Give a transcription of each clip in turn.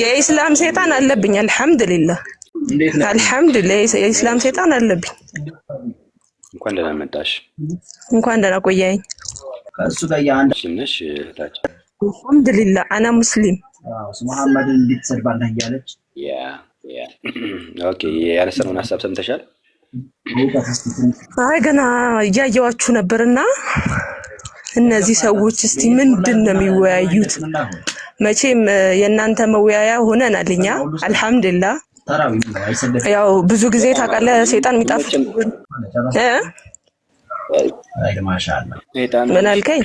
የኢስላም ሰይጣን አለብኝ አልহামዱሊላህ አልহামዱሊላህ የኢስላም ሰይጣን አለብኝ እንኳን ደህና መጣሽ እንኳን ደህና ቆያኝ ከሱ ጋር ያንድ ነሽ እህታችን አልহামዱሊላህ አና ሙስሊም መሐመድን እንድትሰድባለህ እያለች ኦኬ ያለሰነውን ሐሳብ ሰምተሻል አይ ገና እያየዋችሁ ነበርና እነዚህ ሰዎች እስቲ ምንድነው የሚወያዩት መቼም የእናንተ መወያያ ሆነናልኛ አልহামዱሊላህ ያው ብዙ ጊዜ ታውቃለህ ሰይጣን የሚጣፍ አይ ማሻአላህ ምን አልከኝ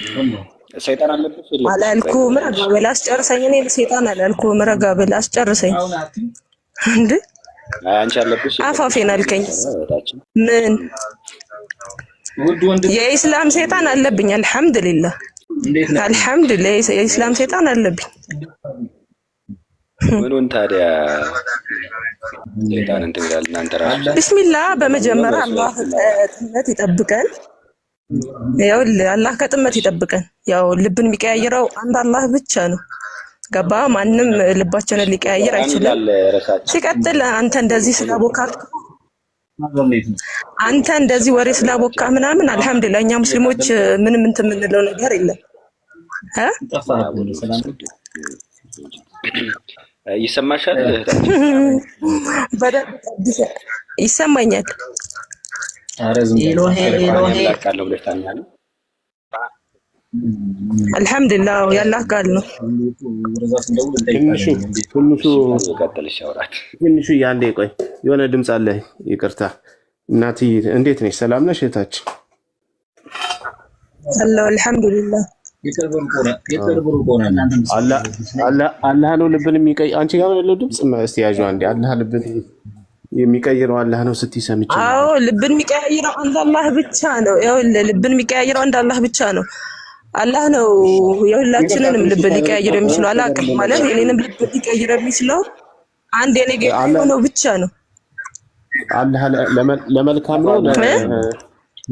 ሰይጣን አለብሽ አላልኩም ረጋ በላስ ጨርሰኝ እኔ ሰይጣን አላልኩም ረጋ በላስ ጨርሰኝ እንዴ አንቺ አለብሽ አፋፌን አልከኝ ምን የኢስላም ሰይጣን አለብኝ አልহামዱሊላህ አልহামዱሊላህ የኢስላም ሰይጣን አለብኝ ምኑን ታዲያ ሰይጣን እንትን ይላል እናንተ ራሱ ቢስሚላህ በመጀመሪያ አላህ ከጥመት ይጠብቀን ያው አላህ ከጥመት ይጠብቀን ያው ልብን የሚቀያየረው አንድ አላህ ብቻ ነው ገባ ማንም ልባችንን ሊቀያየር አይችልም ሲቀጥል አንተ እንደዚህ ስላቦካት አንተ እንደዚህ ወሬ ስላቦካ ምናምን አልহামዱሊላህ እኛ ሙስሊሞች ምንም እንትን የምንለው ነገር የለም ይሰማሻል በደንብ ይሰማኛል ኢሎሄ ቃል ብለሽ ታምኛለሽ አልহামዱሊላህ ያላህ ቃል ነው ትንሹ ያንዴ ቆይ የሆነ ድምጽ አለ ይቅርታ እናቲ እንዴት ነሽ ሰላም ነሽ እህታችን አላህ አልহামዱሊላህ አላህ ነው ልብን የሚቀይ አንቺ ጋር ያለው ድምጽ እስቲ ያዡ አንዴ አላህ ልብን የሚቀይረው አላህ ነው ስትይ ሰምቼ አዎ ልብን የሚቀያየረው አንድ አላህ ብቻ ነው ያው ልብን የሚቀያየረው አንድ አላህ ብቻ ነው አላህ ነው የሁላችንንም ልብ ሊቀያየር የሚችለው አላቅም ማለት የኔንም ልብ ሊቀያየር የሚችለው አንድ የኔ ጌታ ነው ብቻ ነው አላህ ለመልካም ነው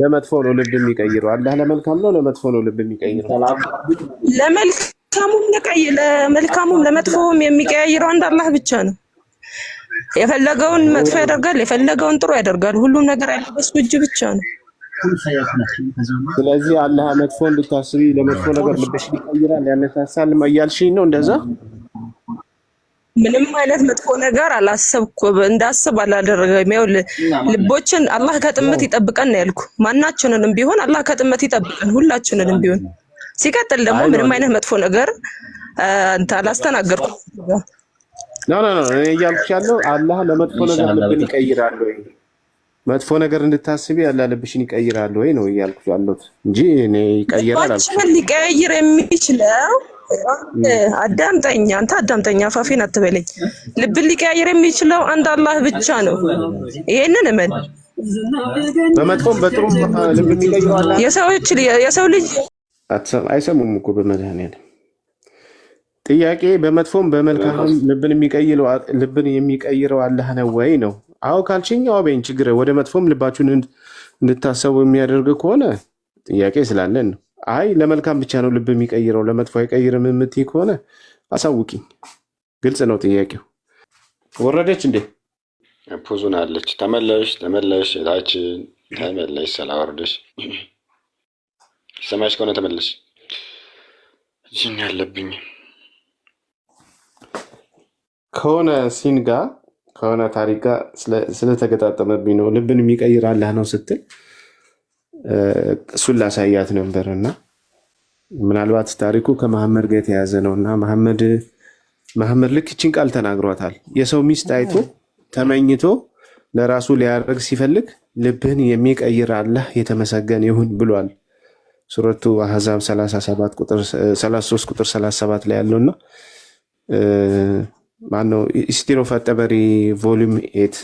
ለመጥፎ ነው ልብ የሚቀይረው አላህ ለመልካም ነው ለመጥፎ ነው ልብ የሚቀይረው ለመልካሙም ለመጥፎም የሚቀያየረው አንድ አላህ ብቻ ነው የፈለገውን መጥፎ ያደርጋል የፈለገውን ጥሩ ያደርጋል ሁሉም ነገር ያለው በሱ እጅ ብቻ ነው ስለዚህ አላህ መጥፎ እንድታስቢ ለመጥፎ ነገር ልብሽ ሊቀይራል ያነሳሳል ማያልሽኝ ነው እንደዛ ምንም አይነት መጥፎ ነገር አላሰብኩም እንዳስብ አላደረገም ያው ልቦችን አላህ ከጥመት ይጠብቀን ነው ያልኩ ማናችንንም ቢሆን አላህ ከጥመት ይጠብቀን ሁላችንንም ቢሆን ሲቀጥል ደግሞ ምንም አይነት መጥፎ ነገር አንተ አላስተናገርኩም ኖ እኔ እያልኩሽ ያለው አላህ ለመጥፎ ነገር ልብን ይቀይራል ወይ መጥፎ ነገር እንድታስቢ ያለ ልብሽን ይቀይራል ወይ ነው እያልኩሽ ያለሁት እንጂ እኔ ይቀይራል አልኩ ሊቀይር የሚችለው አዳምጠኝ አንተ አዳምጠኝ አፋፌን አትበለኝ ልብን ሊቀያየር የሚችለው አንድ አላህ ብቻ ነው ይሄንን እመን በመጥፎም በጥሩም ልብ የሚቀይረው አላህ የሰው ልጅ አይሰሙም እኮ በመድኃኒዓለም ጥያቄ በመጥፎም በመልካም ልብን የሚቀይረው አላህ ነው ወይ ነው አው ካልችኛው አበኝ ችግር ወደ መጥፎም ልባችሁን እንድታሰቡ የሚያደርግ ከሆነ ጥያቄ ስላለን ነው አይ ለመልካም ብቻ ነው ልብ የሚቀይረው ለመጥፎ አይቀይርም የምትይ ከሆነ አሳውቂኝ ግልጽ ነው ጥያቄው ወረደች እንዴ ፖዙናለች ተመለሽ እታችን ተመለሽ ሰላወርደሽ ሰማሽ ከሆነ ተመለሽ ጂን ያለብኝ ከሆነ ሲንጋ ከሆነ ታሪካ ስለተገጣጠመብኝ ነው ልብን የሚቀይር አላህ ነው ስትል እሱን ላሳያት ነበርና ምናልባት ታሪኩ ከመሐመድ ጋር የተያዘ ነውና መሐመድ ልክ እቺን ቃል ተናግሯታል የሰው ሚስት አይቶ ተመኝቶ ለራሱ ሊያደርግ ሲፈልግ ልብህን የሚቀይር አላህ የተመሰገነ ይሁን ብሏል ሱረቱ አህዛብ 33 ቁጥር 37 ላይ ያለውና ማነው ኢስቲሮፍ አጠበሪ ቮሉም 8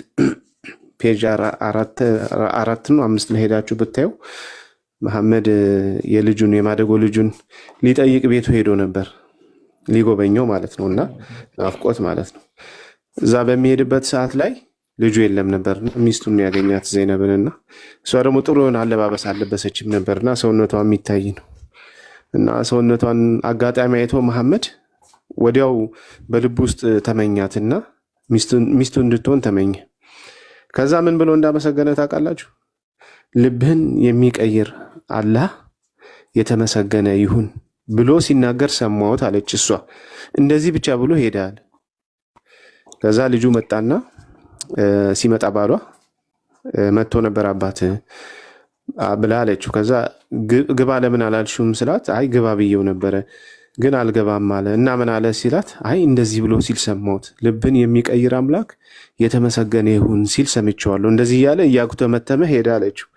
ፔጅ 4 ነው 5 ላይ ሄዳችሁ ብታዩ መሐመድ የልጁን የማደጎ ልጁን ሊጠይቅ ቤቱ ሄዶ ነበር ሊጎበኘው ማለት ነውና ናፍቆት ማለት ነው እዛ በሚሄድበት ሰዓት ላይ ልጁ የለም ነበርና ሚስቱን ያገኛት ዘይነብንና እሷ ደግሞ ጥሩ የሆነ አለባበስ አለበሰችም ነበርና ሰውነቷ የሚታይ ነው እና ሰውነቷን አጋጣሚ አይቶ መሐመድ ወዲያው በልብ ውስጥ ተመኛትና ሚስቱ እንድትሆን ተመኘ። ከዛ ምን ብሎ እንዳመሰገነ ታውቃላችሁ? ልብህን የሚቀይር አላህ የተመሰገነ ይሁን ብሎ ሲናገር ሰማሁት አለች እሷ። እንደዚህ ብቻ ብሎ ሄዳል። ከዛ ልጁ መጣና ሲመጣ ባሏ መጥቶ ነበር አባት ብላ አለችው። ከዛ ግባ ለምን አላልሽውም ስላት አይ ግባ ብዬው ነበረ ግን አልገባም አለ። እና ምን አለ ሲላት አይ እንደዚህ ብሎ ሲል ሰማሁት፣ ልብን የሚቀይር አምላክ የተመሰገነ ይሁን ሲል ሰምቼዋለሁ። እንደዚህ እያለ እያጉተመተመ ሄዳ አለችው።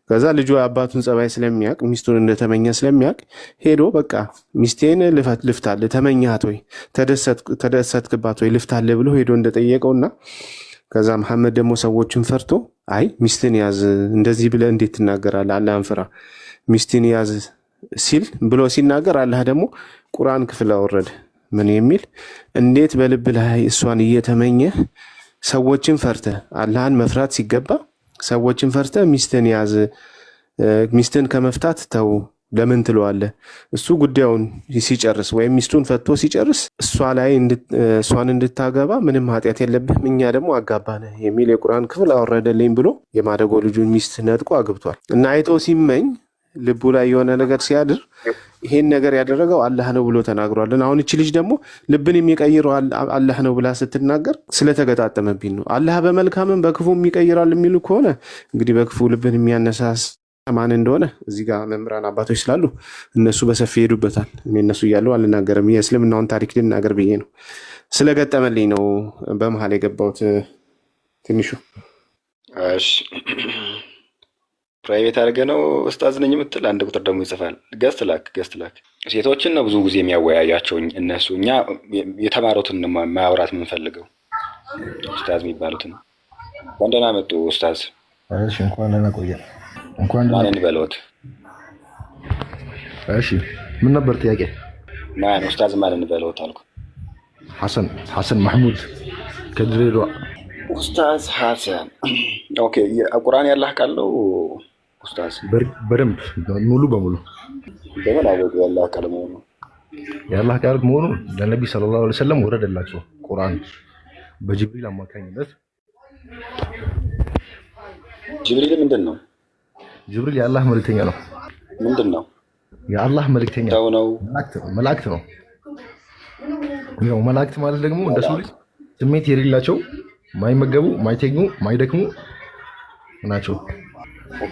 ከዛ ልጁ አባቱን ጸባይ ስለሚያውቅ ሚስቱን እንደተመኘ ስለሚያውቅ ሄዶ በቃ ሚስቴን ልፍታልህ ተመኛት ወይ ተደሰትክባት ወይ ልፍታልህ ብሎ ሄዶ እንደጠየቀውና ከዛ መሐመድ ደግሞ ሰዎችን ፈርቶ አይ ሚስትን ያዝ እንደዚህ ብለህ እንዴት ትናገራለህ? አላህን ፍራ ሚስትን ያዝ ሲል ብሎ ሲናገር አላህ ደግሞ ቁርአን ክፍል አወረደ። ምን የሚል እንዴት በልብ ላይ እሷን እየተመኘ ሰዎችን ፈርተ አላህን መፍራት ሲገባ ሰዎችን ፈርተ ሚስትን ያዝ ሚስትን ከመፍታት ተው ለምን ትለዋለህ? እሱ ጉዳዩን ሲጨርስ ወይም ሚስቱን ፈቶ ሲጨርስ እሷን እንድታገባ ምንም ኃጢአት የለብህም እኛ ደግሞ አጋባነህ የሚል የቁርአን ክፍል አወረደልኝ ብሎ የማደጎ ልጁን ሚስት ነጥቆ አግብቷል። እና አይቶ ሲመኝ ልቡ ላይ የሆነ ነገር ሲያድር ይሄን ነገር ያደረገው አላህ ነው ብሎ ተናግሯል። አሁን እቺ ልጅ ደግሞ ልብን የሚቀይረው አላህ ነው ብላ ስትናገር ስለተገጣጠመብኝ ነው። አላህ በመልካምም በክፉም ይቀይራል የሚሉ ከሆነ እንግዲህ በክፉ ልብን የሚያነሳስ ማን እንደሆነ እዚህ ጋር መምህራን አባቶች ስላሉ እነሱ በሰፊ ሄዱበታል። እኔ እነሱ እያሉ አልናገርም። የእስልምናውን ታሪክ ልናገር ብዬ ነው፣ ስለገጠመልኝ ነው በመሀል የገባሁት ትንሹ። እሺ ፕራይቬት አድርገህ ነው ኡስታዝ ነኝ የምትል አንድ ቁጥር ደግሞ ይጽፋል። ገስት ላክ ሴቶችን ነው ብዙ ጊዜ የሚያወያያቸው እነሱ። እኛ የተማሩትን ማውራት የምንፈልገው ኡስታዝ የሚባሉትን። እንኳን ደህና መጡ ኡስታዝ። እሺ እንኳን ደህና ቆየ። እንኳን ደህና ማንን በለውት። እሺ ምን ነበር ጥያቄ? ማን ኡስታዝ ማንን በለውት አልኩ። ሐሰን ማህሙድ ከድሬዳዋ። ኡስታዝ ሐሰን ኦኬ። ቁርአን ያላህ ቃል ነው ኡስታዝ? በደንብ ሙሉ በሙሉ በምን አወቁ ያላህ ቃል መሆኑ? ያላህ ቃል መሆኑ ለነብይ ሰለላሁ ዐለይሂ ወሰለም ወረደላቸው ቁርአን በጅብሪል አማካኝነት። ጅብሪል ምንድን ነው? ጅብሪል የአላህ መልእክተኛ ነው። ምንድን ነው? የአላህ መልእክተኛ ነው። መላእክት ነው። ያው መላእክት ማለት ደግሞ እንደ ሰው ልጅ ስሜት የሌላቸው ማይመገቡ፣ ማይተኙ፣ ማይደክሙ ናቸው።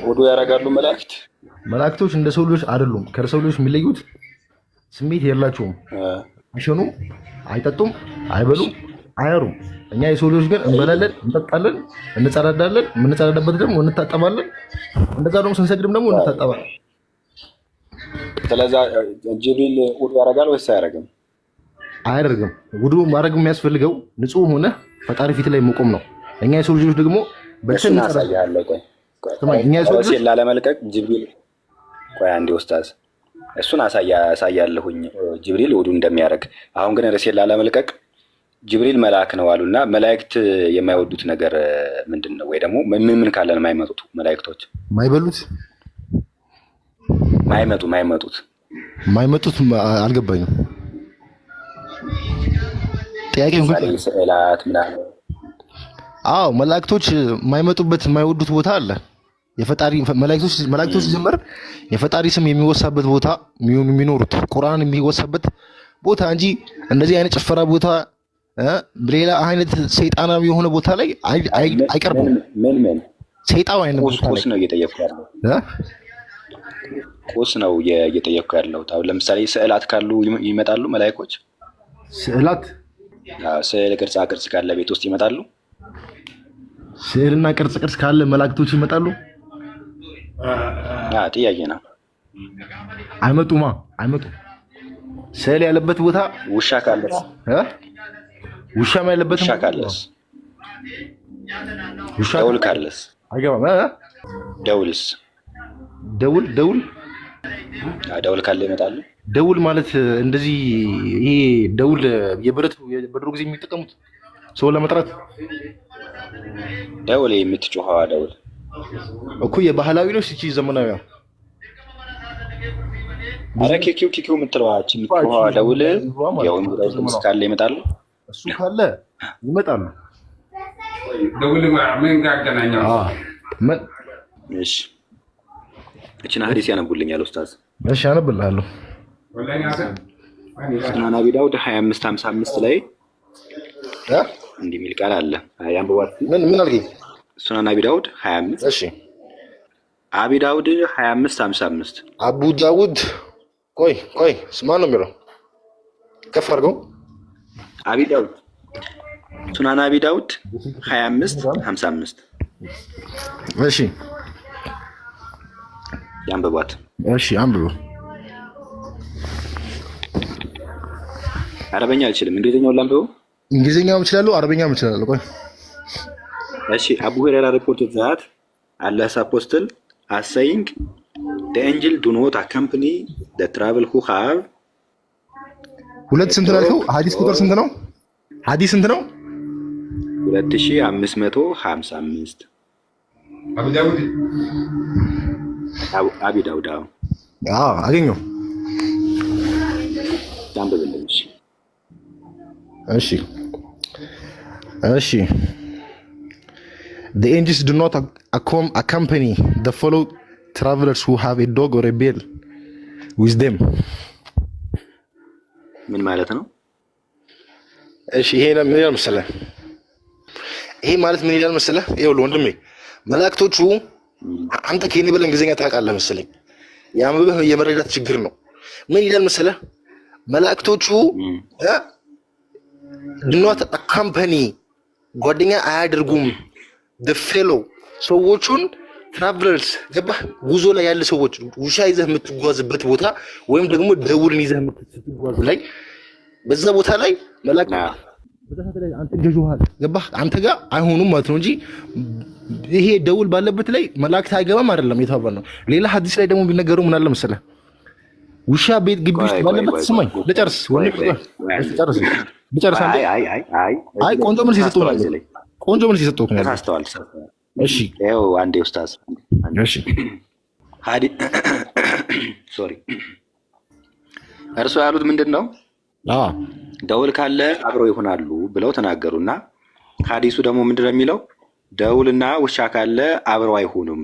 ወዶ ያረጋሉ መላእክት። መላእክቶች እንደ ሰው ልጆች አይደሉም። ከሰው ልጆች የሚለዩት ስሜት የላቸውም። አይሸኑም፣ አይጠጡም፣ አይበሉም፣ አያሩም። እኛ የሰው ልጆች ግን እንበላለን፣ እንጠጣለን፣ እንጸዳዳለን። የምንጸዳዳበት ደግሞ እንታጠባለን። እንደዛ ደግሞ ስንሰግድም ደግሞ እንታጠባለን። ስለዚህ ጅብሪል ወዶ ያረጋል ወይስ አያረግም? አያደርግም። ውዱ ማድረግ የሚያስፈልገው ንጹህ ሆነ ፈጣሪ ፊት ላይ መቆም ነው። እኛ የሰው ልጆች ደግሞ በተን ራሴን ላለመልቀቅ ጅብሪል ቆይ አንዴ ኡስታዝ እሱን አሳያለሁኝ ጅብሪል ውዱ እንደሚያደርግ። አሁን ግን ራሴን ላለመልቀቅ ጅብሪል መልአክ ነው አሉና መላእክት የማይወዱት ነገር ምንድን ነው? ወይ ደግሞ ምን ካለን የማይመጡት መላእክቶች ማይመጡት አልገባኝም። ጥያቄው ግን ስዕላት ምናምን። አዎ መላእክቶች የማይመጡበት የማይወዱት ቦታ አለ። የፈጣሪ መላእክቶች ሲጀመር የፈጣሪ ስም የሚወሳበት ቦታ የሚኖሩት ቁርአን የሚወሳበት ቦታ እንጂ እንደዚህ አይነት ጭፈራ ቦታ ሌላ አይነት ሰይጣናዊ የሆነ ቦታ ላይ አይቀርቡም። ምን ሰይጣን አይነት ቦታ ላይ ቁስ ነው እየጠየቅኩ ያለው ቁስ ነው እየጠየቅኩ ያለው። አሁን ለምሳሌ ስዕላት ካሉ ይመጣሉ መላእክቶች? ስዕላት ስዕል ቅርጻ ቅርጽ ካለ ቤት ውስጥ ይመጣሉ? ስዕልና ቅርጽ ካለ መላእክቶች ይመጣሉ? ጥያቄ ነው። አይመጡም። ስዕል ያለበት ቦታ ውሻ ካለስ? ውሻም ያለበት ውሻ ካለስ? ደውል ካለስ? አይገባም። ደውልስ? ደውል ካለ ይመጣሉ? ደውል ማለት እንደዚህ ይሄ ደውል በድሮ ጊዜ የሚጠቀሙት ሰው ለመጥራት ደውል የምትጮኸዋ ደውል እኮ የባህላዊ ነው። እቺ ዘመናዊ አረ ኪኪው የምትለዋች የምትለዋ ደውል ያው እንግዲህ ካለ ይመጣሉ። እሱ ካለ ይመጣሉ። ደውል ምን ጋር አገናኛው? እሺ እቺና ሐዲስ ያነቡልኛል ኡስታዝ። እሺ አነብልሃለሁ። ሱናን አቢ ዳውድ 2555 ላይ እንዲህ የሚል ቃል አለ። ያንብቧት። ምን አልከኝ? ሱናን አቢ ዳውድ 25 እሺ አቢ ዳውድ 2555 አቡ ዳውድ ቆይ ስማ ነው የሚለው ከፍ አድርገው። አቢ ዳውድ ሱናን አቢ ዳውድ 2555 እሺ ያንብቧት። እሺ አንብቡ። አረበኛ አልችልም፣ እንግሊዘኛውን ላንብበው። እንግሊዘኛው እችላለሁ፣ አረበኛም እችላለሁ። ቆይ እሺ አቡ ሁረይራ reported that Allah's apostle as saying the angel do not accompany the travel who have ሁለት ስንት ነው? ሐዲስ ቁጥር ስንት ነው? ሐዲስ ስንት ነው? 2555 አቢ ዳውድ አገኘው። ታንብብልኝ። እሺ The angels do not accompany the fellow travelers who have a dog or a bear with them. ምን ማለት ነው? እሺ ይሄ ምን ይላል መሰለህ? ይሄ ማለት ምን ይላል መሰለህ? ይኸውልህ ወንድሜ መላእክቶቹ አንተ ከኔ በላይ እንግሊዘኛ ታውቃለህ መሰለኝ። ያንብበህ የመረዳት ችግር ነው። ምን ይላል መሰለህ? መላእክቶቹ do not accompany ጓደኛ አያደርጉም the fellow ሰዎቹን travelers ገባህ? ጉዞ ላይ ያለ ሰዎች ውሻ ይዘህ የምትጓዝበት ቦታ ወይም ደግሞ ደውልን ይዘህ የምትጓዝ ላይ በዛ ቦታ ላይ መላእክት በዛት ላይ አንተ ገዥዋል ገባህ? አንተ ጋር አይሆኑም ማለት ነው እንጂ ይሄ ደውል ባለበት ላይ መላእክት አይገባም አይደለም የተባለው። ሌላ ሐዲስ ላይ ደግሞ ቢነገሩ ምን አለ መሰለህ? ውሻ ቤት ግቢ ውስጥ ባለበት ስማኝ ልጨርስ አይ ቆንጆ መልስ የሰጠው ነው። ቆንጆ መልስ የሰጠው ነው። ታስተዋል። እሺ ያው አንዴ ኡስታዝ እሺ ሶሪ እርሱ ያሉት ምንድነው? ደውል ካለ አብረው ይሆናሉ ብለው ተናገሩና ሐዲሱ ደግሞ ምንድነው የሚለው? ደውልና ውሻ ካለ አብረው አይሆኑም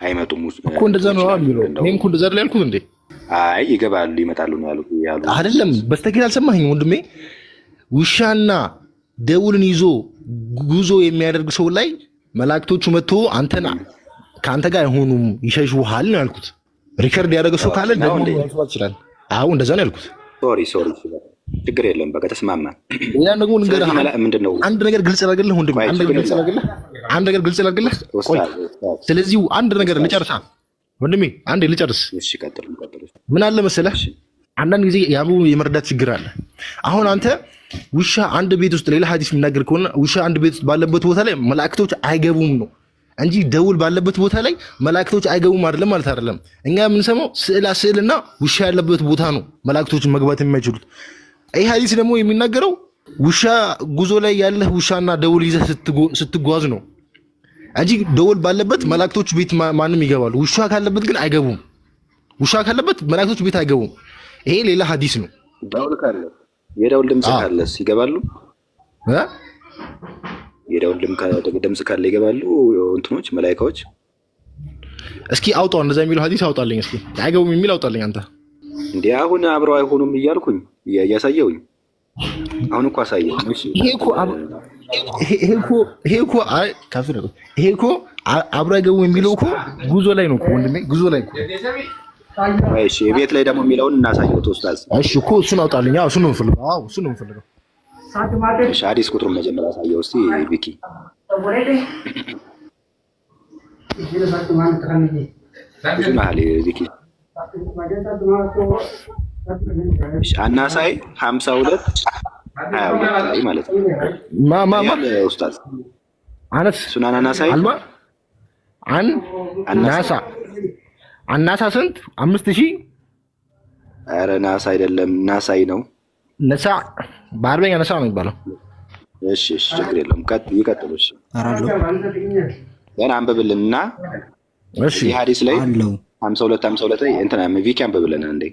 አይመጡም እኮ እንደዛ ነው የሚለው። እኔም እኮ እንደዛ አይደል ያልኩት እንዴ? አይ ይገባሉ ይመጣሉ ነው ያሉት። አይደለም በስተግል አልሰማኸኝም ወንድሜ? ውሻና ደውልን ይዞ ጉዞ የሚያደርግ ሰው ላይ መላእክቶቹ መጥቶ አንተና ካንተ ጋር አይሆኑም ይሸሹሃል ነው ያልኩት። ሪከርድ ያደረገ ሰው ካለ ደግሞ ማንሳት ይችላል። አዎ እንደዛ ነው ያልኩት። ሶሪ ችግር የለም በቃ ተስማማን። ሌላ ደግሞ ልንገርህ ምንድነው አንድ ነገር ግልጽ ላድርግልህ ወንድሜ፣ አንድ ነገር ግልጽ ላድርግልህ። ቆይ ስለዚህ አንድ ነገር ልጨርሳ ወንድሜ፣ አንዴ ልጨርስ። እሺ ቀጥሉ። ምን አለ መሰለህ አንዳንድ ጊዜ ያሉ የመረዳት ችግር አለ። አሁን አንተ ውሻ አንድ ቤት ውስጥ ሌላ ሐዲስ የሚናገር ከሆነ ውሻ አንድ ቤት ውስጥ ባለበት ቦታ ላይ መላእክቶች አይገቡም ነው እንጂ ደውል ባለበት ቦታ ላይ መላእክቶች አይገቡም አይደለም ማለት አይደለም። እኛ የምንሰማው ስዕልና ውሻ ያለበት ቦታ ነው መላእክቶች መግባት የማይችሉት። ይህ ሐዲስ ደግሞ የሚናገረው ውሻ ጉዞ ላይ ያለህ ውሻና ደውል ይዘህ ስትጓዝ ነው እንጂ ደውል ባለበት መላእክቶች ቤት ማንም ይገባሉ። ውሻ ካለበት ግን አይገቡም። ውሻ ካለበት መላእክቶች ቤት አይገቡም። ይሄ ሌላ ሐዲስ ነው። ደውል ካለ የደውል ድምጽ ካለስ ይገባሉ? የደውል ድምጽ ካለ ይገባሉ እንትኖች መላእክቶች። እስኪ አውጣው እንደዛ የሚለው ሐዲስ አውጣልኝ እስኪ። አይገቡም የሚል አውጣልኝ አንተ። እንዴ አሁን አብረው አይሆኑም እያልኩኝ እያሳየውኝ አሁን እኮ አሳየው። እሺ ይሄ እኮ አይ ካፍረ ይሄ እኮ አብረው አይገቡም የሚለው እኮ ጉዞ ላይ ነው እኮ ወንድሜ፣ ጉዞ ላይ እኮ። እሺ ቤት ላይ ደግሞ የሚለውን እናሳየው ኡስታዝ። እሺ እኮ እሱን አውጣልኝ። አዎ እሱን ነው የምፈልገው። አዎ እሱን ነው የምፈልገው። እሺ ሐዲስ ቁጥሩን መጀመሪያ አሳየው እስቲ ቢኪ። ማለ ቢኪ አናሳይ 52 22 ማለት ነው። ማ ኡስታዝ አነስ ሱናን አናሳይ አናሳ ስንት 5000? ኧረ ናሳ አይደለም ናሳይ ነው። ነሳ በአረበኛ ነሳ ነው የሚባለው። እሺ ችግር የለም ይቀጥሉ። እሺ ገና አንብብልንና እሺ ሐዲስ ላይ 52 እንትና ቪኪ አንብብልን እንዴ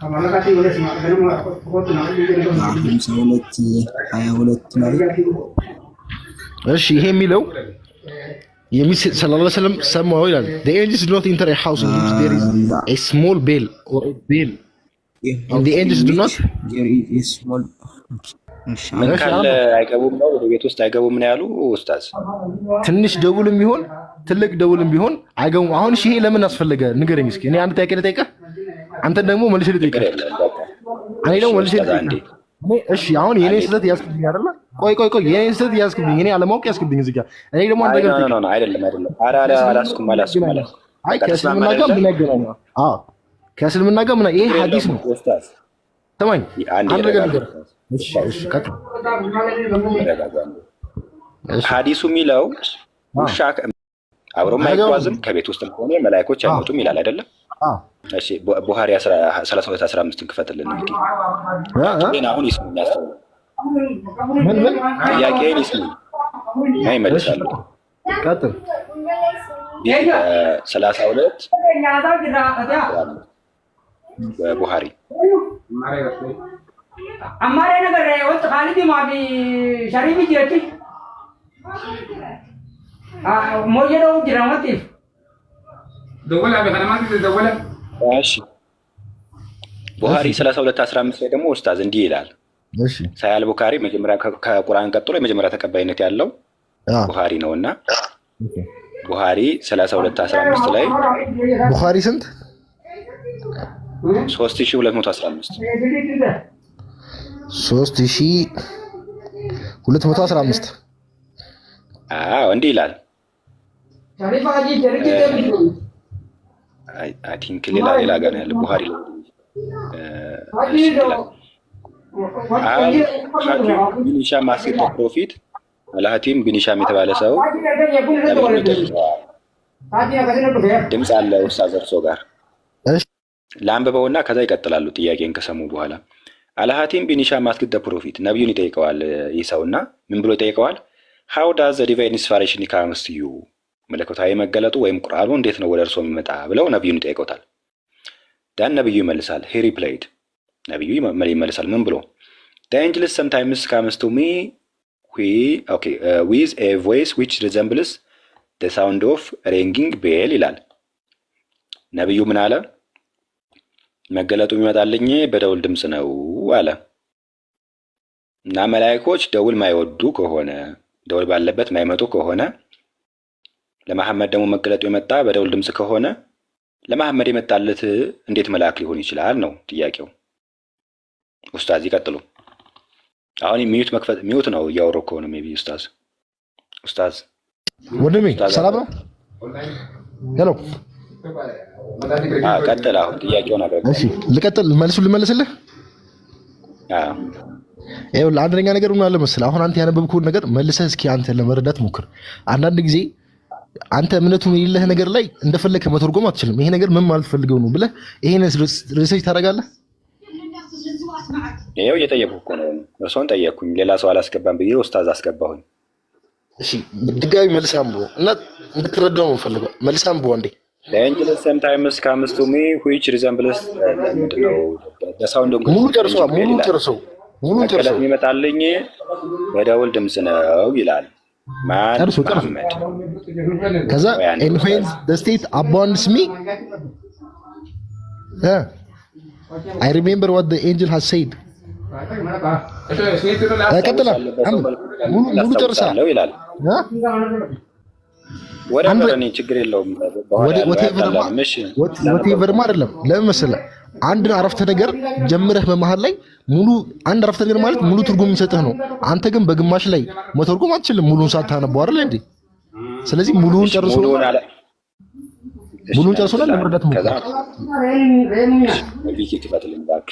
52 ላይ እሺ ይሄ የሚለው ሰለላሁ ዐለይሂ ወሰለም ሰማው ይላል the angels do not enter a house in which there is a small bell or a bell and the angels do not there is a small ምን ካለ አይገቡም ነው ወደ ቤት ውስጥ አይገቡም ነው ያሉ ኡስታዝ ትንሽ ደውልም ቢሆን ትልቅ ደውልም ቢሆን አይገቡም አሁን እሺ ይሄ ለምን አስፈለገ ንገረኝ እስኪ እኔ አንተ ታይቀር ታይቀር አንተ ደግሞ መልሽ ልጠይቅህ እኔ ደግሞ መልሽ ልጠይቅህ እሺ አሁን የኔ ስህተት ያስክብኝ አይደለ ቆይ የኔ ስህተት ያስክብኝ እኔ አለማወቅ ያስክብኝ እዚህ ጋር እኔ ደግሞ አንተ ጋር አይደለም አራ አላስኩም አይ ከእስልምና ጋር ምን ያገናኛል አዎ ከእስልምና ጋር ምን ይሄ ሐዲስ ነው ኡስታዝ ተማኝ አንድ ነገር እሺ ሐዲሱ የሚለው ውሻ አብሮ ማይጓዝም ከቤት ውስጥ ከሆነ መላእክቶች አይመጡም ይላል አይደለም እሺ ቡሃሪ 32:15 ክፈትልን እንግዲህ ግን አሁን ይስሙኝ ያስተውሉ ምን ጥያቄን ይስሙኝ አይመልሳሉ ቀጥል 32 ቡሃሪ हमारे नगर रहे हो तो खाली भी माफी शरीफ ही रहती मुझे तो गिरावती دوله بخدمات الدوله እሺ ቡሃሪ 32:15 ላይ ደግሞ ኡስታዝ እንዲህ ይላል እሺ ሳያል ቡኻሪ መጀመሪያ ከቁርአን ቀጥሎ የመጀመሪያ ተቀባይነት ያለው ቡሃሪ ነውና ቡሃሪ 32:15 ላይ ቡኻሪ ስንት 3215 3215 እንዲህ ይላል शरीफ आजी जरिए አይ ቲንክ ሌላ ጋር ነው ያለው ቡሃሪ ቢኒሻ ማስከተ ፕሮፊት አልሃቲም ቢኒሻም የተባለ ሰው ድምጽ አለ ኡስታዝ እርሶ ጋር ላንብበውና ከዛ ይቀጥላሉ ጥያቄን ከሰሙ በኋላ አልሃቲም ቢኒሻ ማስከተ ፕሮፊት ነብዩን ይጠይቀዋል ይሰውና ምን ብሎ ይጠይቀዋል how does the divine inspiration comes to you መለኮታዊ መገለጡ ወይም ቁርአኑ እንዴት ነው ወደ እርሶ የሚመጣ ብለው ነብዩን ይጠይቀውታል ዳን ነብዩ ይመልሳል he replied ነብዩ ይመልሳል ምን ብሎ the angels sometimes comes to me with a voice which resembles the sound of ringing bell ይላል ነብዩ ምን አለ መገለጡ የሚመጣልኝ በደውል ድምጽ ነው አለ እና መላእክቶች ደውል ማይወዱ ከሆነ ደውል ባለበት ማይመጡ ከሆነ ለመሐመድ ደግሞ መገለጡ የመጣ በደውል ድምጽ ከሆነ ለመሐመድ የመጣለት እንዴት መልአክ ሊሆን ይችላል ነው ጥያቄው ኡስታዝ ይቀጥሉ አሁን ሚዩት ነው ያወራው ከሆነ ሜቢ ኡስታዝ ወንድሜ ሰላም ነው ሄሎ ቀጥል አሁን ጥያቄውን አድርገው እሺ ልቀጥል መልሱን ልመልስልህ ይኸውልህ አንደኛ ነገር ምን አለ መሰለህ አሁን አንተ ያነበብከውን ነገር መልሰህ እስኪ አንተ ለመረዳት ሞክር አንዳንድ ጊዜ አንተ እምነቱ የሌለህ ነገር ላይ እንደፈለከ መተርጎም አትችልም ይሄ ነገር ምን ማለት ፈልገው ነው ብለህ ይሄን ሪሰርች ታደርጋለህ ይሄው እየጠየቅኩ እኮ ነው እርሶን ጠየቅኩኝ ሌላ ሰው አላስገባም ብዬ ኡስታዝ አስገባሁኝ እሺ ድጋሚ መልሰህ አንብበው እና እንድትረዳው ነው ፈልገው መልሰህ አንብበው አንዴ the angel sometimes comes to me which resembles the sound of ሙሉ ጨርሰው የሚመጣልኝ በደውል ድምጽ ነው ይላል ማን መሐመድ ከዛ and when the state abounds me I remember what the angel has said ቀጥላ ሙሉ ጨርሰው ይላል ወደረኒ ችግር የለውም ወቴቨር አይደለም ለምን መሰለህ አንድ አረፍተ ነገር ጀምረህ በመሃል ላይ ሙሉ አንድ አረፍተ ነገር ማለት ሙሉ ትርጉም የሚሰጥህ ነው አንተ ግን በግማሽ ላይ መተርጎም አትችልም ሙሉን ሳታነበው አይደል እንዴ ስለዚህ ሙሉን ጨርሶ ለመረዳት ሞክር ቪኪ ትፈትልኝ ባክ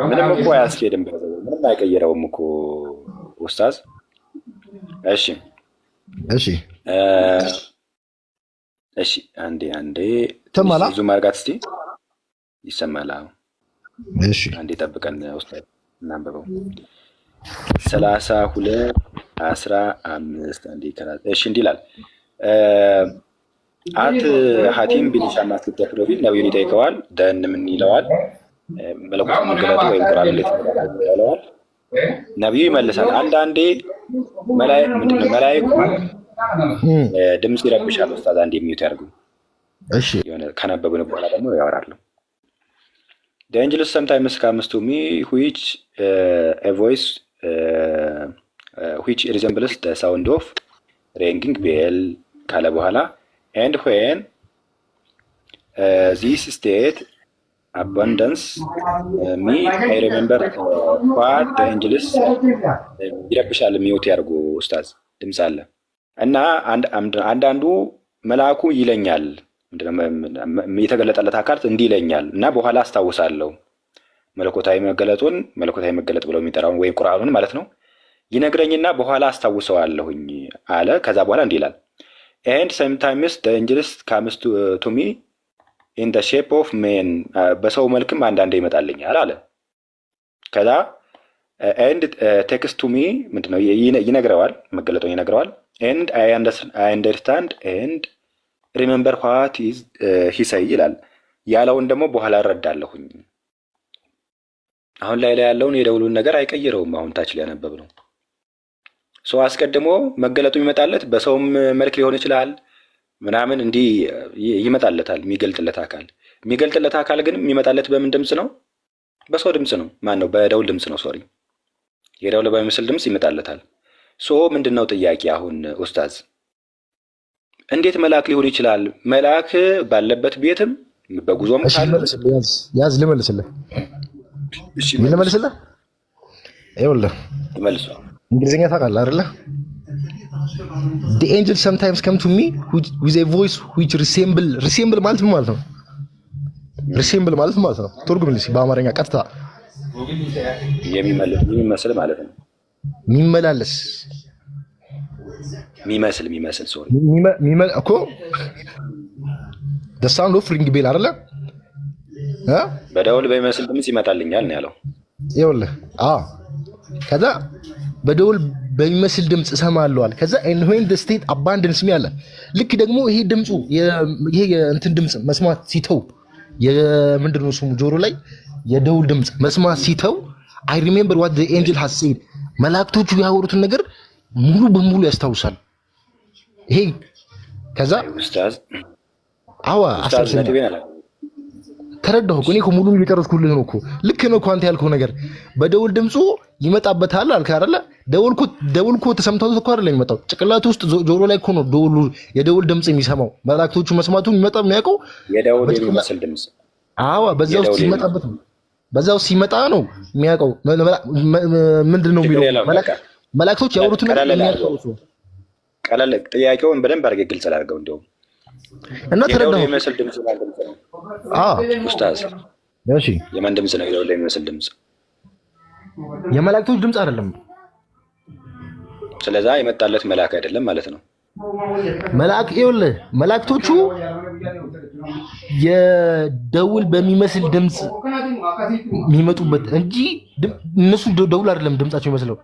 ምንም እኮ አያስኬድም ምንም አይቀየረውም እኮ ኡስታዝ እሺ አንዴ ተማላ ዙም አድርጋት እስቲ ይሰማል እሺ አንዴ ጠብቀን ኡስታዝ እናንብበው 32 15 አንዴ ይከራል። እሺ እንዲህ ይላል አት ሐቲም ቢኒሻማ ስትተክሮፊል ነብዩን ይጠይቀዋል። ደን ምን ይለዋል? መለኮት መገለጡ ወይም ቁርአን እንዴት ይለዋል? ነብዩ ይመልሳል። አንዳንዴ መላእክቱ ድምጽ ይረብሻል። ኡስታዝ አንዴ ሚዩት ያርጉ። እሺ የሆነ ከነበብን በኋላ ደግሞ ያወራሉ። The angels sometimes comes to me which a voice which resembles the sound of ringing bell ካለ በኋላ and when this state abundance me I remember what the angels ይረብሻል። ሚዩት ያርጉ ኡስታዝ ድምጽ አለ እና አንዳንዱ መልአኩ ይለኛል የተገለጠለት አካል እንዲህ ይለኛል እና በኋላ አስታውሳለሁ። መለኮታዊ መገለጥ ብለው የሚጠራውን ወይም ቁርአኑን ማለት ነው ይነግረኝና በኋላ አስታውሰዋለሁኝ አለ። ከዛ በኋላ እንዲህ ይላል and sometimes the angels comes to me in the shape of men በሰው መልክም አንዳንዴ ይመጣልኛል አለ። ከዛ and text to me ምንድነው ይነግረዋል፣ መገለጡን ይነግረዋል and I understand and remember what is he say ይላል። ያለውን ደግሞ በኋላ እረዳለሁኝ። አሁን ላይ ያለውን የደውሉን ነገር አይቀይረውም። አሁን ታች ላይ ያነበብ ነው ሰው አስቀድሞ መገለጡ ይመጣለት በሰውም መልክ ሊሆን ይችላል ምናምን እንዲህ ይመጣለታል። የሚገልጥለት አካል ግን የሚመጣለት በምን ድምጽ ነው? በሰው ድምጽ ነው። ማን ነው? በደውል ድምጽ ነው። ሶሪ የደውል በሚመስል ድምጽ ይመጣለታል። ምንድነው ጥያቄ አሁን ኡስታዝ? እንዴት መልአክ ሊሆን ይችላል? መልአክ ባለበት ቤትም በጉዞም ካለ ያዝ ልመልስልህ። እሺ ልመልስልህ። ይኸውልህ መልሶ እንግሊዝኛ ታውቃለህ አይደለ? The angels sometimes come to me with a voice which resemble ማለት ምን ማለት ነው? resemble ማለት ማለት ነው ትርጉምልኝ በአማርኛ ቀጥታ የሚመስል ማለት ነው። የሚመላለስ የሚመስል ሶሪ እኮ the sound of ring bell አይደለ? በደውል በሚመስል ድምጽ ይመጣልኛል ነው ያለው። ይኸውልህ ከዛ በደውል በሚመስል ድምጽ እሰማለሁ አለ። ከዛ and when the state abandons me አለ። ልክ ደግሞ ይሄ ድምጹ ይሄ የእንትን ድምጽ መስማት ሲተው የምንድነው ስሙ ጆሮ ላይ የደውል ድምጽ መስማት ሲተው I remember what the angel has said መላእክቶቹ ያወሩትን ነገር ሙሉ በሙሉ ያስታውሳል። ይሄ ከዛ ኡስታዝ ተረዳሁ እኮ እኔ እኮ ሙሉን እየጨረስኩልህ ነው እኮ። ልክ ነው እኮ አንተ ያልከው ነገር በደውል ድምጹ ይመጣበታል አልክ አይደለ? ደውል እኮ ተሰምተው እኮ አይደለም የሚመጣው ጭቅላቱ ውስጥ ጆሮ ላይ እኮ ነው የደውል ድምጽ የሚሰማው። መላእክቶቹ መስማቱን የሚያውቀው የደውል የሚመስል ድምጽ በዛው ውስጥ ሲመጣበት ነው። በዛው ሲመጣ ነው የሚያውቀው። ምንድነው የሚለው መላእክቶች ያወሩትን ነገር የሚያውቀው። ቀላል ጥያቄውን በደንብ አድርጌ ግልጽ አድርገው እንደው እና ተረዳሁ። የሚመስል ድምጽ ነው ኡስታዝ። እሺ የማን ድምጽ ነው? የደውል የሚመስል ድምጽ የመላእክቶች ድምጽ አይደለም። ስለዛ የመጣለት መልአክ አይደለም ማለት ነው። መልአክ ይኸውልህ መላእክቶቹ የደውል በሚመስል ድምጽ የሚመጡበት እንጂ እነሱ ደውል አይደለም ድምጻቸው የሚመስለው።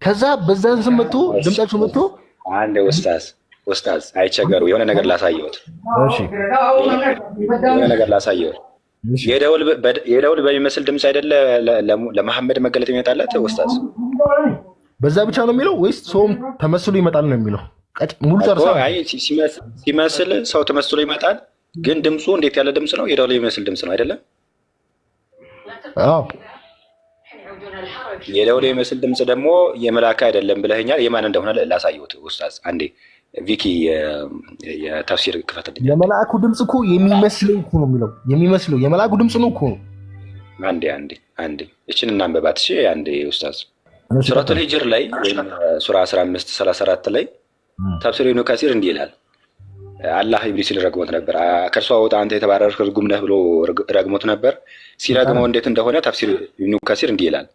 ከዛ በዛን ስም መጥቶ ድምጻቸው መጥቶ አንድ ኡስታዝ አይቸገሩ የሆነ ነገር ላሳየውት። እሺ የሆነ ነገር ላሳየውት። የደውል በሚመስል ድምጽ አይደለ ለመሐመድ መገለጥ ይመጣለት ኡስታዝ? በዛ ብቻ ነው የሚለው ወይስ ሰውም ተመስሎ ይመጣል ነው የሚለው? ሙሉ ጨርሳ አይ ሲመስል ሰው ተመስሎ ይመጣል። ግን ድምጹ እንዴት ያለ ድምጽ ነው? የደውል የሚመስል ድምጽ ነው አይደለ? የደውል የሚመስል ድምጽ ደግሞ የመላእክ አይደለም ብለኸኛል። የማን እንደሆነ ላሳየውት ኡስታዝ። አንዴ ቪኪ የተፍሲር ክፈትልኝ። የመላእኩ ድምጽ እኮ የሚመስለው እኮ ነው የሚለው የሚመስለው የመላእኩ ድምጽ ነው እኮ። አንዴ እቺን እናንበባት። እሺ አንዴ ኡስታዝ ሱረቱል ሂጅር ላይ ወይም ሱራ 15:34 ላይ ተፍሲር ኢብኑ ከሲር እንዲህ ይላል። አላህ ኢብሊስን ረግሞት ነበር። ከእርሷ ወጣ አንተ የተባረርክ ርጉም ነህ ብሎ ረግሞት ነበር። ሲረግመው እንዴት እንደሆነ ተፍሲር ኢብኑ ከሲር እንዲህ ይላል።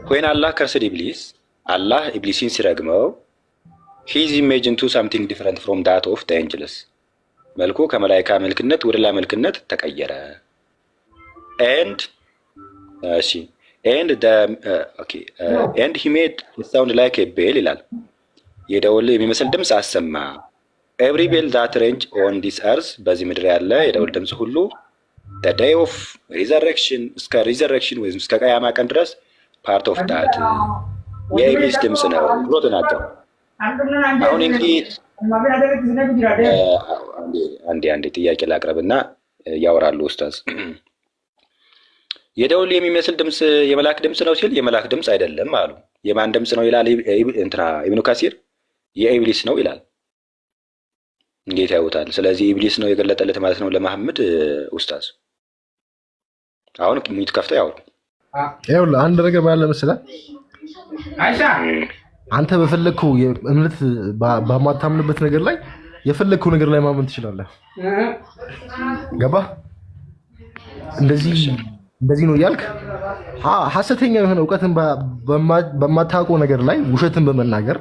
when Allah cursed Iblis አላህ ኢብሊስን ሲረግመው his image into something different from that of the angels መልኩ ከመላእክት መልክነት ወደ ሌላ መልክነት ተቀየረ። and and he made it sound like a bell ይላል። የደወል የሚመስል ድምፅ አሰማ። every bell that range on this earth በዚህ ምድር ያለ የደወል ድምፅ ሁሉ the day of resurrection እስከ resurrection ወይም እስከ ቅያማ ቀን ድረስ part of that የኢብሊስ ድምፅ ነው ብሎ ተናገረ። አሁን እንግዲህ አንዴ ጥያቄ ላቅርብና ያወራሉ ኡስታዝ። የደውል የሚመስል ድምፅ የመላክ ድምፅ ነው ሲል የመላክ ድምፅ አይደለም አሉ። የማን ድምፅ ነው ይላል ኢብኑ ከሲር? የኢብሊስ ነው ይላል። እንዴት ያውታል? ስለዚህ ኢብሊስ ነው የገለጠለት ማለት ነው ለመሐመድ ኡስታዝ። አሁን ሙት ከፍተው ያወሩ። ይኸውልህ አንድ ነገር ማለት መሰለህ፣ አንተ በፈለግከው እምነት በማታምንበት ነገር ላይ የፈለግከው ነገር ላይ ማመን ትችላለህ። ገባህ? እንደዚህ ነው እያልክ ሐሰተኛ የሆነ እውቀትን በማታውቀው ነገር ላይ ውሸትን በመናገር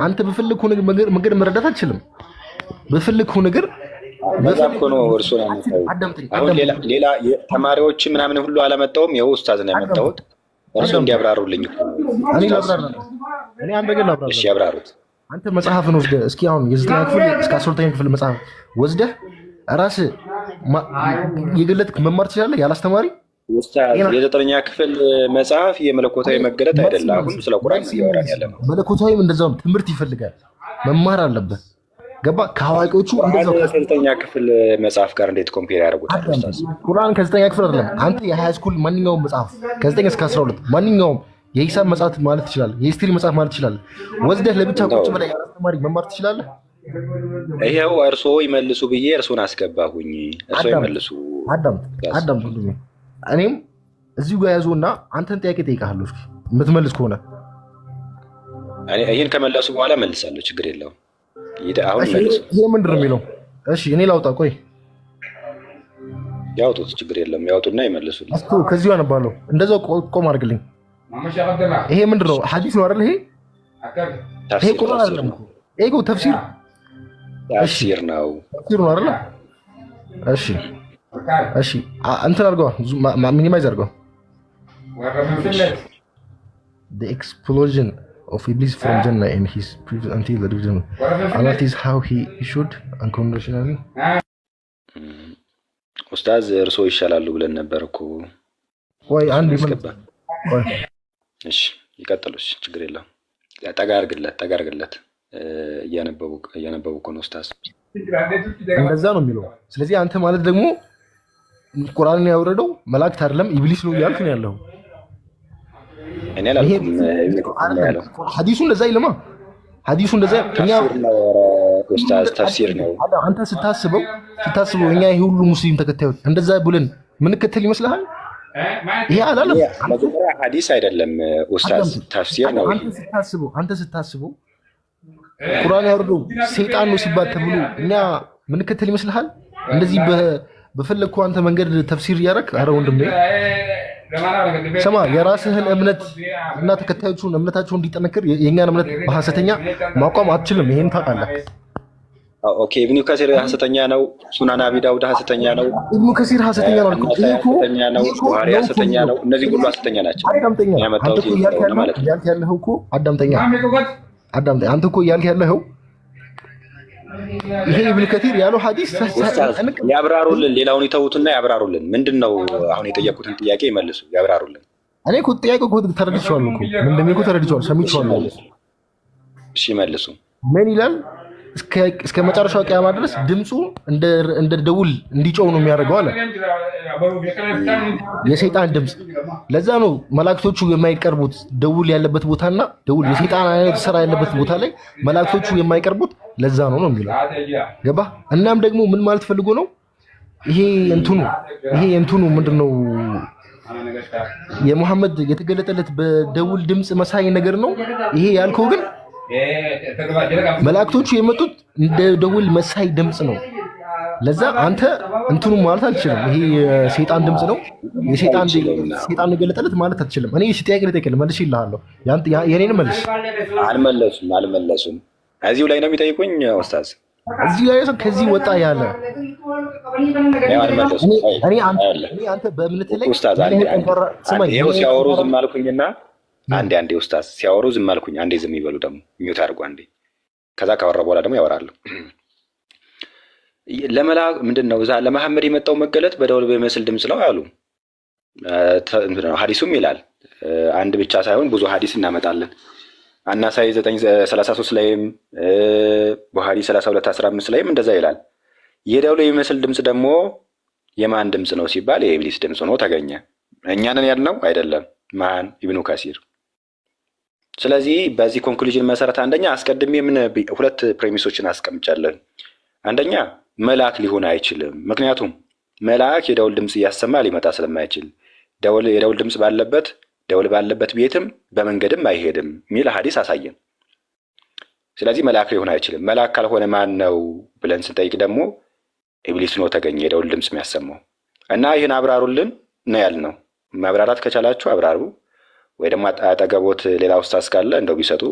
አንተ በፈለግከው ነገር መረዳት አትችልም። በፈለግከው ነገር ነው እርሱ ነው። አሁን ሌላ ተማሪዎች ምናምን ሁሉ አላመጣውም። ይኸው ኡስታዝ ነው ያመጣሁት። እርሱ እንዲያብራሩልኝ እኔ አንድ ነገር ላብራራ። እሺ ያብራሩት። አንተ መጽሐፍን ወስደህ እስኪ አሁን የ9ኛ ክፍል እስከ 12ኛ ክፍል መጽሐፍ ወስደህ ራስህ የገለጥክ መማር ትችላለህ ያለ አስተማሪ? ኡስታዝ የ9ኛ ክፍል መጽሐፍ የመለኮታዊ መገለጥ አይደለም። አሁን ስለ ቁርአን እያወራን ያለ ነው። መለኮታዊም እንደዛውም ትምህርት ይፈልጋል፣ መማር አለበት። ገባ? ከአዋቂዎቹ እንደዛው ከ9ኛ ክፍል መጽሐፍ ጋር እንዴት ኮምፔር ያደርጉታል ኡስታዝ? ቁርአን ከ9ኛ ክፍል አይደለም። አንተ የሃይ ስኩል ማንኛውም መጽሐፍ ከ9 እስከ 12 ማንኛውም የሂሳብ መጽሐፍ ማለት ትችላለህ፣ የሂስትሪ መጽሐፍ ማለት ትችላለህ። ወስደህ ለብቻ ቁጭ ብለህ ያለ አስተማሪ መማር ትችላለህ። ይሄው እርስዎ ይመልሱ ብዬ እርስዎን አስገባሁኝ። እርስዎ ይመልሱ። አዳም ሁሉ እኔም እዚሁ ጋር ያዙና አንተን ጥያቄ ጠይቃለሁ። እስኪ የምትመልስ ከሆነ ይሄን ከመለሱ በኋላ መልሳለሁ። ችግር የለውም። አሁን መልሱ። ይሄ ምንድን ነው የሚለው? እሺ እኔ ላውጣ። ቆይ ያውጡት። ችግር የለም። ያውጡና ይመልሱልኝ። እስኪ ከዚሁ አነባለሁ። እንደዛው ቆም አድርግልኝ። ይሄ ምንድን ነው? ሐዲስ ነው አይደል? ይሄ ቁርአን አይደለም እኮ። ይሄ እኮ ተፍሲር ነው። ተፍሲር ነው አይደል? እሺ እንትን አድርገዋ፣ ሚኒማይዝ አድርገዋ። The explosion of Iblis from Jannah and his previous until the division. And that is how he should unconditionally. ኡስታዝ እርስዎ ይሻላሉ ብለን ነበር እኮ። ወይ አንድ ይስከባ። እሺ ይቀጥሉ። ችግር የለውም። ጠጋ አድርግለት። እያነበቡ እኮ ነው ኡስታዝ። እንደዛ ነው የሚለው። ስለዚህ አንተ ማለት ደግሞ ቁርአንን ያወረደው መላእክት አይደለም ኢብሊስ ነው እያልክ ነው ያለው። እኔ አላልኩም። ሐዲሱ እንደዛ ይልማ። ሐዲሱ እንደዛ እኛ ኡስታዝ ተፍሲር ነው። አንተ ስታስበው እኛ ይሄ ሁሉ ሙስሊም ተከታዮች እንደዛ ብለን ምን ከተል ይመስልሃል? ይሄ አላለም። መጀመሪያ ሐዲስ አይደለም ኡስታዝ ተፍሲር ነው። አንተ ስታስበው ቁርአን ያወረደው ሰይጣን ነው ሲባል ተብሎ እኛ ምን ከተል ይመስልሃል? እንደዚህ በፈለግከው አንተ መንገድ ተፍሲር እያደረክ አረ ወንድሜ ስማ፣ የራስህን እምነት እና ተከታዮቹን እምነታቸው እንዲጠነክር የእኛን እምነት በሐሰተኛ ማቋም አትችልም። ይሄን ታውቃለህ። ኦኬ ኢብኑ ከሲር ሐሰተኛ ነው። ሱናን አቢ ዳውድ ሐሰተኛ ነው። ኢብኑ ከሲር ሐሰተኛ ነው። ሐሰተኛ ነው። ቡኻሪ ሐሰተኛ ነው። እነዚህ ሁሉ ሐሰተኛ ናቸው። አዳምጠኛ። አንተ እኮ እያልክ ያለኸው እኮ አዳምጠኛ። አንተ እኮ እያልክ ያለኸው ይሄ ኢብኑ ከሲር ያለው ሐዲስ ያብራሩልን። ሌላውን ይተውትና ያብራሩልን። ምንድነው አሁን የጠየቁትን ጥያቄ ይመልሱ፣ ያብራሩልን። እኔ እኮ ጥያቄው እኮ ተረድቼዋለሁ እኮ ምን እንደሚልኩ ተረድቼዋለሁ፣ ሰምቼዋለሁ። እሺ መልሱ። ምን ይላል? እስከ መጨረሻው ቂያማ ድረስ ድምፁ እንደ ደውል እንዲጮው ነው የሚያደርገው አለ። የሰይጣን ድምፅ። ለዛ ነው መላእክቶቹ የማይቀርቡት ደውል ያለበት ቦታና ደውል የሰይጣን አይነት ስራ ያለበት ቦታ ላይ መላእክቶቹ የማይቀርቡት ለዛ ነው የሚለው። ገባ? እናም ደግሞ ምን ማለት ፈልጎ ነው? ይሄ እንትኑ ምንድነው? የሙሐመድ የተገለጠለት በደውል ድምፅ መሳይ ነገር ነው። ይሄ ያልከው ግን መላእክቶቹ የመጡት እንደ ደውል መሳይ ድምፅ ነው። ለዛ አንተ እንትኑ ማለት አልችልም። ይሄ የሰይጣን ድምፅ ነው፣ የሰይጣን የገለጠለት ማለት አትችልም። እኔ እሺ ጥያቄ ልጠይቅልህ፣ መልሽ ይልሃለሁ። የኔን መልስ። አልመለሱም። እዚሁ ላይ ነው የሚጠይቁኝ ኡስታዝ። እዚህ ላይ ሰው ከዚህ ወጣ ያለ እኔ አንተ በእምነት ላይ ኡስታዝ ይኸው ሲያወሩ ዝም አልኩኝና አንዴ ኡስታዝ ሲያወሩ ዝም አልኩኝ። አንዴ ዝም ይበሉ ደግሞ ሚውት አድርጉ አንዴ። ከዛ ካወራ በኋላ ደግሞ ያወራሉ። ምንድነው እዛ ለመሐመድ የመጣው መገለጥ በደውል በሚመስል ድምፅ ነው አሉ። ሐዲሱም ይላል አንድ ብቻ ሳይሆን ብዙ ሐዲስ እናመጣለን። አናሳይ 9:33 ላይም ቡሃሪ 32:15 ላይም እንደዛ ይላል። የደውል የሚመስል ድምፅ ደግሞ የማን ድምፅ ነው ሲባል የኢብሊስ ድምፅ ነው ተገኘ። እኛንን ያልነው አይደለም ማን ኢብኑ ከሲር። ስለዚህ በዚህ ኮንክሉዥን መሰረት አንደኛ አስቀድሜ ሁለት ፕሬሚሶችን አስቀምጫለሁ። አንደኛ መልአክ ሊሆን አይችልም። ምክንያቱም መልአክ የደውል ድምፅ እያሰማ ሊመጣ ስለማይችል የደውል ድምፅ ደውል ባለበት ቤትም በመንገድም አይሄድም የሚል ሐዲስ አሳየን። ስለዚህ መልአክ ሊሆን አይችልም። መልአክ ካልሆነ ማን ነው ብለን ስንጠይቅ ደግሞ ኢብሊስ ነው ተገኘ የደውል ድምፅ የሚያሰማው። እና ይህን አብራሩልን ነው ያልነው። ማብራራት ከቻላችሁ አብራሩ፣ ወይ ደግሞ አጠገቦት ሌላ ኡስታዝ ካለ እንደው ቢሰጡ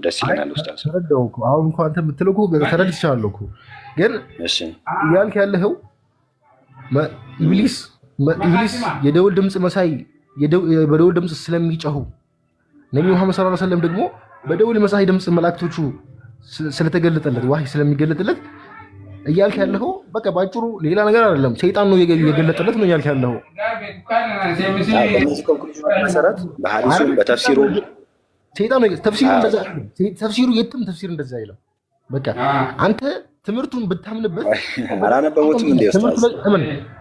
ደስ ይለናል። ኡስታዝ ተረዳው እኮ አሁን እንኳን አንተ የምትለው እኮ ተረድቻለሁ እኮ ግን እሺ ያልክ ያለኸው ኢብሊስ የደውል ድምፅ መሳይ በደውል ድምፅ ስለሚጮሁ ነብዩ መሐመድ ሰለላሁ ዐለይሂ ወሰለም ደግሞ በደውል መሳይ ድምፅ መላእክቶቹ ስለተገለጠለት ዋህይ ስለሚገለጥለት እያልክ ያለኸው በቃ ባጭሩ ሌላ ነገር አይደለም፣ ሰይጣን ነው የገለጠለት ነው እያልክ ያለኸው። መሰረት በሐዲሱ በተፍሲሩ ሰይጣን ነው ተፍሲሩ የትም ተፍሲር እንደዛ አይልም። በቃ አንተ ትምህርቱን ብታምንበት አላነበቡትም እንዴ ኡስታዝ?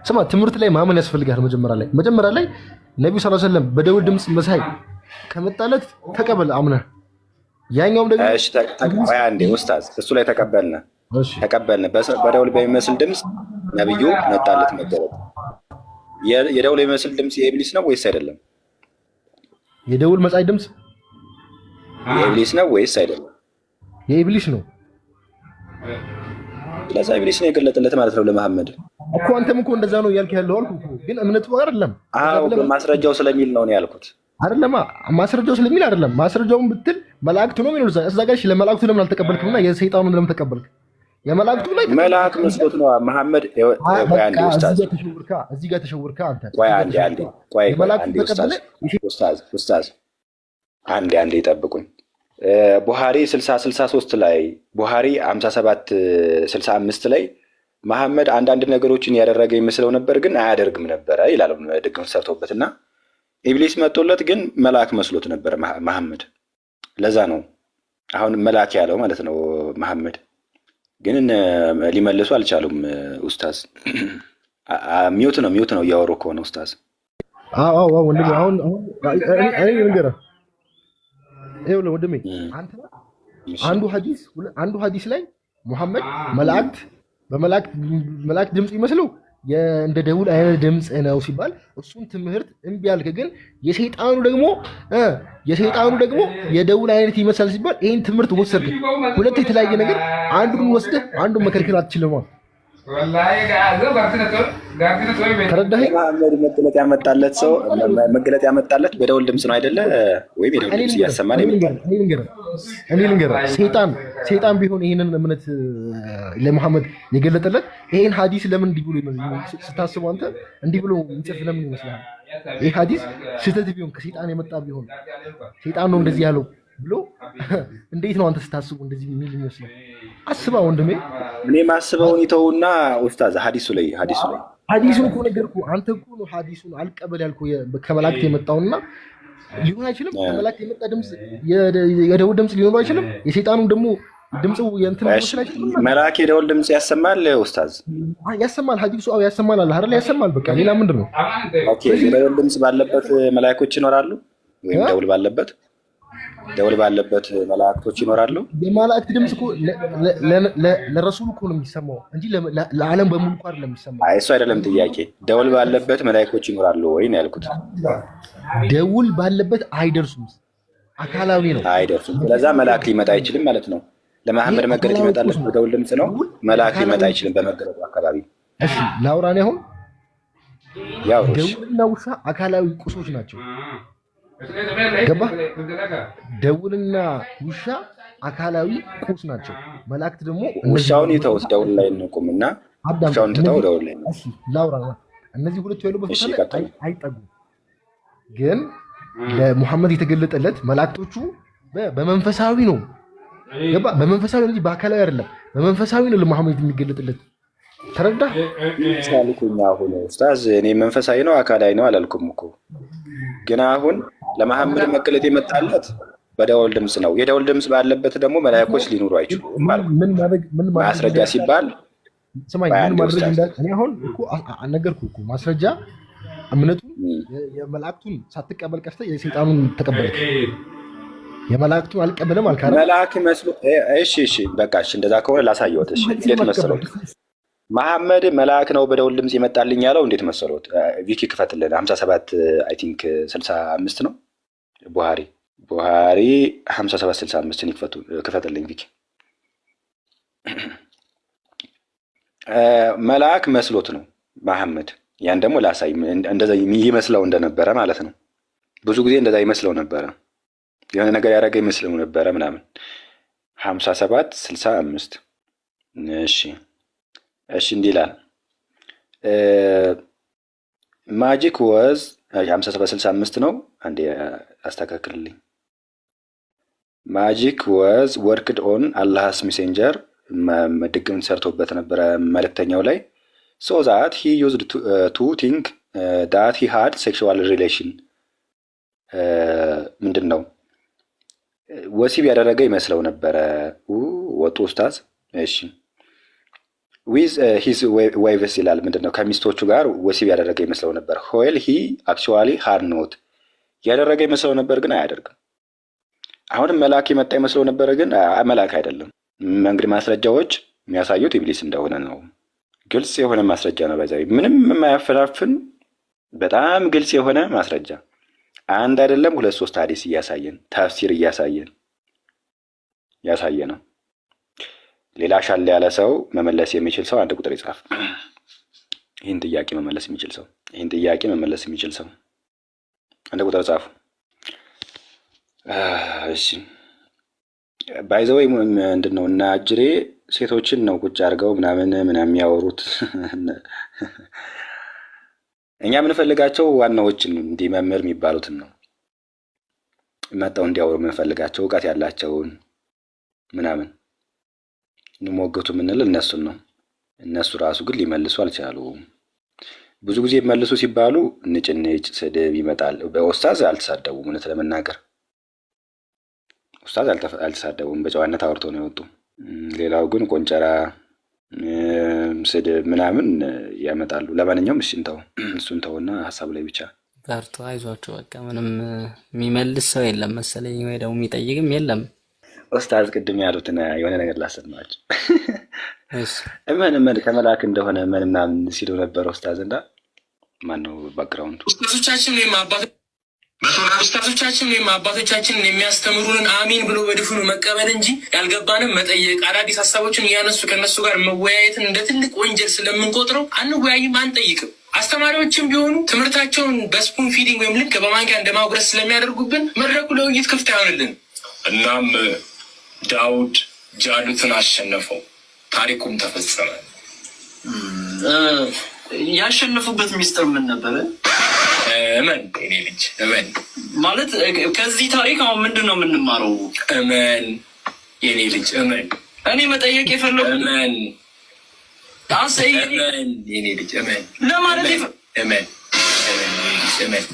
ስማ ትምህርት ላይ ማመን ያስፈልጋል። መጀመሪያ ላይ ነብዩ ሰለላሁ ዐለይሂ ወሰለም በደውል ድምፅ መሳይ ከመጣለት ተቀበል አምነህ ያኛውም ደግሞ እሺ ተቀበል አንዴ ኡስታዝ እሱ ላይ ተቀበልነ በደውል በሚመስል ድምፅ ነብዩ መጣለት መገለጥ። የደውል በሚመስል ድምፅ የኢብሊስ ነው ወይስ አይደለም? የደውል መሳይ ድምፅ የኢብሊስ ነው ወይስ አይደለም? የኢብሊስ ነው። ለዛ ኢብሊስ ነው የገለጠለት ማለት ነው ለመሐመድ እኮ። አንተም እኮ እንደዛ ነው እያልክ ያለው አልኩ እኮ። ግን እምነቱ አይደለም። አዎ ማስረጃው ስለሚል ነው ያልኩት። አይደለም ማስረጃው ስለሚል አይደለም። ማስረጃውን ብትል መላእክቱ ነው የሚለው እዛ ጋር። እሺ ለመላእክቱ ለምን አልተቀበልክምና የሰይጣኑን ለምን ተቀበልክ? የመላእክቱ ላይ መልአክ መስሎት ነው መሐመድ። ቆይ አንዴ ኡስታዝ እዚህ ጋር ተሸውርካ አንተ። ቆይ አንዴ ኡስታዝ አንዴ ይጠብቁኝ። ቡሃሪ 60:63 ላይ ቡሃሪ 57:65 ላይ መሐመድ አንዳንድ ነገሮችን ያደረገ ይመስለው ነበር ግን አያደርግም ነበረ ይላል። ድግም ሰርቶበትና ኢብሊስ መጥቶለት ግን መልአክ መስሎት ነበር መሐመድ። ለዛ ነው አሁን መልአክ ያለው ማለት ነው መሐመድ። ግን ሊመልሱ አልቻሉም ኡስታዝ። ሚውት ነው እያወሩ ከሆነ ኡስታዝ። አዎ ወንድሜ አሁን እኔ ልንገርህ ይኸውልህ ወንድሜ አንተ አንዱ ሐዲስ ላይ ሙሐመድ በመላእክት ድምፅ ይመስለው እንደ ደውል አይነት ድምፅ ነው ሲባል እሱን ትምህርት እምቢ አልክ። ግን የሰይጣኑ ደግሞ የደውል አይነት ይመስላል ሲባል ይሄን ትምህርት ወሰድክ። ሁለት የተለያየ ነገር አንዱን ወስደህ አንዱን መከልከል አትችልም። ተረዳኸኝ? መሐመድ መገለጥ ያመጣለት በደውል ድምፅ ነው አይደለ? ወይም የደውል ድምፅ እያሰማ ነው። እኔ ልንገርህ ሰይጣን ቢሆን ይሄንን እምነት ለመሐመድ የገለጠለት ይሄን ሐዲስ ለምን እንዲህ ብሎ ስታስበው አንተ እንዲህ ብሎ እንጽፍ ለምን ይመስላል? ይሄ ሐዲስ ስህተት ቢሆን ከሰይጣን የመጣ ቢሆን ሰይጣን ነው እንደዚህ ያለው ብሎ እንዴት ነው አንተ ስታስቡ እንደዚህ የሚል ይመስላል? አስባ ወንድሜ። እኔ ማስበውን ይተውና ኡስታዝ ሐዲሱን እኮ ነገርኩህ። አንተ እኮ ነው ሐዲሱን አልቀበል ያልኩህ ከመላእክት የመጣውና ሊሆን አይችልም። ከመላእክት የመጣ ድምፅ የደውል ድምፅ ሊሆን አይችልም። የሰይጣኑ ደግሞ ድምፁ የእንትን መስል አይችልም። መልአክ የደውል ድምፅ ያሰማል ኡስታዝ? ያሰማል። ሐዲሱ ያሰማል አለ አይደል? ያሰማል። በቃ ሌላ ምንድን ነው? ኦኬ የደውል ድምፅ ባለበት መላእክቶች ይኖራሉ ወይም ደውል ባለበት መላእክቶች ይኖራሉ። የመላእክት ድምፅ እኮ ለረሱሉ እኮ ነው የሚሰማው እንጂ ለዓለም በሙሉ እኮ አይደለም የሚሰማው። እሱ አይደለም ጥያቄ። ደውል ባለበት መላእክቶች ይኖራሉ ወይ ነው ያልኩት። ደውል ባለበት አይደርሱም፣ አካላዊ ነው አይደርሱም። ስለዛ መልአክ ሊመጣ አይችልም ማለት ነው። ለመሐመድ መገለጥ ይመጣለት በደውል ድምፅ ነው። መልአክ ሊመጣ አይችልም በመገለጡ አካባቢ። እሺ ላውራኔ አሁን ያው ደውልና ውሻ አካላዊ ቁሶች ናቸው። ገባ? ደውልና ውሻ አካላዊ ቁስ ናቸው። መላእክት ደግሞ ውሻውን ይተውት ደውል ላይ እንቁምና ውሻውን ትተው ደውል ላይ እሺ ላውራ። እነዚህ ሁለቱ ያሉበት ቦታ ላይ አይጠጉም። ግን ለሙሐመድ የተገለጠለት መላእክቶቹ በመንፈሳዊ ነው። ገባ? በመንፈሳዊ እንጂ በአካላዊ አይደለም። በመንፈሳዊ ነው ለሙሐመድ የሚገለጥለት። ተረዳ? ሳልኩኛ አሁን ኡስታዝ እኔ መንፈሳዊ ነው አካላዊ ነው አላልኩም እኮ። ግን አሁን ለመሐመድ መገለጥ የመጣለት በደወል ድምፅ ነው። የደወል ድምፅ ባለበት ደግሞ መላእክቶች ሊኖሩ አይችሉም ማለት ነው። ማስረጃ ሲባል ስማኝ፣ ምን ማድረግ እኔ አሁን እኮ አልነገርኩህ እኮ ማስረጃ እምነቱን የመላእክቱን ሳትቀበል ቀርተህ የሰይጣኑን ተቀበልክ። የመላእክቱን አልቀበልም አልካ መልአክ መስሎ እሺ በቃ እሺ፣ እንደዛ ከሆነ ላሳየዎት። እሺ እንዴት መሰሎት መሐመድ መልአክ ነው በደውል ድምፅ ይመጣልኝ ያለው እንዴት መሰሎት? ቪኪ ክፈትልን 57 አይ ቲንክ 65 ነው ቡሃሪ 57 65 ክፈትልኝ ቪኪ። መልአክ መስሎት ነው መሐመድ። ያን ደግሞ ላሳይ እንደዛ ይመስለው እንደነበረ ማለት ነው። ብዙ ጊዜ እንደዛ ይመስለው ነበረ፣ የሆነ ነገር ያደረገ ይመስለው ነበረ ምናምን። 57 65 እሺ እንዲህ ይላል። ማጂክ ወዝ 57 65 ነው። አንዴ አስተካክልልኝ። ማጂክ ወዝ ወርክድ ኦን አላህስ ሜሴንጀር ድግምት ሰርቶበት ነበረ መልእክተኛው ላይ so that he used to think that he had sexual relation ምንድን ነው ወሲብ ያደረገ ይመስለው ነበረ። ወጡ ኡስታዝ። እሺ with his wives ይላል። ምንድን ነው ከሚስቶቹ ጋር ወሲብ ያደረገ ይመስለው ነበር። while he actually had not ያደረገ ይመስለው ነበር ግን አያደርግም። አሁንም መልአክ የመጣ ይመስለው ነበር ግን መልአክ አይደለም። እንግዲህ ማስረጃዎች የሚያሳዩት ኢብሊስ እንደሆነ ነው። ግልጽ የሆነ ማስረጃ ነው። በዛው ምንም የማያፈላፍን በጣም ግልጽ የሆነ ማስረጃ አንድ አይደለም 2-3 ሐዲስ እያሳየን ተፍሲር እያሳየን ያሳየ ነው። ሌላ ሻል ያለ ሰው መመለስ የሚችል ሰው አንድ ቁጥር ይጻፍ። ይህን ጥያቄ መመለስ የሚችል ሰው አንድ ቁጥር ጻፉ። እሺ ባይዘው ምንድነው እና አጅሬ ሴቶችን ነው ቁጭ አድርገው ምናምን የሚያወሩት። እኛ የምንፈልጋቸው ዋናዎችን እንዲህ መምህር የሚባሉትን ነው መጣው እንዲያወሩ የምንፈልጋቸው እውቀት ያላቸውን ምናምን እንሞገቱ የምንል እነሱን ነው። እነሱ ራሱ ግን ሊመልሱ አልቻሉም። ብዙ ጊዜ መልሱ ሲባሉ ንጭንጭ ስድብ ይመጣል። በኡስታዝ አልተሳደቡም። እውነት ለመናገር ኡስታዝ አልተሳደቡም፣ በጨዋነት አውርተው ነው የወጡ። ሌላው ግን ቆንጨራ ስድብ ምናምን ያመጣሉ። ለማንኛውም እሱን ተውና ሀሳቡ ላይ ብቻ በርቱ፣ አይዟቸው። በቃ ምንም የሚመልስ ሰው የለም መሰለኝ፣ ወይ ደግሞ የሚጠይቅም የለም። ኡስታዝ ቅድም ያሉትን የሆነ ነገር ላሰማችሁ። እመን ከመላክ እንደሆነ እመን ምናምን ሲሉ ነበር ኡስታዝ። እና ማነው ባክግራውንዱ? ኡስታዞቻችን ወይም አባቶቻችንን የሚያስተምሩንን አሚን ብሎ በድፍኑ መቀበል እንጂ ያልገባንም መጠየቅ፣ አዳዲስ ሀሳቦችን እያነሱ ከነሱ ጋር መወያየትን እንደ ትልቅ ወንጀል ስለምንቆጥረው አንወያይም፣ አንጠይቅም። አስተማሪዎችም ቢሆኑ ትምህርታቸውን በስፑን ፊዲንግ ወይም ልክ በማንኪያ እንደማጉረስ ስለሚያደርጉብን መድረኩ ለውይይት ክፍት አይሆንልን። እናም ዳውድ ጃሉትን አሸነፈው፣ ታሪኩም ተፈጸመ። ያሸነፉበት ሚስጥር ምን ነበረ? እመን የኔ ልጅ እመን። ማለት ከዚህ ታሪክ አሁን ምንድን ነው የምንማረው? እመን የኔ ልጅ እመን። እኔ መጠየቅ የፈለጉ እመን የኔ ልጅ እመን ለማለት እመን እመን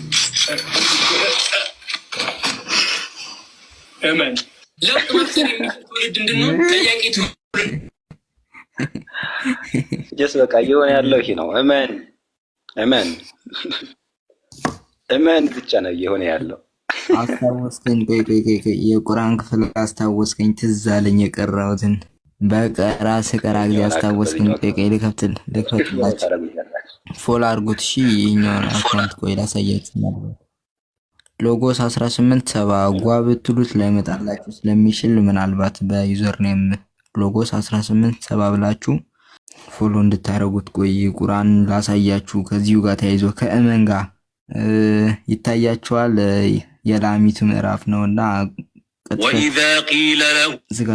እመን ለውጥ መፍጠር የሚችል ትውልድ እንድንሆን ጠያቂ ትውልድ ጀስ በቃ እየሆነ ያለው ይሄ ነው። እመን እመን እመን ብቻ ነው እየሆነ ያለው። አስታወስከኝ። ቆይ የቁርአን ክፍል አስታወስከኝ። ትዝ አለኝ የቀራሁትን በቀራ ስቀራ ጊዜ አስታወስከኝ። ቆይ ልክፈትላችሁ። ፎሎ አድርጉት እሺ። የኛውን አካውንት ቆይ ላሳያችሁ ነበር። ሎጎስ 1870 ጓ ብትሉት ላይመጣላችሁ ስለሚችል ምናልባት በዩዘር ኔም ሎጎስ 1870 ብላችሁ ፎሎ እንድታረጉት። ቆይ ቁርአን ላሳያችሁ። ከዚሁ ጋር ተያይዞ ከእመን ጋር ይታያችኋል። የላሚቱ ምዕራፍ ነውና ወኢዛ ቂለ ለሁ ዝጋ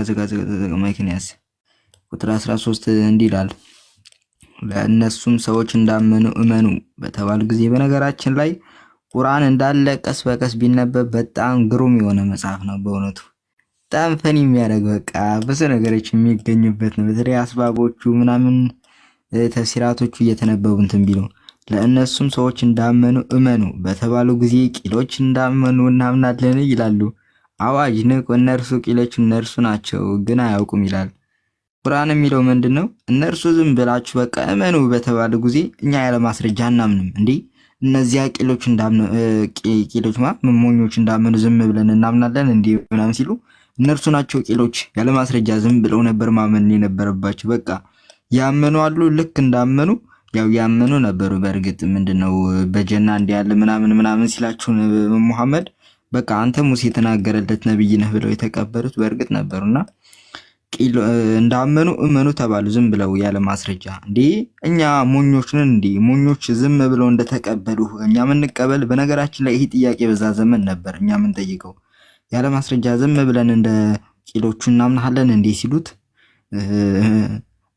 ማይክንያስ ቁጥር 13 እንዲህ ይላል ለእነሱም ሰዎች እንዳመኑ እመኑ በተባሉ ጊዜ። በነገራችን ላይ ቁርአን እንዳለ ቀስ በቀስ ቢነበብ በጣም ግሩም የሆነ መጽሐፍ ነው በእውነቱ። በጣም ፈኒ የሚያደርግ በቃ ብዙ ነገሮች የሚገኙበት ነው። በተለይ አስባቦቹ ምናምን ተፍሲራቶቹ እየተነበቡ እንትን ቢሉ ለእነሱም ሰዎች እንዳመኑ እመኑ በተባሉ ጊዜ ቂሎች እንዳመኑ እናምናለን ይላሉ። አዋጅ ንቁ፣ እነርሱ ቂሎች እነርሱ ናቸው ግን አያውቁም ይላል። ቁርአን የሚለው ምንድነው? እነርሱ ዝም ብላችሁ በቃ እመኑ በተባሉ ጊዜ እኛ ያለ ማስረጃ እናምንም። እንዴ እነዚያ ቂሎች እንዳምኑ ቂሎች ሞኞች እንዳመኑ ዝም ብለን እናምናለን እንዴ ምናምን ሲሉ እነርሱ ናቸው ቂሎች ያለ ማስረጃ ዝም ብለው ነበር ማመን የነበረባቸው። በቃ ያመኑ አሉ ልክ እንዳመኑ ያው ያመኑ ነበሩ። በእርግጥ ምንድነው በጀና እንዲያለ ምናምን ሲላችሁ መሐመድ በቃ አንተ ሙሴ የተናገረለት ነብይ ነህ ብለው የተቀበሉት በእርግጥ ነበሩና እንዳመኑ እመኑ ተባሉ ዝም ብለው ያለ ማስረጃ። እንዴ እኛ ሞኞች ነን እንዴ? ሞኞች ዝም ብለው እንደተቀበሉ እኛ ምን እንቀበል? በነገራችን ላይ ይሄ ጥያቄ በዛ ዘመን ነበር እኛ ምን ጠይቀው ያለ ማስረጃ ዝም ብለን እንደ ቂሎቹ እናምናለን እንዴ ሲሉት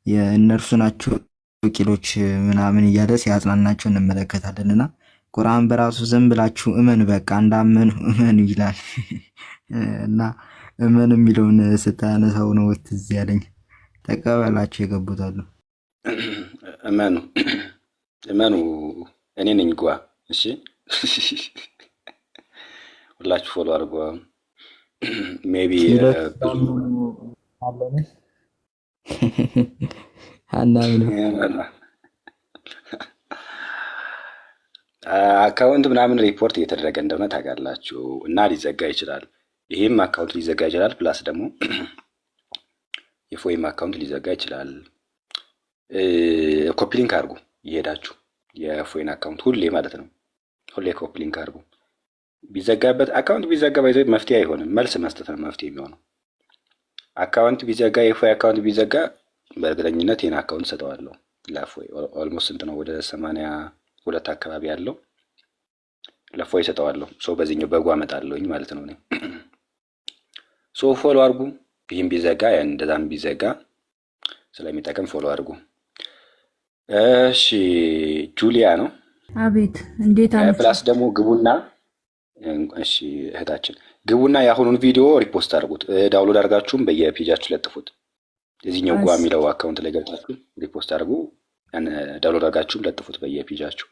የእነርሱ ናቸው ቂሎች ምናምን እያለ ሲያጽናናቸው እንመለከታለንና ቁርአን በራሱ ዝም ብላችሁ እመን በቃ እንዳመኑ እመኑ ይላል። እና እመን የሚለውን ስታነሳው ነው ትዝ ያለኝ። ተቀበላችሁ የገቡታሉ። እመኑ እኔ ነኝ ጓ። እሺ ሁላችሁ ፎሎ አድርጓ። ሜቢ አካውንት ምናምን ሪፖርት እየተደረገ እንደሆነ ታውቃላችሁ እና ሊዘጋ ይችላል። ይሄም አካውንት ሊዘጋ ይችላል። ፕላስ ደግሞ የፎይም አካውንት ሊዘጋ ይችላል። ኮፒ ሊንክ አድርጉ እየሄዳችሁ የፎይን አካውንት ሁሌ ማለት ነው። ሁሌ ኮፒ ሊንክ አድርጉ። ቢዘጋበት አካውንት ቢዘጋ ባይዘ መፍትሄ አይሆንም፣ መልስ መስጠት ነው መፍትሄ የሚሆነው። አካውንት ቢዘጋ የፎይ አካውንት ቢዘጋ በእርግጠኝነት ይሄን አካውንት ሰጠዋለሁ ለፎይ። ኦልሞስት ስንት ነው? ወደ 82 አካባቢ ያለው ለፎይ ሰጠዋለሁ። ሶ በዚህኛው በጓ አመጣለሁኝ ማለት ነው። ሶ ፎሎ አድርጉ። ይህም ቢዘጋ እንደዛም ቢዘጋ ስለሚጠቅም ፎሎ አድርጉ። እሺ ጁሊያ ነው። አቤት እንዴት አለ። ፕላስ ደግሞ ግቡና እሺ እህታችን ግቡና የአሁኑን ቪዲዮ ሪፖስት አድርጉት። ዳውንሎድ አድርጋችሁም በየፔጃችሁ ለጥፉት። እዚህኛው ጓ የሚለው አካውንት ላይ ገብታችሁ ሪፖስት አድርጉ። ዳውንሎድ አድርጋችሁም ለጥፉት በየፔጃችሁ።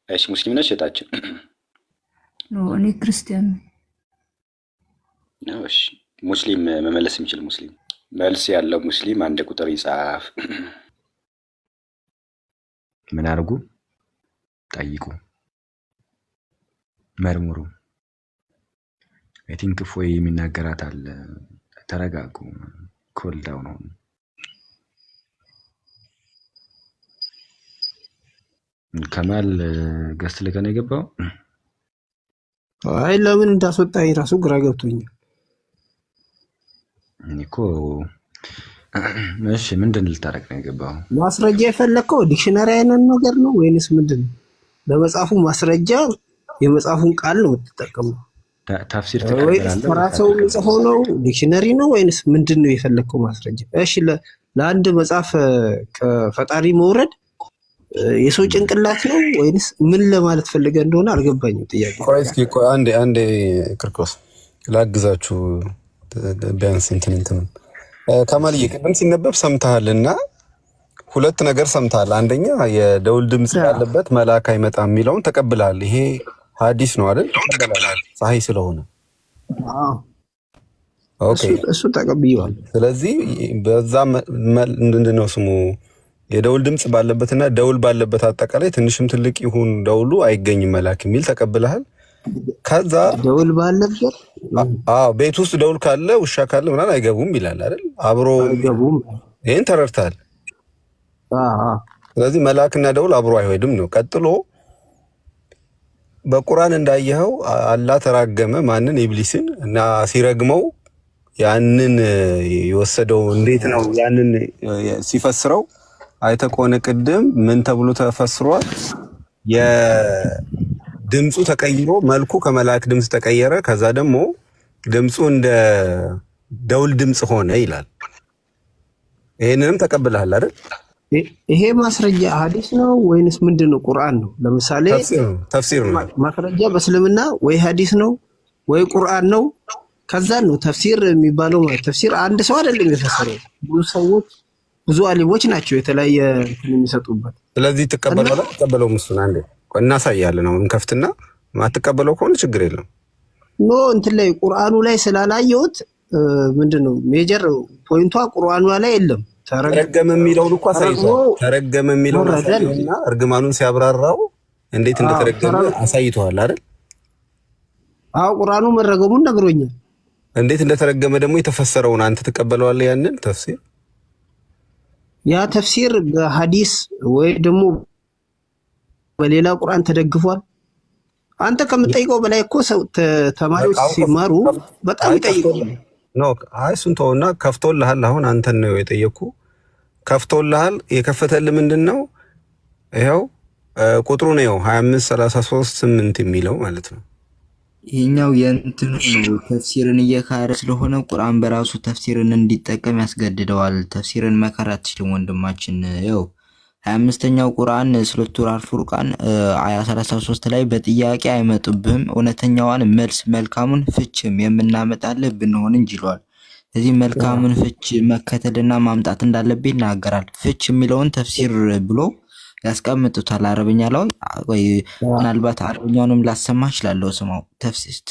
እሺ ሙስሊም ነሽ እህታችን? እኔ ክርስቲያን ነው። እሺ ሙስሊም መመለስ የሚችል ሙስሊም መልስ ያለው ሙስሊም አንድ ቁጥር ይጻፍ። ምን አድርጉ? ጠይቁ፣ መርምሩ። አይ ቲንክ ፎይ የሚናገራት አለ። ተረጋጉ፣ ኮል ዳውን ነው። ከማል ገስት ለከነ የገባው አይ ለምን እንዳስወጣኝ ራሱ ግራ ገብቶኛል እኮ። እሺ ምንድን ልታረቅ ነው የገባው? ማስረጃ የፈለከው ዲክሽነሪ አይነት ነገር ነው ወይንስ ምንድነው? ለመጻፉ ማስረጃ የመጻፉን ቃል ነው የምትጠቀመው? ታፍሲር ተቀበላለህ? ተራሰው ጽፈው ነው ዲክሽነሪ ነው ወይንስ ምንድነው የፈለከው ማስረጃ? እሺ ለአንድ መጽሐፍ ከፈጣሪ መውረድ የሰው ጭንቅላት ነው ወይንስ ምን ለማለት ፈልገህ እንደሆነ አልገባኝም። ጥያቄ ቆይ እስኪ ቆይ አንዴ ክርስቶስ ላግዛችሁ ቢያንስ እንትን ከማልዬ ቅድም ሲነበብ ሰምተሃልና ሁለት ነገር ሰምተሃል። አንደኛ የደውል ድምጽ ያለበት መልአክ አይመጣም የሚለውን ተቀብለሃል። ይሄ ሐዲስ ነው አይደል? ሳሂህ ስለሆነ ኦኬ፣ እሱ ተቀብየዋለሁ። ስለዚህ በዛ ምንድነው ስሙ የደውል ድምጽ ባለበትና ደውል ባለበት አጠቃላይ ትንሽም ትልቅ ይሁን ደውሉ አይገኝም መልአክ የሚል ተቀብለሃል። ከዛ ደውል ባለበት ቤት ውስጥ ደውል ካለ ውሻ ካለ ምናምን አይገቡም ይላል አይደል? አብሮ አይገቡም። ይሄን ተረድተሃል? ስለዚህ መልአክና ደውል አብሮ አይሄድም ነው። ቀጥሎ በቁርአን እንዳየኸው አላህ ተራገመ ማንን? ኢብሊስን። እና ሲረግመው ያንን የወሰደው እንዴት ነው? ያንን ሲፈስረው አይተህ ከሆነ ቅድም ምን ተብሎ ተፈስሯል? የድምፁ ተቀይሮ መልኩ ከመልአክ ድምፅ ተቀየረ። ከዛ ደግሞ ድምፁ እንደ ደውል ድምፅ ሆነ ይላል። ይሄንንም ተቀብለሃል አይደል? ይሄ ማስረጃ ሐዲስ ነው ወይንስ ምንድነው? ቁርአን ነው? ለምሳሌ ተፍሲር ነው። ማስረጃ በእስልምና ወይ ሐዲስ ነው ወይ ቁርአን ነው። ከዛ ነው ተፍሲር የሚባለው። ማለት ተፍሲር አንድ ሰው አይደለም የፈሰረው፣ ብዙ ሰዎች ብዙ አሊሞች ናቸው የተለያየ የሚሰጡበት። ስለዚህ ተቀበለው እሱን አንዴ እናሳያለን። አሁን እንከፍትና ማትቀበለው ከሆነ ችግር የለም። ኖ እንትን ላይ ቁርአኑ ላይ ስላላየሁት ምንድነው ሜጀር ፖይንቷ ቁርአኑ ላይ የለም። ተረገመ የሚለውን እኮ አሳይቷል። ተረገመ የሚለውን አሳይቷልና እርግማኑን ሲያብራራው እንዴት እንደተረገመ አሳይቷል አይደል? አዎ ቁርአኑ መረገሙን ነግሮኛል። እንዴት እንደተረገመ ደግሞ የተፈሰረውን አንተ ተቀበለዋለህ? ያንን ተፍሲር ያ ተፍሲር በሐዲስ ወይ ደግሞ በሌላ ቁርአን ተደግፏል። አንተ ከምትጠይቀው በላይ እኮ ተማሪዎች ሲማሩ በጣም ይጠይቃሉ። ኖ እሱን ተውና ከፍቶልሃል። አሁን አንተን ነው የጠየኩ። ከፍቶልሃል። የከፈተልህ ምንድነው? ይኸው ቁጥሩ ነው 2533 የሚለው ማለት ነው። ይሄኛው የእንትኑ ነው ተፍሲርን እየካረ ስለሆነ ቁርአን በራሱ ተፍሲርን እንዲጠቀም ያስገድደዋል። ተፍሲርን መካር አትችልም ወንድማችን። ያው 25ኛው ቁርአን ሱረቱል አልፉርቃን አያ 33 ላይ በጥያቄ አይመጡብህም እውነተኛዋን መልስ መልካሙን ፍችም የምናመጣልህ ብንሆን እንጂ ይሏል። ስለዚህ መልካሙን ፍች መከተልና ማምጣት እንዳለብህ ይናገራል። ፍች የሚለውን ተፍሲር ብሎ ያስቀምጡታል አረብኛ ላይ። ወይ ምናልባት አረብኛውንም ላሰማ እችላለሁ። ስማው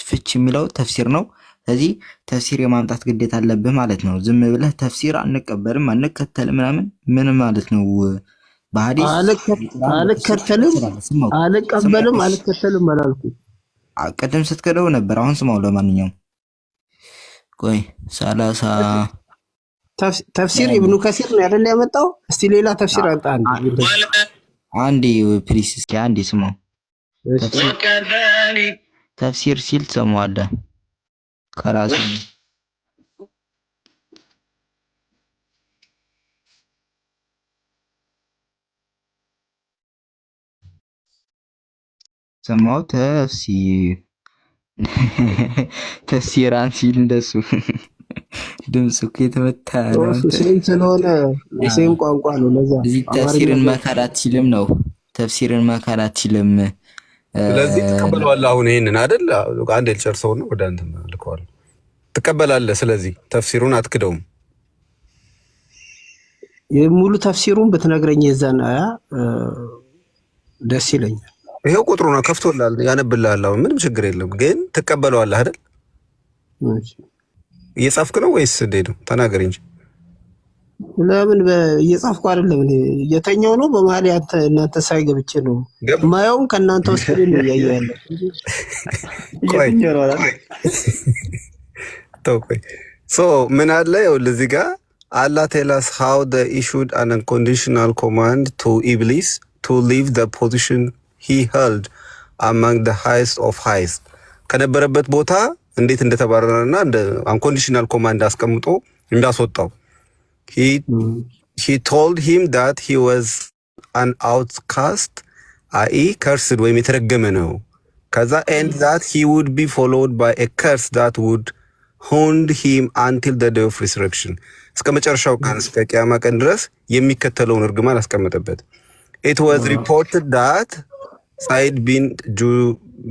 ፍች የሚለው ተፍሲር ነው። ስለዚህ ተፍሲር የማምጣት ግዴታ አለብህ ማለት ነው። ዝም ብለህ ተፍሲር አንቀበልም አንከተልም ምናምን ምን ማለት ነው? በሐዲስ አልቀበልም አልከተልም አላልኩም። ቅድም ስትከደው ነበር። አሁን ስማው። ለማንኛውም ቆይ 30 ተፍሲር ኢብኑ ከሲር ነው አይደል ያመጣው? እስቲ ሌላ ተፍሲር አንተ አንዴ ፕሊስ እስኪ አንዴ ስማው። ተፍሲር ሲል ትሰማዋለህ ከራሱ ሰማው። ተፍሲራን ሲል እንደሱ ድምጽ እኮ የተመታ ነው። ስለሆነ የሴም ቋንቋ ነው። ለዛ እዚህ ተፍሲርን መካር አትችልም ነው። ተፍሲርን መካር አትችልም። ስለዚህ ትቀበለዋለህ። አሁን ይሄንን አይደል አንዴ ልጨርሰው ነው ወደ አንተ ልከዋለሁ። ትቀበላለህ። ስለዚህ ተፍሲሩን አትክደውም። የሙሉ ተፍሲሩን ብትነግረኝ የዛን አያ ደስ ይለኛል። ይሄው ቁጥሩ ነው ከፍቶላል፣ ያነብልሃል። አሁን ምንም ችግር የለም። ግን ትቀበለዋለህ አይደል? እየጻፍክ ነው ወይስ እንዴት ነው? ተናገር እንጂ። ለምን እየጻፍኩ አይደለም እኔ እየተኛው ነው። በመሀል እናንተ ሳይገብቼ ነው ማየውም ከእናንተ ውስጥ ነው ያየው ያለ። ቆይ ምን አለ ይኸውልህ እዚህ ጋር Allah tell us how they issued an unconditional command to Iblis to leave the position he held among the highest of highs. ከነበረበት ቦታ እንዴት እንደተባረረና እንደ unconditional command አስቀምጦ እንዳስወጣው he told him that he was an outcast, i.e. cursed ወይም የተረገመ ነው። ከዛ and that he would be followed by a curse that would haunt him until the day of resurrection. እስከ መጨረሻው ቀን እስከ ቂያማ ቀን ድረስ የሚከተለውን እርግማን አስቀመጠበት። It was reported that Said bin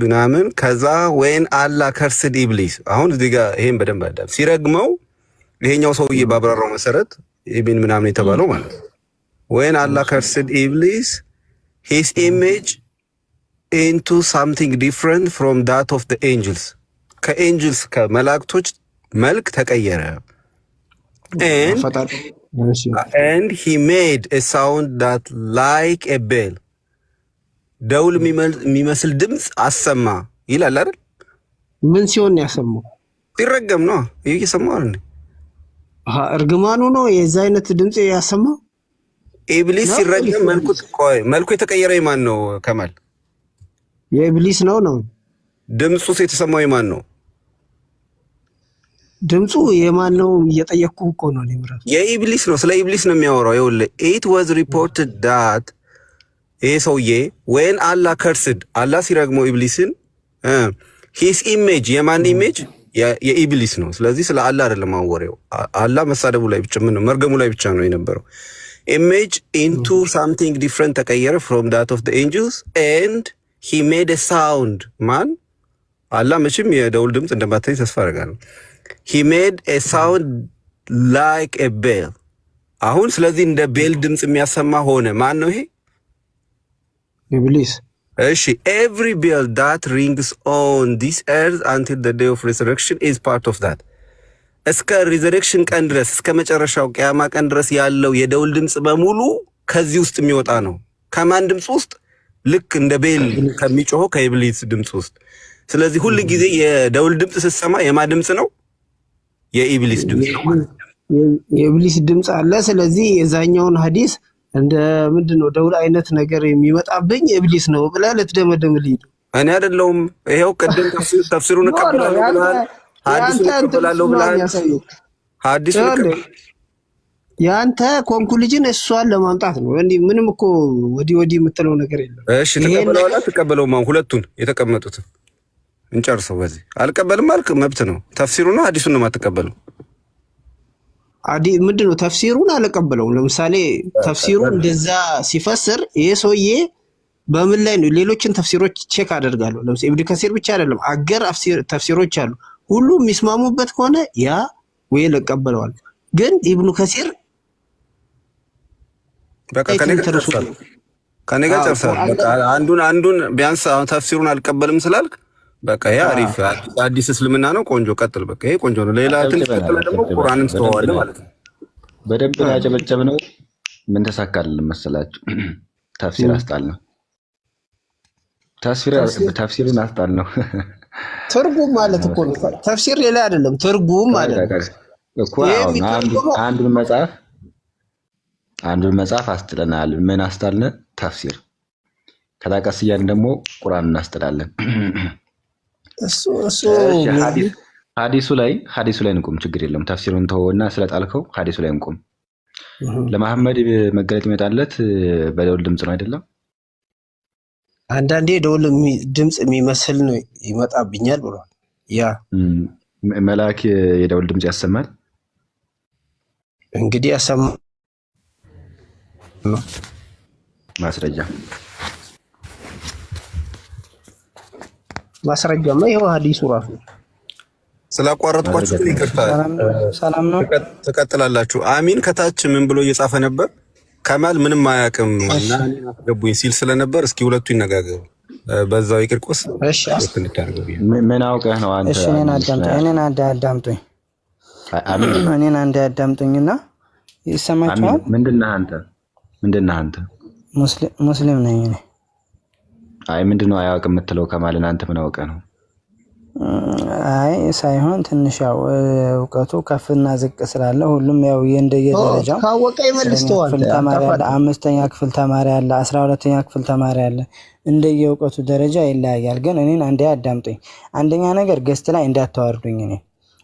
ምናምን ከዛ when Allah cursed Iblis. አሁን እዚህ ጋር ይሄን በደንብ አዳም ሲረግመው ይሄኛው ሰውዬ ባብራራው መሰረት ኢብን ምናምን የተባለው ማለት ነው። when Allah cursed Iblis, his image into something different from that of the angels. ከኤንጅልስ ከመላእክቶች መልክ ተቀየረ። and he made a sound that like a bell. ደውል የሚመስል ድምፅ አሰማ ይላል አይደል? ምን ሲሆን ያሰማው? ሲረገም ነው። ይሄ እየሰማው አይደል? እርግማኑ ነው የዛ አይነት ድምፅ ያሰማው። ኢብሊስ ሲረገም መልኩ የተቀየረ የማን ነው? ከማል የኢብሊስ ነው። ድምፁስ የተሰማው የማን ነው? ድምፁ የማን ነው? እየጠየቅኩ እኮ ነው። የኢብሊስ ነው። ስለ ኢብሊስ ነው የሚያወራው። ይኸውልህ it was reported that ይሄ ሰውዬ when Allah cursed አላህ ሲረግመው ኢብሊስን his image የማን ኢሜጅ? የኢብሊስ ነው። ስለዚህ ስለ አላህ አይደለም አወሬው። አላህ መሳደቡ ላይ ብቻ ምን መርገሙ ላይ ብቻ ነው የነበረው። ኢሜጅ ኢንቱ ሳምቲንግ ዲፍረንት ተቀየረ ፍሮም ዳት ኦፍ ዘ ኤንጅልስ ኤንድ ሂ ሜድ አ ሳውንድ ማን አላህ መቼም የደውል ድምፅ እንደማታይ ተስፋ አደርጋለሁ። ሂ ሜድ አ ሳውንድ ላይክ አ ቤል። አሁን ስለዚህ እንደ ቤል ድምፅ የሚያሰማ ሆነ። ማን ነው ይሄ? ኢብሊስ። እሺ every bell that rings on this earth until the day of resurrection is part of that። እስከ ሪዘሬክሽን ቀን ድረስ እስከ መጨረሻው ቂያማ ቀን ድረስ ያለው የደውል ድምፅ በሙሉ ከዚህ ውስጥ የሚወጣ ነው። ከማን ድምፅ ውስጥ? ልክ እንደ ቤል ከሚጮኸው ከኢብሊስ ድምፅ ውስጥ። ስለዚህ ሁሉ ጊዜ የደውል ድምፅ ስትሰማ የማን ድምፅ ነው? የኢብሊስ ድምፅ ነው ማለት ነው። የኢብሊስ ድምፅ አለ። ስለዚህ የዛኛውን ሐዲስ እንደ ምንድነው ደውል አይነት ነገር የሚመጣብኝ ኢብሊስ ነው ብለህ ልትደመድምልኝ ነው። እኔ አይደለሁም። ይሄው ቅድም ተፍሲሩን እቀበላለሁ ብለሃል፣ ሐዲሱን እቀበላለሁ ብለሃል። ሐዲሱን ያንተ ኮንክሉዥን እሷን ለማምጣት ነው። እንዴ ምንም እኮ ወዲህ የምትለው ነገር የለም። እሺ ተቀበለዋላ ተቀበለውማ ሁለቱን የተቀመጡት እንጨርሰው። በዚህ አልቀበልም አልክ መብት ነው። ተፍሲሩን ነው ሐዲሱን ነው የማትቀበለው? ምንድነው ተፍሲሩን አልቀበለውም። ለምሳሌ ተፍሲሩ እንደዛ ሲፈስር ይሄ ሰውዬ በምን ላይ ነው? ሌሎችን ተፍሲሮች ቼክ አደርጋለሁ። ለምሳሌ ኢብኑ ከሲር ብቻ አይደለም አገር ተፍሲሮች አሉ። ሁሉ የሚስማሙበት ከሆነ ያ ወይ ለቀበለዋል። ግን ኢብኑ ከሲር በቃ ከኔ ጋር ጨርሰናል። በቃ አንዱን ቢያንስ አሁን ተፍሲሩን አልቀበልም ስላልክ በቃ ያ አሪፍ አዲስ እስልምና ነው። ቆንጆ ቀጥል። በቃ ይሄ ቆንጆ ነው። ሌላ ትንሽ ቀጥል ደግሞ ቁርአንን ትተዋለህ ማለት ነው። በደንብ ያጨበጨብነው ምን ተሳካልን መሰላችሁ? ተፍሲር አስጣልነው። ተፍሲሩን አስጣልነው። ትርጉም ማለት እኮ ነው። ተፍሲር ሌላ አይደለም፣ ትርጉም ማለት እኮ አንዱን መጽሐፍ አስጥለናል። ምን አስጣልን? ተፍሲር። ከታቀስያን ደግሞ ቁርአን እናስጥላለን። ሐዲሱ ላይ እንቁም፣ ችግር የለም። ተፍሲሩን ተወውና ስለጣልከው ሐዲሱ ላይ እንቁም። ለመሐመድ መገለጥ ይመጣለት በደውል ድምፅ ነው አይደለም? አንዳንዴ ደውል ድምፅ የሚመስል ነው ይመጣብኛል ብሏል። ያ መልአክ የደውል ድምፅ ያሰማል። እንግዲህ ያሰማ ማስረጃማ ይኸው ሐዲሱ ራሱ። ስላቋረጥኳችሁ ይቅርታ። ሰላም ነው። ትቀጥላላችሁ። አሚን ከታች ምን ብሎ እየጻፈ ነበር? ከማል ምንም አያውቅም እና አስገቡኝ ሲል ስለነበር እስኪ ሁለቱ ይነጋገሩ። በዛው ይቅርቆስ። እሺ ምን አውቀህ ነው አንተ? እሺ እኔን አዳምጡኝ። እኔን አዳምጡኝና ይሰማችኋል? ምንድነህ አንተ? ሙስሊም ነኝ እኔ። አይ ምንድነው አያውቅም የምትለው? ከማልን አንተ ምን አውቀህ ነው? አይ ሳይሆን ትንሽ ያው እውቀቱ ከፍና ዝቅ ስላለ ሁሉም ያው እንደየደረጃው ካወቀ ይመልስተዋል። ተማሪ አለ፣ 5ኛ ክፍል ተማሪ አለ፣ 12ኛ ክፍል ተማሪ አለ። እንደየእውቀቱ ደረጃ ይለያያል። ግን እኔን አንዴ አዳምጡኝ። አንደኛ ነገር ገስት ላይ እንዳታወርዱኝ እኔ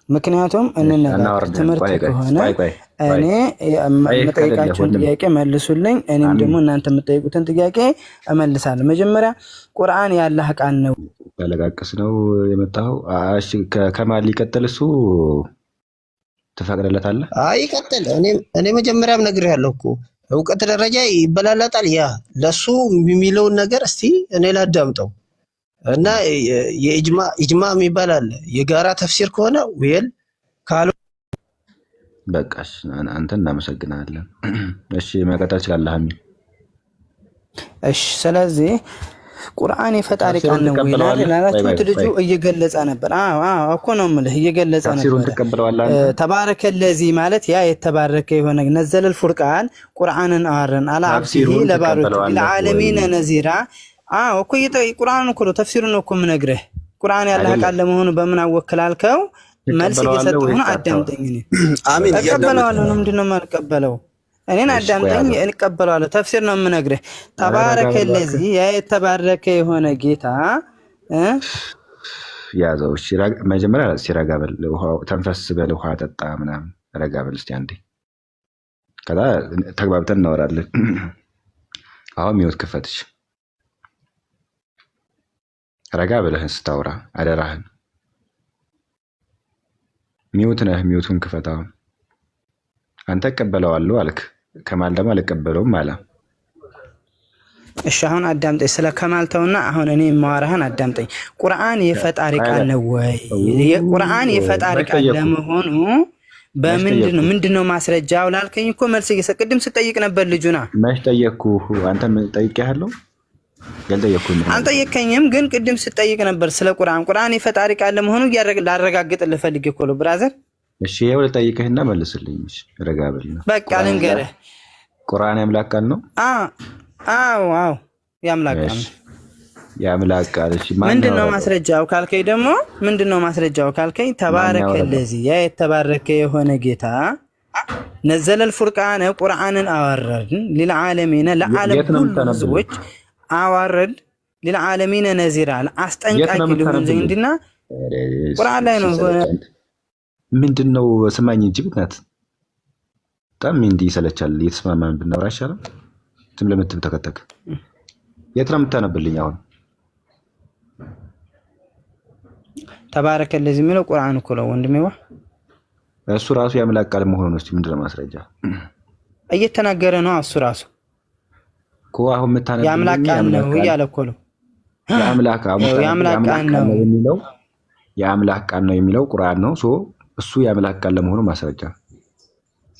ምክንያቱም እንነጋገር። ትምህርት ከሆነ እኔ የምጠይቃችሁን ጥያቄ መልሱልኝ፣ እኔም ደግሞ እናንተ የምትጠይቁትን ጥያቄ እመልሳለሁ። መጀመሪያ ቁርአን ያላህ ቃል ነው። ያለቃቅስ ነው የመጣው። እሺ ከማል ሊቀጥል እሱ ትፈቅድለታለህ? አይ ይቀጥል። እኔ መጀመሪያም ነግሬሃለሁ እኮ እውቀት ደረጃ ይበላላጣል። ያ ለሱ የሚለውን ነገር እስቲ እኔ ላዳምጠው እና የኢጅማ የሚባል አለ። የጋራ ተፍሲር ከሆነ ወይል ካሉ በቃሽ፣ አንተ እናመሰግናለን። እሺ መቀጠል ይችላል አሚን። እሺ ስለዚህ ቁርአን የፈጣሪ ቃል ነው ይላል ላላችሁት ልጁ እየገለጸ ነበር። እኮ ነው የምልህ እየገለጸ ነበር። ተባረከ ለዚ ማለት ያ የተባረከ የሆነ ነዘለል ፉርቃን ቁርአንን አወረን አላ አብሲሂ ለባሮት ለዓለሚን ነዚራ እኮ ቁርአን እኮ ነው ተፍሲሩን እኮ የምነግርህ። ቁርአን ያላህ ቃል ለመሆኑ በምን አወክላልከው? መልስ እየሰጠሁ ነው። አዳምጠኝ። አሚን እቀበለዋለሁ። ምንድነው የማልቀበለው? እኔን አዳምጠኝ፣ እንቀበለዋለሁ። ተፍሲር ነው የምነግርህ። ተባረከ ለዚህ ያ የተባረከ የሆነ ጌታ ያዘው። እሺ መጀመሪያ ሲረጋ በል፣ ተንፈስ በል፣ ውሃ ጠጣ ምናምን፣ ረጋ በል እስቲ አንዴ። ከዛ ተግባብተን እናወራለን። አሁን ሚውት ክፈትሽ። ረጋ ብለህ ስታወራ አደራህን። ሚውት ነህ። ሚውቱን ክፈታው። አንተ እቀበለዋለሁ አልክ። ከማል ደግሞ አልቀበለውም አለ። እሺ አሁን አዳምጠኝ። ስለ ከማል ተውና አሁን እኔ የማወራህን አዳምጠኝ። ቁርአን የፈጣሪ ቃል ነው ወይ? ቁርአን የፈጣሪ ቃል ለመሆኑ ምንድነው ማስረጃው ላልከኝ እኮ መልስ ቅድም ስጠይቅ ነበር። ልጁና መች ጠየቅኩህ? አንተን ጠይቄሃለሁ? ያልጠየቅኩኝ አልጠየቀኝም፣ ግን ቅድም ስጠይቅ ነበር ስለ ቁርአን የፈጣሪ ቃል ለመሆኑ ላረጋግጥልህ ፈልጌ እኮ ነው ብራዘር። እሺ ይኸው ልጠይቅህና መልስልኝ። እሺ ረጋ በልና በቃ ልንገርህ። ቁርአን የአምላክ ቃል ነው? አዎ የአምላክ ቃል ነው። የአምላክ ቃል። እሺ ምንድነው ማስረጃው ካልከኝ ደግሞ ምንድነው ማስረጃው ካልከኝ ተባረከ ለዚ ያ የተባረከ የሆነ ጌታ ነዘለል ፉርቃነ ቁርአንን አወረድን ለልዓለሚነ ለዓለም ሁሉ ህዝቦች አወረድ ለልዓለሚነ ነዚራ አስጠንቃቂ ሊሆን ዘንድና ቁርአን ላይ ነው። ምንድነው ስማኝ እንጂ ብትናት በጣም እንዲህ ይሰለቻል። እየተስማማን ብናወራ ይሻላል። ዝም ለምትም ተከተክ የት ነው የምታነብልኝ አሁን? ተባረከ ለዚህ የሚለው ቁርአን እኮ ነው ወንድሜዋ። እሱ ራሱ የአምላክ ቃል መሆኑን እስቲ ምንድነው ማስረጃ? እየተናገረ ነው እሱ ራሱ እኮ አሁን የምታነብልኝ የአምላክ ቃል ነው እያለ እኮ ነው። የአምላክ ቃል ነው የሚለው የአምላክ ቃል ነው የሚለው ቁርአን ነው። እሱ የአምላክ ቃል ለመሆኑ ማስረጃ።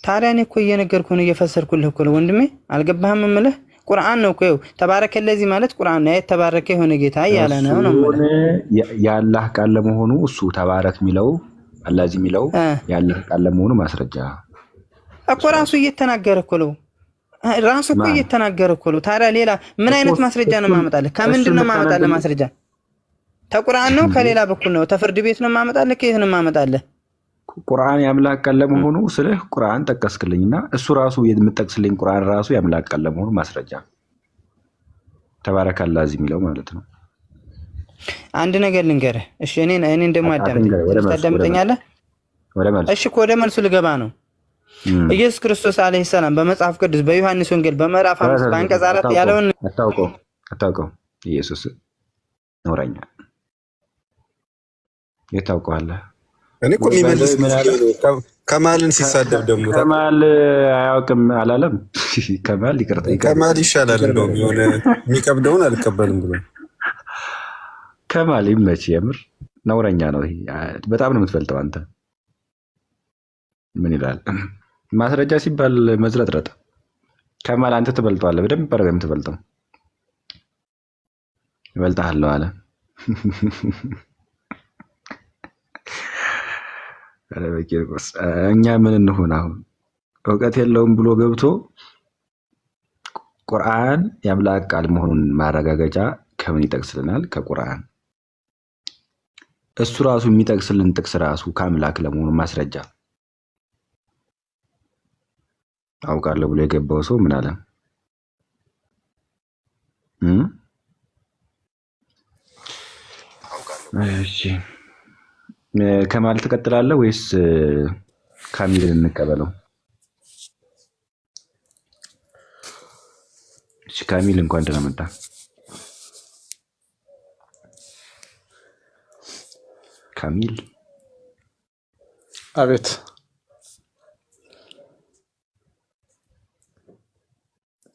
ታዲያ እኔ እኮ እየነገርኩህ ነው እየፈሰርኩልህ እኮ ነው ወንድሜ። አልገባህም የምልህ ቁርአን ነው እኮ ተባረከ ለዚህ ማለት ቁርአን ነው። የተባረከ የሆነ ጌታ እያለ ነው የአላህ ቃል ለመሆኑ እሱ ተባረክ የሚለው አላህ የሚለው የአላህ ቃል ለመሆኑ ማስረጃ እኮ ራሱ እየተናገረ እኮ ነው። ራሱ እኮ እየተናገረ እኮ ነው። ታዲያ ሌላ ምን አይነት ማስረጃ ነው ማመጣለህ? ከምንድን ነው ማመጣለህ ማስረጃ? ተቁርአን ነው ከሌላ በኩል ነው ተፍርድ ቤት ነው ማመጣለህ? ከየት ነው ማመጣለህ? ቁርአን የአምላክ ቃል ለመሆኑ ስለህ ቁርአን ጠቀስክልኝና እሱ ራሱ የምጠቅስልኝ ቁርአን ራሱ የአምላክ ቃል ለመሆኑ ማስረጃ ተባረከ አላህ የሚለው ማለት ነው። አንድ ነገር ልንገርህ እሺ። እኔን ደግሞ ታዳምጠኛለህ? እሺ ወደ መልሱ ልገባ ነው። ኢየሱስ ክርስቶስ አለይሂ ሰላም በመጽሐፍ ቅዱስ በዮሐንስ ወንጌል በምዕራፍ 5 በአንቀጽ 4 ያለውን አታውቀው? ኢየሱስ ነውረኛ የታውቀዋለህ? እኔ እኮ የሚመልስ ከማልን ሲሳደብ ደግሞ ከማል አያውቅም አላለም። ከማል ይቅርታ ከማል ይሻላል እንደውም የሆነ የሚከብደውን አልቀበልም ብሎ ከማል ይመች። የምር ነውረኛ ነው ይሄ። በጣም ነው የምትፈልጠው አንተ። ምን ይላል ማስረጃ ሲባል መዝረጥረጥ። ከማል አንተ ትበልጠዋለህ። በደንብ አድርገህ የምትበልጠው እበልጥሃለሁ አለ። እኛ ምን እንሆን አሁን? እውቀት የለውም ብሎ ገብቶ ቁርአን የአምላክ ቃል መሆኑን ማረጋገጫ ከምን ይጠቅስልናል? ከቁርአን። እሱ ራሱ የሚጠቅስልን ጥቅስ ራሱ ከአምላክ ለመሆኑ ማስረጃ አውቃለሁ ብሎ የገባው ሰው ምን አለ? እሺ ከማል ትቀጥላለህ ወይስ ካሚልን እንቀበለው? እሺ ካሚል እንኳን ደህና መጣ። ካሚል አቤት።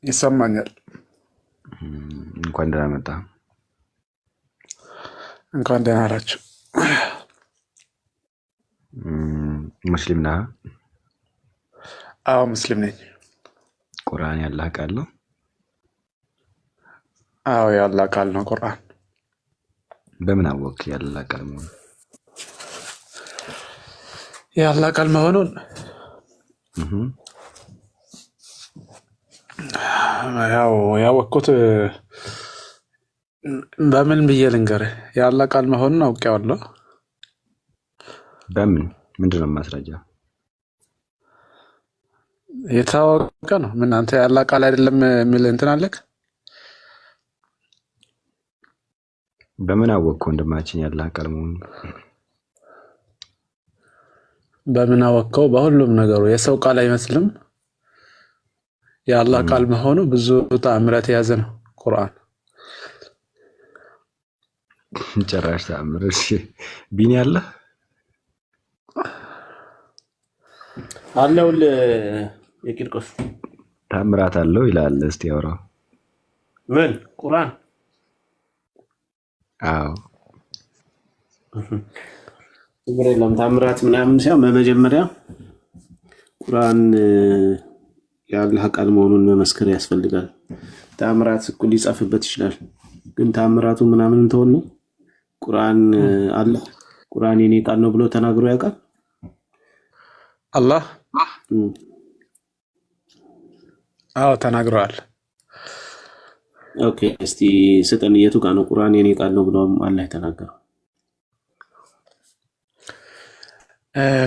ይሰማኛል። እንኳን ደህና መጣ። እንኳን ደህና አላችሁ። ሙስሊም ነህ? አዎ ሙስሊም ነኝ። ቁርአን ያላህ ቃል ነው? አዎ ያላህ ቃል ነው ቁርአን። በምን አወቅ ያላህ ቃል መሆኑን? ያላህ ቃል መሆኑን ያው ያወቅኩት በምን ብዬ ልንገርህ? ያላህ ቃል መሆኑን አውቄዋለሁ። በምን ምንድነው ማስረጃ? የታወቀ ነው። ምን አንተ ያላህ ቃል አይደለም የሚል እንትን አለክ? በምን አወቅከው ወንድማችን ያላህ ቃል መሆኑን? በምን አወቅከው? በሁሉም ነገሩ የሰው ቃል አይመስልም። የአላህ ቃል መሆኑ ብዙ ተአምራት የያዘ ነው ቁርአን። ጭራሽ ተአምር። እሺ ቢኒ አለ? አለውል የቂርቆስ ታምራት አለው ይላል። እስቲ አውራ ምን ቁርአን? አዎ ችግር የለም። ታምራት ምናምን ሲያው በመጀመሪያ ቁርአን የአላህ ቃል መሆኑን መመስከር ያስፈልጋል። ታምራት እኮ ሊጻፍበት ይችላል፣ ግን ታምራቱ ምናምን እንተውን ነው። ቁርአን አላህ ቁርአን የኔ ቃል ነው ብሎ ተናግሮ ያውቃል አላህ? አዎ ተናግሯል። ኦኬ እስቲ ስጠን፣ የቱ ጋር ነው ቁርአን የኔ ቃል ነው ብሎ አላህ የተናገረው?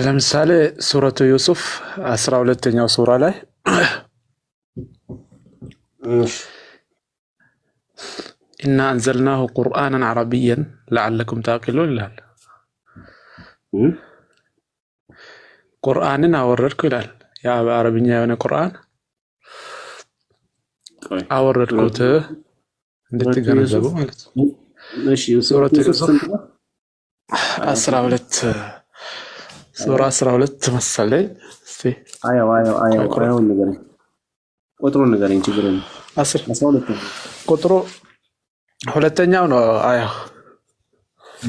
ለምሳሌ ሱረቱ ዩሱፍ 12ኛው ሱራ ላይ ኢና አንዘልናሁ ቁርአናን አረቢያን ለዓለኩም ታቂሉን ይላል። ቁርአንን አወረድኩ ይላል። ያ በአረብኛ የሆነ ቁርአን አወረድኩት እንድትገነዘቡ ማለት ነው። እሺ ሱረቱ ዩሱፍ 12 ሱራ 12 መሰለኝ። እስቲ አያው ንገረኝ፣ ቁጥሩን ንገረኝ። ችግር የለም 12 ቁጥሩ ሁለተኛው ነው። አያው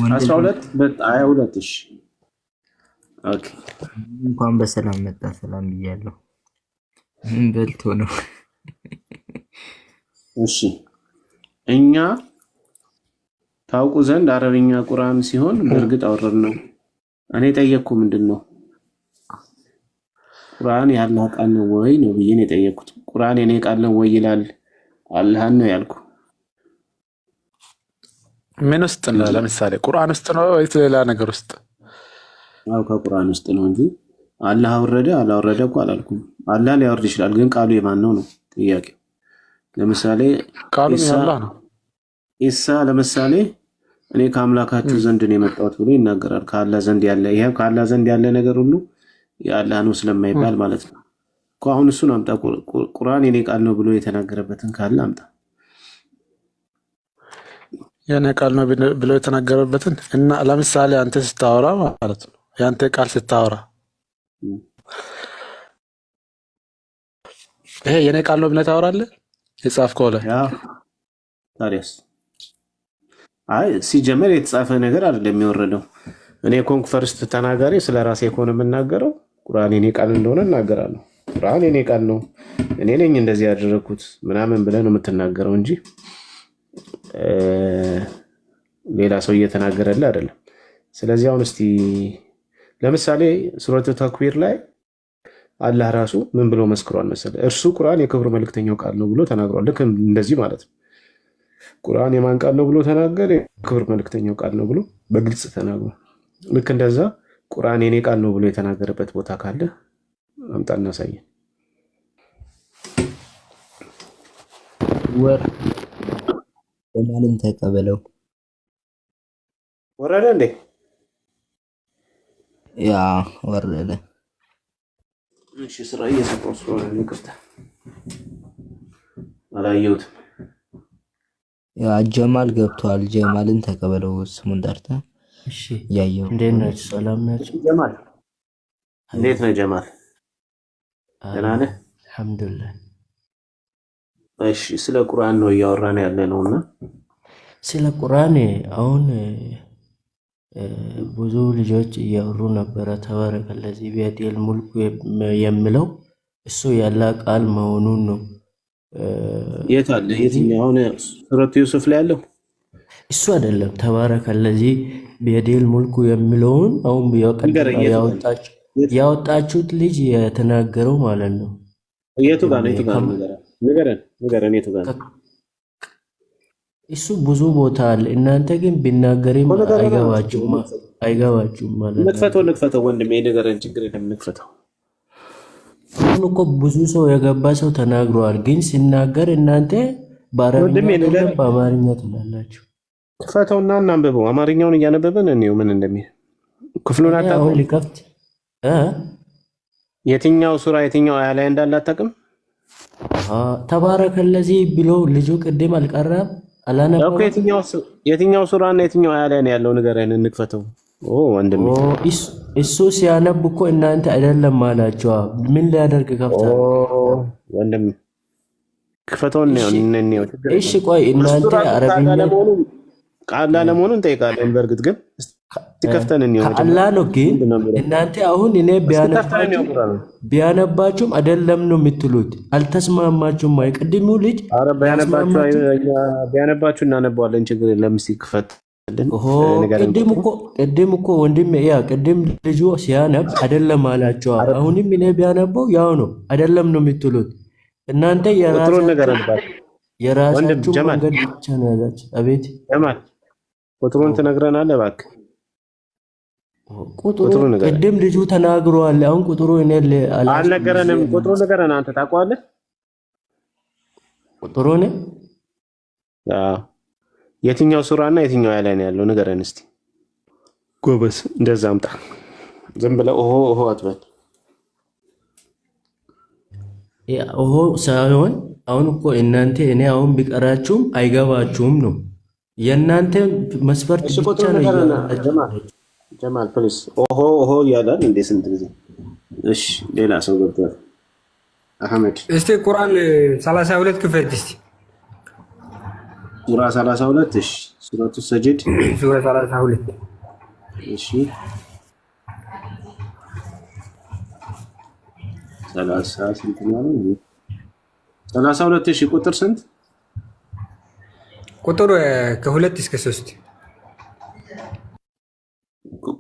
12 22 እሺ ኦኬ። እንኳን በሰላም መጣ። ሰላም ብያለሁ። ምን በልቶ ነው? እሺ እኛ ታውቁ ዘንድ አረብኛ ቁርአን ሲሆን በእርግጥ አወረድነው። እኔ ጠየቅኩ ምንድን ነው ቁርአን የአላህ ቃል ነው ወይ ነው ብዬ ነው የጠየቅኩት። ቁርአን የኔ ቃል ነው ወይ ይላል አላህን ነው ያልኩ። ምን ውስጥ ነው? ለምሳሌ ቁርአን ውስጥ ነው ወይስ ሌላ ነገር ውስጥ? አው ከቁርአን ውስጥ ነው እንጂ አላህ አወረደ አላወረደ እኮ አላልኩም። አላህ ሊያወርድ ይችላል፣ ግን ቃሉ የማን ነው ነው ጥያቄው። ለምሳሌ ቃሉ የአላህ ነው። ኢሳ ለምሳሌ እኔ ከአምላካችሁ ዘንድ ነው የመጣሁት ብሎ ይናገራል። ከአላህ ዘንድ ያለ ይሄ ከአላህ ዘንድ ያለ ነገር ሁሉ የአላህ ነው ስለማይባል ማለት ነው እኮ። አሁን እሱን አምጣ፣ ቁርአን የኔ ቃል ነው ብሎ የተናገረበትን ካለ አምጣ። የኔ ቃል ነው ብሎ የተናገረበትን እና ለምሳሌ አንተ ስታወራ ማለት ነው ያንተ ቃል ስታወራ ይሄ የኔ ቃል ነው ብለህ ታወራለህ የጻፍከው ላይ? ታዲያስ አይ ሲጀመር የተጻፈ ነገር አይደለም የሚወረደው። እኔ ኮንክ ፈርስት ተናጋሪ ስለራሴ ከሆነ የምናገረው ቁርአን የኔ ቃል እንደሆነ እናገራለሁ። ቁርአን የኔ ቃል ነው እኔ ነኝ እንደዚህ ያደረኩት ምናምን ብለህ ነው የምትናገረው እንጂ ሌላ ሰው እየተናገረልህ አይደለም። ስለዚህ አሁን እስቲ ለምሳሌ ሱረቱ ተክዊር ላይ አላህ ራሱ ምን ብሎ መስክሯል መሰለህ? እርሱ ቁርአን የክብር መልእክተኛው ቃል ነው ብሎ ተናግሯል። ልክ እንደዚህ ማለት ነው። ቁርአን የማን ቃል ነው ብሎ ተናገረ? የክብር መልእክተኛው ቃል ነው ብሎ በግልጽ ተናግሯል። ልክ እንደዛ ቁርአን የኔ ቃል ነው ብሎ የተናገረበት ቦታ ካለ አምጣና አሳየን። ወር በማንም ተቀበለው ወረደ እንዴ? ያ ወረደ። እሺ ስራ እየሰራሁ ስለሆነ ነው ይቅርታ አላየሁትም። ያ ጀማል ገብቷል። ጀማልን ተቀበለው ስሙን ጠርተህ። እሺ ያየው እንዴት ናችሁ? ሰላም ናችሁ? ጀማል እንዴት ነህ ጀማል? ደህና ነህ? አልሐምዱሊላህ። እሺ ስለ ቁርአን ነው እያወራን ያለ ነውና ስለ ቁርአን አሁን ብዙ ልጆች እያወሩ ነበረ። ተባረከ ለዚህ ቢያዲል ሙልኩ የሚለው እሱ ያለ ቃል መሆኑን ነው። የት አለ? የትኛው? አሁን ሱረቱ ዩሱፍ ላይ ያለው እሱ አይደለም። ተባረከ ለዚህ ቢያዲል ሙልኩ የሚለውን አሁን ያወጣችሁት ልጅ የተናገረው ማለት ነው። የቱ ጋር ነው? የቱ ጋር ነው? ንገረን የቱ ጋር ነው? እሱ ብዙ ቦታ አለ። እናንተ ግን ቢናገርም አይገባችሁም ማለት ነው። ንክፈተው ወንድሜ ንገረን፣ ችግር የለም ንክፈተው። አሁን እኮ ብዙ ሰው የገባ ሰው ተናግሯል፣ ግን ሲናገር እናንተ በአረብኛ በአማርኛ ትላላችሁ። ክፈተውና እናንብበው። አማርኛውን እያነበበን እንየው ምን እንደሚል። ክፍሉን አታውቅም? ሊከፍት የትኛው ሱራ የትኛው አያ ላይ እንዳለ አታውቅም? ተባረከ ለዚህ ብሎ ልጁ ቅድም አልቀረም አላነበበም። የትኛው ሱራ እና የትኛው አያ ላይ ነው ያለው? ንገረን፣ እንክፈተው። ወንድሜ እሱ ሲያነብ እኮ እናንተ አይደለም አላችሁ። ምን ሊያደርግ ከፍታል? ወንድሜ ክፈተውን ነው እንነው። እሺ ቆይ እናንተ አረብኛ ቃል ለመሆኑን እንጠይቃለን። በእርግጥ ግን ከፍተን ነው አላህ ነው። ግን እናንተ አሁን እኔ ቢያነባችሁም አይደለም ነው የምትሉት። አልተስማማችሁም። አይቀድሙ ልጅ ቢያነባችሁ እናነባዋለን። ችግር የለም። እስኪ ክፈትልን። ቅድም እኮ ወንድሜ ቅድም ልጁ ሲያነብ አይደለም አላችሁ። አሁንም እኔ ቢያነበው ያው ነው አይደለም ነው የምትሉት። እናንተ የራሳችሁ መንገድ ብቻ ነው ያዛችሁ። አቤት ጀማል ቁጥሩን ትነግረናለህ እባክህ? ቁጥሩ ቅድም ልጁ ተናግሯል። አሁን ቁጥሩ እኔ አልነገረንም። ቁጥሩ ንገረን። አንተ ታውቀዋለህ ቁጥሩን? የትኛው ሱራና የትኛው ላይ ነው ያለው? ንገረን እስቲ ጎበዝ። እንደዛ አምጣ። ዝም ብለህ ኦሆ አትበል። ኦሆ ሳይሆን አሁን እኮ እናንተ እኔ አሁን ቢቀራችሁም አይገባችሁም ነው የእናንተ መስፈርት ብቻ ነው። ጀማል ፕሊስ ኦሆ ያላል እንዴ ስንት ጊዜ? እሺ ሌላ ሰው ገብቷል። አህመድ እስቲ ቁርአን 32 ክፈት እስቲ። ሱራ 32 እሺ። ሱረቱ ሰጅድ ሱራ 32 እሺ። 30 ስንት ነው? 32 እሺ። ቁጥር ስንት? ቁጥር ከ2 እስከ 3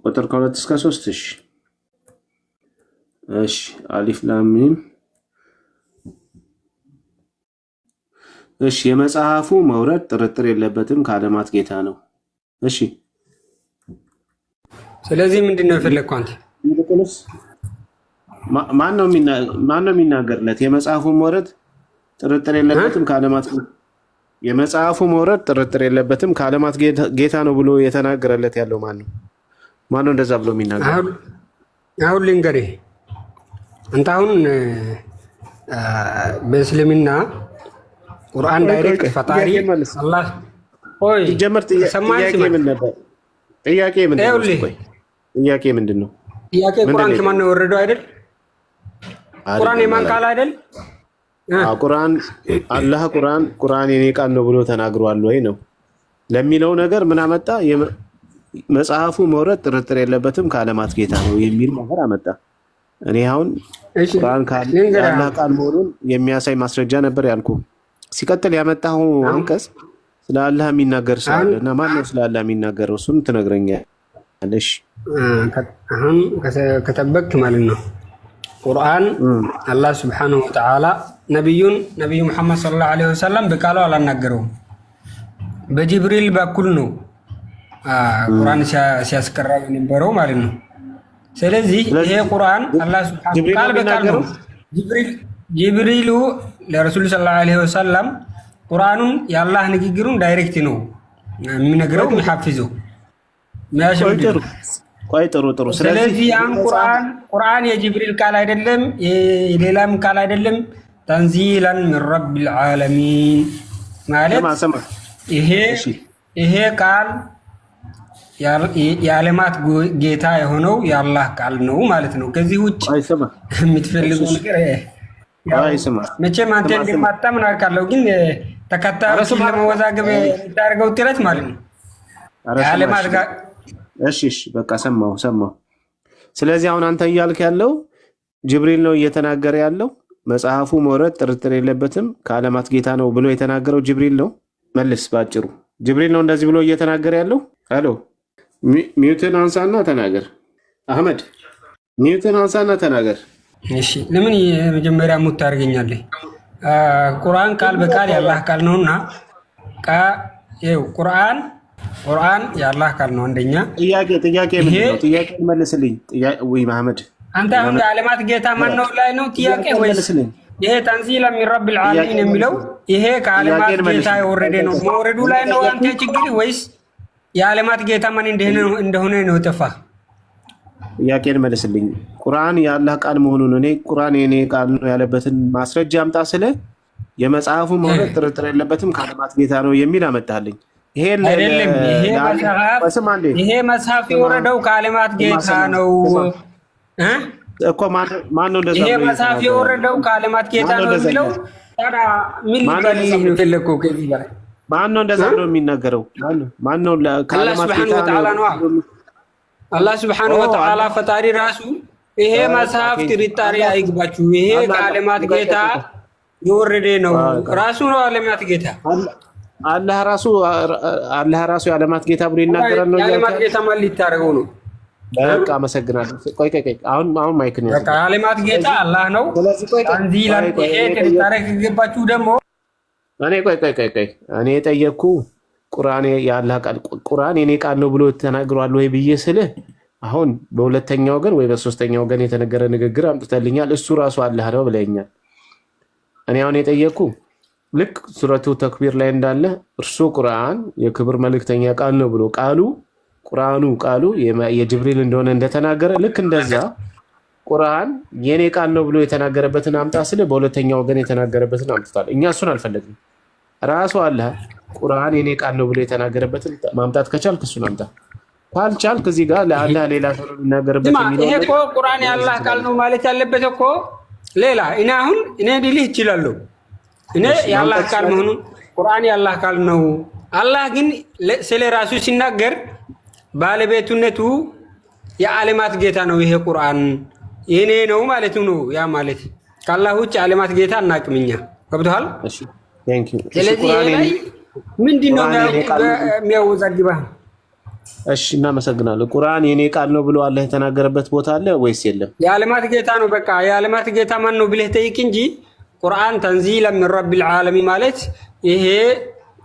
ቁጥር ከ2 እስከ 3 እሺ። እሺ አሊፍ ላም ሚም እሺ። የመጽሐፉ መውረድ ጥርጥር የለበትም ከዓለማት ጌታ ነው። እሺ ስለዚህ ምንድነው የፈለግከው አንተ? ማን ነው የሚናገርለት? የመጽሐፉ መውረድ ጥርጥር የለበትም ከዓለማት የመጽሐፉ መውረድ ጥርጥር የለበትም ከዓለማት ጌታ ነው ብሎ የተናገረለት ያለው ማን ነው? ማን ነው እንደዛ ብሎ የሚናገር? አሁን ልንገርህ አንተ አሁን በእስልምና ቁርአን ዳይሬክት ፈጣሪ አላህ ሆይ ጀመር። ጥያቄ ምን ነበር? ጥያቄ ምንድን ነው? ጥያቄ ቁርአን ከማን ነው የወረደው አይደል? ቁርአን የማን ቃል አይደል? ቁርአን አላህ ቁርአን የኔ ቃል ነው ብሎ ተናግሯል ወይ ነው ለሚለው ነገር ምን አመጣ? መጽሐፉ መውረድ ጥርጥር የለበትም ከዓለማት ጌታ ነው የሚል ነገር አመጣ። እኔ አሁን ቁርአን የአላህ ቃል መሆኑን የሚያሳይ ማስረጃ ነበር ያልኩ። ሲቀጥል ያመጣው አንቀጽ ስለ አላህ የሚናገር ሰው አለ እና ማን ነው ስለ አላህ የሚናገረው? እሱን ትነግረኛለሽ። አሁን ከተበክት ማለት ነው ቁርአን አላህ Subhanahu Wa Ta'ala ነብዩ መሐመድ ሰለላሁ ዐለይሂ ወሰለም በቃሉ አላናገረውም። በጅብሪል በኩል ነው ቁርአን ሲያስቀራው የነበረው ማለት ነው። ስለዚህ ይሄ ቁርአን አላህ Subhanahu ቃል በቃል ነው። ጅብሪሉ ለረሱል ሰለላሁ ዐለይሂ ወሰለም ቁርአኑን የአላህ ንግግሩን ዳይሬክት ነው የሚነግረው የሚሐፍዘው የሚያሸምደው። ቆይ ጥሩ። ስለዚህ ያን ቁርአን የጅብሪል ቃል አይደለም፣ የሌላም ቃል አይደለም። ተንዚላን ሚን ረቢል ዓለሚን ማለት ይሄ ቃል የዓለማት ጌታ የሆነው የአላህ ቃል ነው ማለት ነው። ከዚህ ውጭ የምትፈልጉ ነገር መቼም አንተ እንደማታምን አውቃለሁ፣ ግን ተከታዮችን ለመወዛገብ የምታደርገው ጥረት ማለት ነው የዓለማት ጋር። እሺ በቃ ሰማሁ። ስለዚህ አሁን አንተ እያልክ ያለው ጅብሪል ነው እየተናገረ ያለው። መጽሐፉ መውረድ ጥርጥር የለበትም ከዓለማት ጌታ ነው ብሎ የተናገረው ጅብሪል ነው። መልስ ባጭሩ ጅብሪል ነው እንደዚህ ብሎ እየተናገረ ያለው። ሄሎ ሚውትን አንሳና ተናገር። አህመድ ሚውትን አንሳና ተናገር። እሺ ለምን የመጀመሪያ ሙት ታደርገኛለህ? ቁርአን ቃል በቃል የአላህ ቃል ነውና ቁርአን የአላህ ቃል ነው። አንደኛ ጥያቄ ምንድነው? ጥያቄ መልስልኝ። ወይ መሐመድ አንተ አሁን የዓለማት ጌታ ማን ነው ላይ ነው ጥያቄ ወይስ ይሄ ተንዚላ ሚን ረቢል ዓለሚን የሚለው ይሄ ከዓለማት ጌታ የወረደ ነው መውረዱ ላይ ነው አንተ ችግር ወይስ የዓለማት ጌታ ማን እንደሆነ ነው ጠፋ? ጥያቄን መልስልኝ። ቁርአን የአላህ ቃል መሆኑን እኔ ቁርአን የኔ ቃል ነው ያለበትን ማስረጃ አምጣ ስለ የመጽሐፉ መውረድ ጥርጥር የለበትም ከዓለማት ጌታ ነው የሚል አመጣልኝ። ይሄን አይደለም። ይሄ መጽሐፍ የወረደው ከዓለማት ጌታ ነው እኮ። ማን ነው እንደዛ? ይሄ መጽሐፍ የወረደው ከዓለማት ጌታ ነው የሚለው ታዲያ ምን ሊፈልግ ነው? ከዚህ በላይ ማን ነው እንደዛ ነው የሚናገረው? ማን ነው? ከዓለማት ጌታ ነው። አላህ ሱብሓነሁ ወተዓላ ፈጣሪ ራሱ ይሄ መጽሐፍ ጥርጣሬ አይግባችሁ፣ ይሄ ከዓለማት ጌታ የወረደ ነው። ራሱ ነው ዓለማት ጌታ። አላህ ራሱ የዓለማት ጌታ ብሎ ይናገራል ነው። የዓለማት ጌታ ማለት ሊታረገው ነው። በቃ አመሰግናለሁ። ቆይ አሁን ማይክን በቃ የዓለማት ጌታ አላህ ነው። አንዚህ ላይ ይሄ ጥርጣሬ ከገባችሁ ደግሞ እኔ የጠየቅኩ ቁርአን የአላህ ቃል ቁርአን የኔ ቃል ነው ብሎ ተናግሯል ወይ ብዬ ስልህ አሁን በሁለተኛው ወገን ወይ በሶስተኛው ወገን የተነገረ ንግግር አምጥተልኛል። እሱ ራሱ አላህ ነው ብለኛል። እኔ አሁን የጠየቅኩ ልክ ሱረቱ ተክቢር ላይ እንዳለ እርሱ ቁርአን የክብር መልእክተኛ ቃል ነው ብሎ ቃሉ የጅብሪል እንደሆነ እንደተናገረ ልክ እንደዛ ቁርአን የኔ ቃል ነው ብሎ የተናገረበትን አምጣ ስልህ በሁለተኛው ወገን የተናገረበትን አምጥታል። እኛ እሱን አልፈለግንም። ራሱ አላህ ቁርአን የኔ ቃል ነው ብሎ የተናገረበትን ማምጣት ከቻልክ እሱን አምጣ፣ ካልቻልክ እዚህ ጋር ለአላህ ሌላ ሰው የሚናገርበት የሚለው ይሄ እኮ ቁርአን የአላህ ቃል ነው ማለት ያለበት እኮ ሌላ እኔ ሊልህ እችላለሁ። እኔ የአላህ ቃል መሆኑን ቁርአን የአላህ ቃል ነው። አላህ ግን ስለ ራሱ ሲናገር ባለቤቱነቱ የዓለማት ጌታ ነው። ይሄ ቁርአን የኔ ነው ማለት ነው። ያ ማለት ከአላህ ውጭ የዓለማት ጌታ አናውቅም እኛ። ገብቶሃል? ስለዚህ ይሄ ላይ ምንድን ነው የሚያወዛግበህ? እሺ እናመሰግናለን። ቁርአን የኔ ቃል ነው ብሎ አላህ የተናገረበት ቦታ አለ ወይስ የለም? የዓለማት ጌታ ነው። በቃ የዓለማት ጌታ ማን ነው ብለህ ጠይቅ እንጂ ቁርአን ተንዚለ ሚን ረቢል ዓለሚን ማለት ይሄ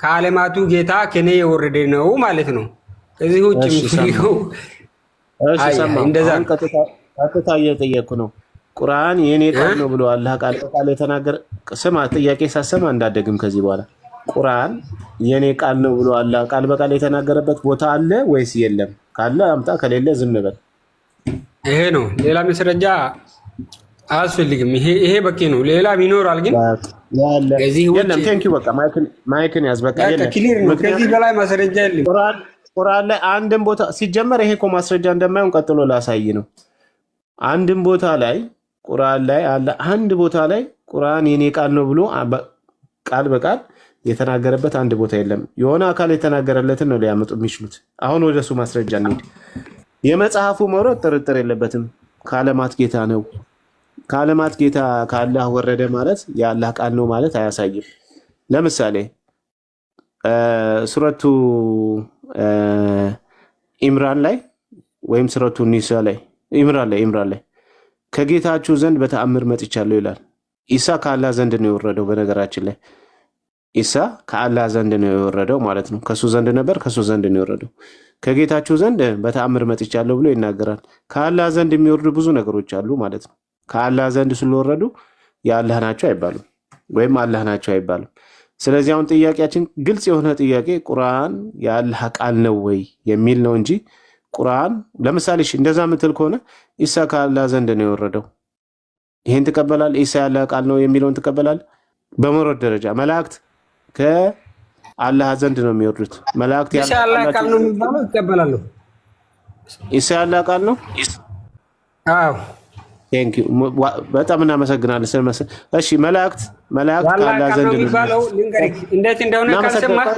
ከዓለማቱ ጌታ ከኔ የወረደ ነው ማለት ነው። ከዚህ ውጭ ምትፈልገው እንደዛ ቀጥታ እየጠየኩ ነው። ቁርአን የኔ ቃል ነው ብሎ አላህ ቃል በቃል የተናገረ ስማ፣ ጥያቄ ሳሰማ እንዳደግም ከዚህ በኋላ ቁርአን የኔ ቃል ነው ብሎ አላህ ቃል በቃል የተናገረበት ቦታ አለ ወይስ የለም? ካለ አምጣ፣ ከሌለ ዝም በል። ይሄ ነው። ሌላ መስረጃ አያስፈልግም። ይሄ በቂ ነው። ሌላ ይኖራል ግን የለም። ቴንኪው በቃ ማይክን ያዝ። በቃ የለም፣ ከዚህ በላይ ማስረጃ የለም። ቁርአን ላይ አንድም ቦታ ሲጀመር ይሄ እኮ ማስረጃ እንደማይሆን ቀጥሎ ላሳይ ነው። አንድም ቦታ ላይ ቁርአን ላይ አለ፣ አንድ ቦታ ላይ ቁርአን የኔ ቃል ነው ብሎ ቃል በቃል የተናገረበት አንድ ቦታ የለም። የሆነ አካል የተናገረለትን ነው ሊያመጡ የሚችሉት። አሁን ወደሱ ማስረጃ እንሂድ። የመጽሐፉ መውረድ ጥርጥር የለበትም። ከዓለማት ጌታ ነው። ከዓለማት ጌታ ከአላህ ወረደ ማለት የአላህ ቃል ነው ማለት አያሳይም። ለምሳሌ ሱረቱ ኢምራን ላይ ወይም ሱረቱ ኒሳ ላይ ኢምራን ላይ ከጌታችሁ ዘንድ በተአምር መጥቻለሁ ይላል። ኢሳ ከአላህ ዘንድ ነው የወረደው። በነገራችን ላይ ኢሳ ከአላህ ዘንድ ነው የወረደው ማለት ነው። ከሱ ዘንድ ነበር፣ ከሱ ዘንድ ነው የወረደው። ከጌታችሁ ዘንድ በተአምር መጥቻለሁ ብሎ ይናገራል። ከአላህ ዘንድ የሚወርዱ ብዙ ነገሮች አሉ ማለት ነው። ከአላህ ዘንድ ስለወረዱ የአላህ ናቸው አይባሉም፣ ወይም አላህ ናቸው አይባሉም። ስለዚህ አሁን ጥያቄያችን ግልጽ የሆነ ጥያቄ ቁርአን የአላህ ቃል ነው ወይ የሚል ነው እንጂ ቁርአን ለምሳሌ እንደዛ ምትል ከሆነ ኢሳ ከአላህ ዘንድ ነው የወረደው፣ ይሄን ትቀበላል? ኢሳ ያላህ ቃል ነው የሚለውን ትቀበላል? በመውረድ ደረጃ መላእክት ከአላህ ዘንድ ነው የሚወርዱት። መላእክት ያላህ ቃል ነው የሚባለው ይቀበላሉ። ኢሳ ያላህ ቃል ነው። አዎ ቴንክ ዩ በጣም እናመሰግናለን። እሺ መላእክት ከአላህ ዘንድ ነው የሚባለው። እንዴት እንደሆነ ካልሰማህ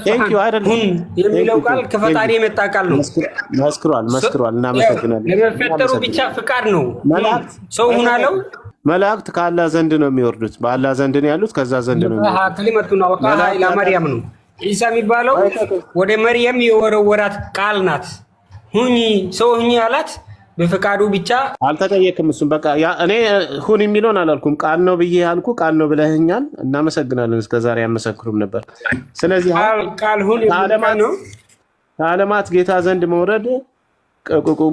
ቴንክ ዩ አይደለም የሚለው ቃል ከፈጣሪ የመጣ ቃል ነው። መስክሯል። እናመሰግናለን። ለመፈጠሩ ብቻ ፍቃድ ነው። ሰው ሆነ አለው መላእክት ከአላህ ዘንድ ነው የሚወርዱት። በአላህ ዘንድ ነው ያሉት። ከዛ ዘንድ ነው የሚወርዱት። ከሊመቱና ወቃላ ኢላ መርያም ነው። ኢሳ የሚባለው ወደ መርያም የወረወራት ቃል ናት። ሁኚ ሰው ሁኚ አላት። በፍቃዱ ብቻ አልተጠየቅም። እሱም በቃ እኔ ሁን የሚለውን አላልኩም። ቃል ነው ብዬ አልኩ። ቃል ነው ብለህኛል። እናመሰግናለን። እስከዛሬ ያመሰክሩም ነበር። ስለዚህ ቃል ሁን ከዓለማት ጌታ ዘንድ መውረድ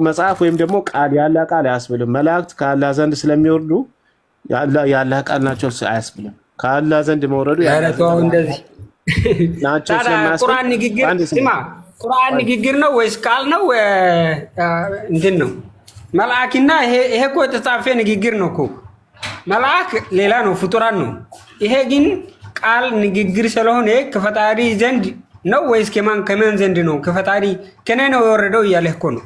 መጽሐፍ ወይም ደግሞ ቃል ያለ ቃል አያስብልም። መላእክት ከአላህ ዘንድ ስለሚወርዱ ያለ ቃል ናቸው አያስብልም። ከአላህ ዘንድ መውረዱ እንደዚህ ናቸው ስለማያስብል ቁርአን ንግግር ስማ፣ ቁርአን ንግግር ነው ወይስ ቃል ነው? እንትን ነው መልአክና ይሄ እኮ የተጻፈ ንግግር ነው እኮ። መልአክ ሌላ ነው፣ ፍጡራን ነው። ይሄ ግን ቃል ንግግር ስለሆነ ከፈጣሪ ዘንድ ነው ወይስ ከማን ዘንድ ነው? ከፈጣሪ ከኔ ነው የወረደው እያለህ እኮ ነው።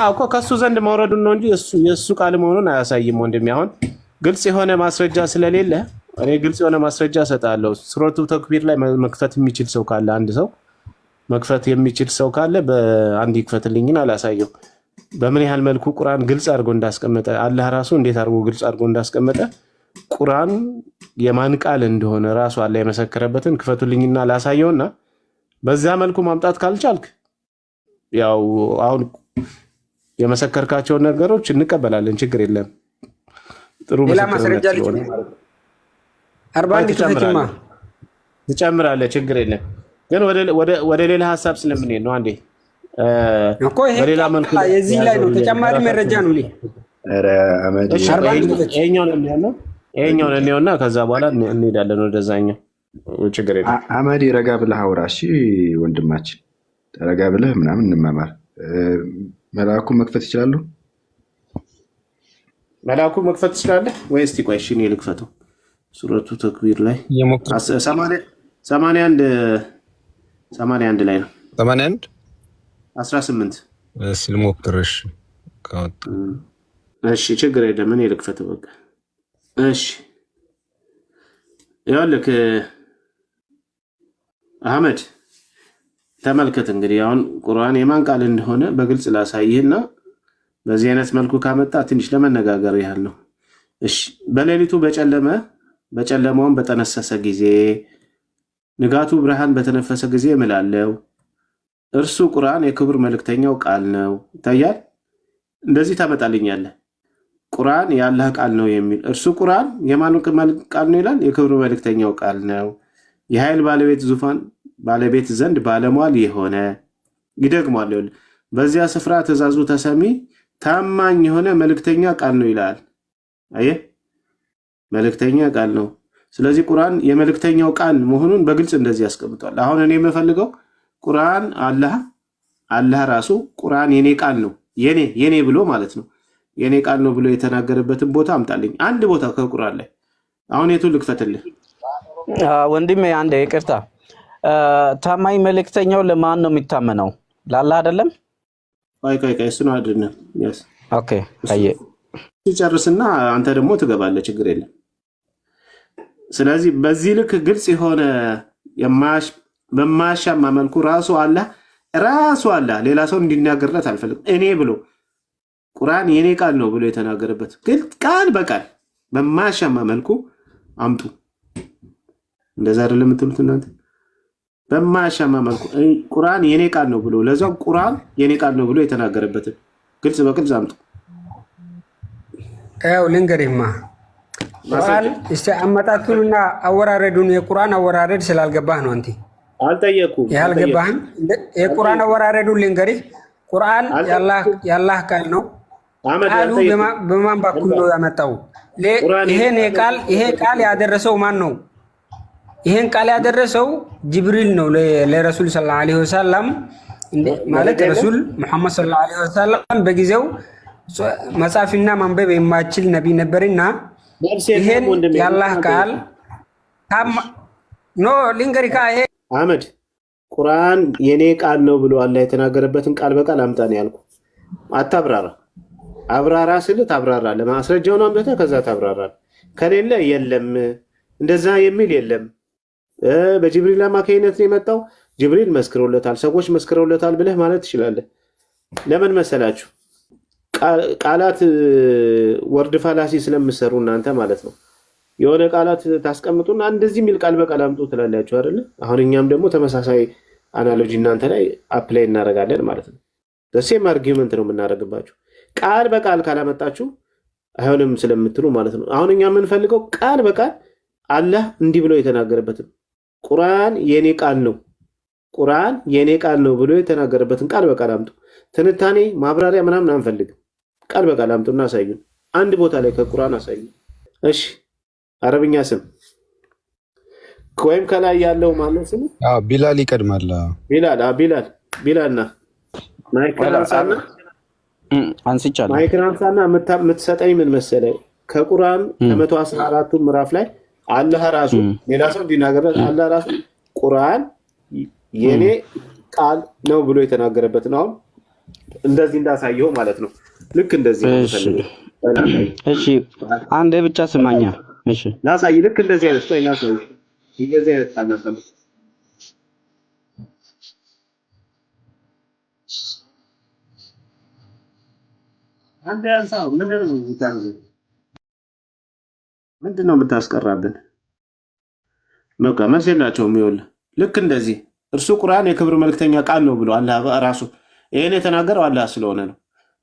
እኮ ከሱ ዘንድ መውረዱን ነው እንጂ የሱ ቃል መሆኑን አያሳይም ወንድሜ። አሁን ግልጽ የሆነ ማስረጃ ስለሌለ እኔ ግልጽ የሆነ ማስረጃ እሰጣለሁ። ሱረቱ ተክቢር ላይ መክፈት የሚችል ሰው ካለ አንድ ሰው መክፈት የሚችል ሰው ካለ በአንድ ይክፈትልኝን አላሳየው። በምን ያህል መልኩ ቁርአን ግልጽ አድርጎ እንዳስቀመጠ አላህ ራሱ እንዴት አድርጎ ግልጽ አድርጎ እንዳስቀመጠ ቁርአን የማን ቃል እንደሆነ ራሱ አላህ የመሰከረበትን ክፈቱልኝና ላሳየውና በዛ መልኩ ማምጣት ካልቻልክ ያው አሁን የመሰከርካቸውን ነገሮች እንቀበላለን፣ ችግር የለም። ጥሩ ማስረጃ ልጅ 41 ክፈትማ ትጨምራለህ፣ ችግር የለም። ግን ወደ ሌላ ሀሳብ ስለምንሄድ ነው። አንዴ እኮ ይሄ የዚህ ላይ ነው ተጨማሪ መረጃ ነው። ይሄኛውን እንየውና ከዛ በኋላ እንሄዳለን ወደዛኛው። ችግር የለም። አመዲ ረጋ ብለህ አውራ እሺ ወንድማችን፣ ረጋ ብለህ ምናምን እንማማር። መልአኩ መክፈት ይችላሉ? መልአኩ መክፈት ይችላል ወይስ? ቆይ እሺ እኔ ልክፈተው። ሱረቱ ተክቢር ላይ 81 ላይ ነው። 81 18 ልሞክርሽ። እሺ ችግር የለም እኔ ልክፈተው በቃ። እሺ ይኸውልህ አህመድ ተመልከት እንግዲህ አሁን ቁርአን የማን ቃል እንደሆነ በግልጽ ላሳይህና በዚህ አይነት መልኩ ካመጣ ትንሽ ለመነጋገር ያህል ነው። እሺ በሌሊቱ በጨለማውም በጠነሰሰ ጊዜ ንጋቱ ብርሃን በተነፈሰ ጊዜ እምላለው እርሱ ቁርአን የክብር መልእክተኛው ቃል ነው። ይታያል። እንደዚህ ታመጣልኛለህ። ቁርአን የአላህ ቃል ነው የሚል እርሱ ቁርአን የማን ቃል ነው ይላል? የክብር መልእክተኛው ቃል ነው። የኃይል ባለቤት ዙፋን ባለቤት ዘንድ ባለሟል የሆነ ይደግማል። በዚያ ስፍራ ትእዛዙ ተሰሚ ታማኝ የሆነ መልእክተኛ ቃል ነው ይላል። አየህ መልእክተኛ ቃል ነው። ስለዚህ ቁርአን የመልእክተኛው ቃል መሆኑን በግልጽ እንደዚህ ያስቀምጧል። አሁን እኔ የምፈልገው ቁርአን አላህ ራሱ ቁርአን የኔ ቃል ነው የኔ ብሎ ማለት ነው የኔ ቃል ነው ብሎ የተናገረበትን ቦታ አምጣልኝ። አንድ ቦታ ከቁርአን ላይ አሁን የቱ ልክፈትልህ? ወንድሜ አንዴ ይቅርታ። ታማኝ መልእክተኛው ለማን ነው የሚታመነው? ለአላህ አይደለም? ቆይ እሱ ነው አይደለም? yes ኦኬ አየ ሲጨርስና አንተ ደግሞ ትገባለህ፣ ችግር የለም። ስለዚህ በዚህ ልክ ግልጽ የሆነ በማያሻማ መልኩ ራሱ አላህ ሌላ ሰው እንዲናገርለት አልፈልግም እኔ ብሎ ቁርአን የኔ ቃል ነው ብሎ የተናገረበት ግልጽ ቃል በቃል በማያሻማ መልኩ አምጡ። እንደዛ አይደለም የምትሉት እናንተ? በማያሻማ መልኩ ቁርአን የኔ ቃል ነው ብሎ ለዛው ቁርአን የኔ ቃል ነው ብሎ የተናገረበትን ግልጽ በግልጽ አምጡ። ያው ልንገርህማ ቁርአን እስቲ አመጣጡንና አወራረዱን የቁርአን አወራረድ ስላልገባህ ነው። አንተ አልጠየኩም ያልገባህን የቁርአን አወራረዱን ልንገርህ። ቁርአን ያላህ ቃል ነው። ቃሉ በማን በኩል ነው ያመጣው? ይሄ ቃል ያደረሰው ማን ነው? ይሄን ቃል ያደረሰው ጅብሪል ነው ለረሱል ሰለላሁ ዐለይሂ ወሰለም። ማለት ረሱል መሐመድ ሰለላሁ ዐለይሂ ወሰለም በጊዜው መጻፍና ማንበብ የማይችል ነብይ ነበርና ይሄን ያላህ ቃል ሊንገሪካ ይሄ አህመድ ቁርአን የኔ ቃል ነው ብሎ አላህ የተናገረበትን ቃል በቃል አምጣ ነው ያልኩ። አታብራራ። አብራራ ስል ታብራራ ለማስረጃውን አምጥተህ ከዛ ታብራራ። ከሌለ የለም እንደዛ የሚል የለም። በጅብሪል አማካይነት ነው የመጣው፣ ጅብሪል መስክሮለታል፣ ሰዎች መስክረውለታል ብለህ ማለት ትችላለህ። ለምን መሰላችሁ? ቃላት ወርድ ፋላሲ ስለምሰሩ እናንተ ማለት ነው። የሆነ ቃላት ታስቀምጡና እንደዚህ የሚል ቃል በቃል አምጡ ትላላችሁ አይደለ? አሁን እኛም ደግሞ ተመሳሳይ አናሎጂ እናንተ ላይ አፕላይ እናደርጋለን ማለት ነው። ሴም አርጊውመንት ነው የምናደርግባችሁ። ቃል በቃል ካላመጣችሁ አይሆንም ስለምትሉ ማለት ነው። አሁን እኛ የምንፈልገው ቃል በቃል አላህ እንዲህ ብሎ የተናገረበትን ቁርአን የኔ ቃል ነው፣ ቁርአን የኔ ቃል ነው ብሎ የተናገረበትን ቃል በቃል አምጡ። ትንታኔ ማብራሪያ ምናምን አንፈልግም። ቃል በቃል አምጡና አሳዩን። አንድ ቦታ ላይ ከቁርአን አሳዩን። እሺ አረብኛ ስም ወይም ከላይ ያለው ማለት ስም ቢላል ይቀድማል። ቢላልና ማይክራንሳና ማይክራንሳና የምትሰጠኝ ምን መሰለህ? ከቁርአን ከ114ቱ ምዕራፍ ላይ አላህ ራሱ ሌላ ሰው እንዲናገር አላህ ራሱ ቁርአን የኔ ቃል ነው ብሎ የተናገረበት ነው። እንደዚህ እንዳሳየው ማለት ነው። ልክ እንደዚህ ነው። እሺ አንዴ ብቻ ስማኛ። እሺ ላሳይ። ልክ እንደዚህ አይነት ነው። እናሳይ። እንደዚህ አይነት ታናሰም አንዴ አንሳው። ምንድን ነው የምታስቀራብን? በቃ መሰላቸው የሚውል ልክ እንደዚህ እርሱ ቁርአን የክብር መልክተኛ ቃል ነው ብሎ አላህ ራሱ ይሄን የተናገረው አላህ ስለሆነ ነው።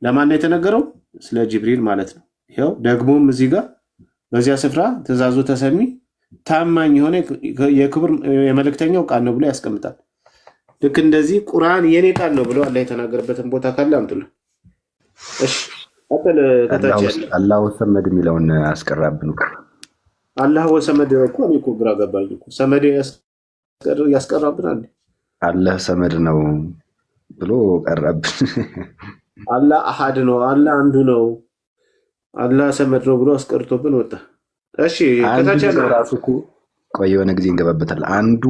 ለማን ነው የተነገረው? ስለ ጅብሪል ማለት ነው። ይኸው ደግሞም እዚህ ጋር በዚያ ስፍራ ትእዛዙ ተሰሚ ታማኝ የሆነ የክብር የመልክተኛው ቃል ነው ብሎ ያስቀምጣል። ልክ እንደዚህ ቁርአን የኔ ቃል ነው ብሎ አላህ የተናገረበትን ቦታ ካለ አምጡልን። እሺ አላህ ወሰመድ የሚለውን አስቀራብን። አላህ ወሰመድ እኮ እኔ እኮ ግራ ገባኝ እኮ ሰመድ ያስቀራብናል። አላህ ሰመድ ነው ብሎ ቀረብን። አላህ አሃድ ነው፣ አላህ አንዱ ነው፣ አላህ ሰመድ ነው ብሎ አስቀርቶብን ወጣ። እሺ ከታች ያለው ራሱ እኮ ቆይ የሆነ ጊዜ እንገባበታለን። አንዱ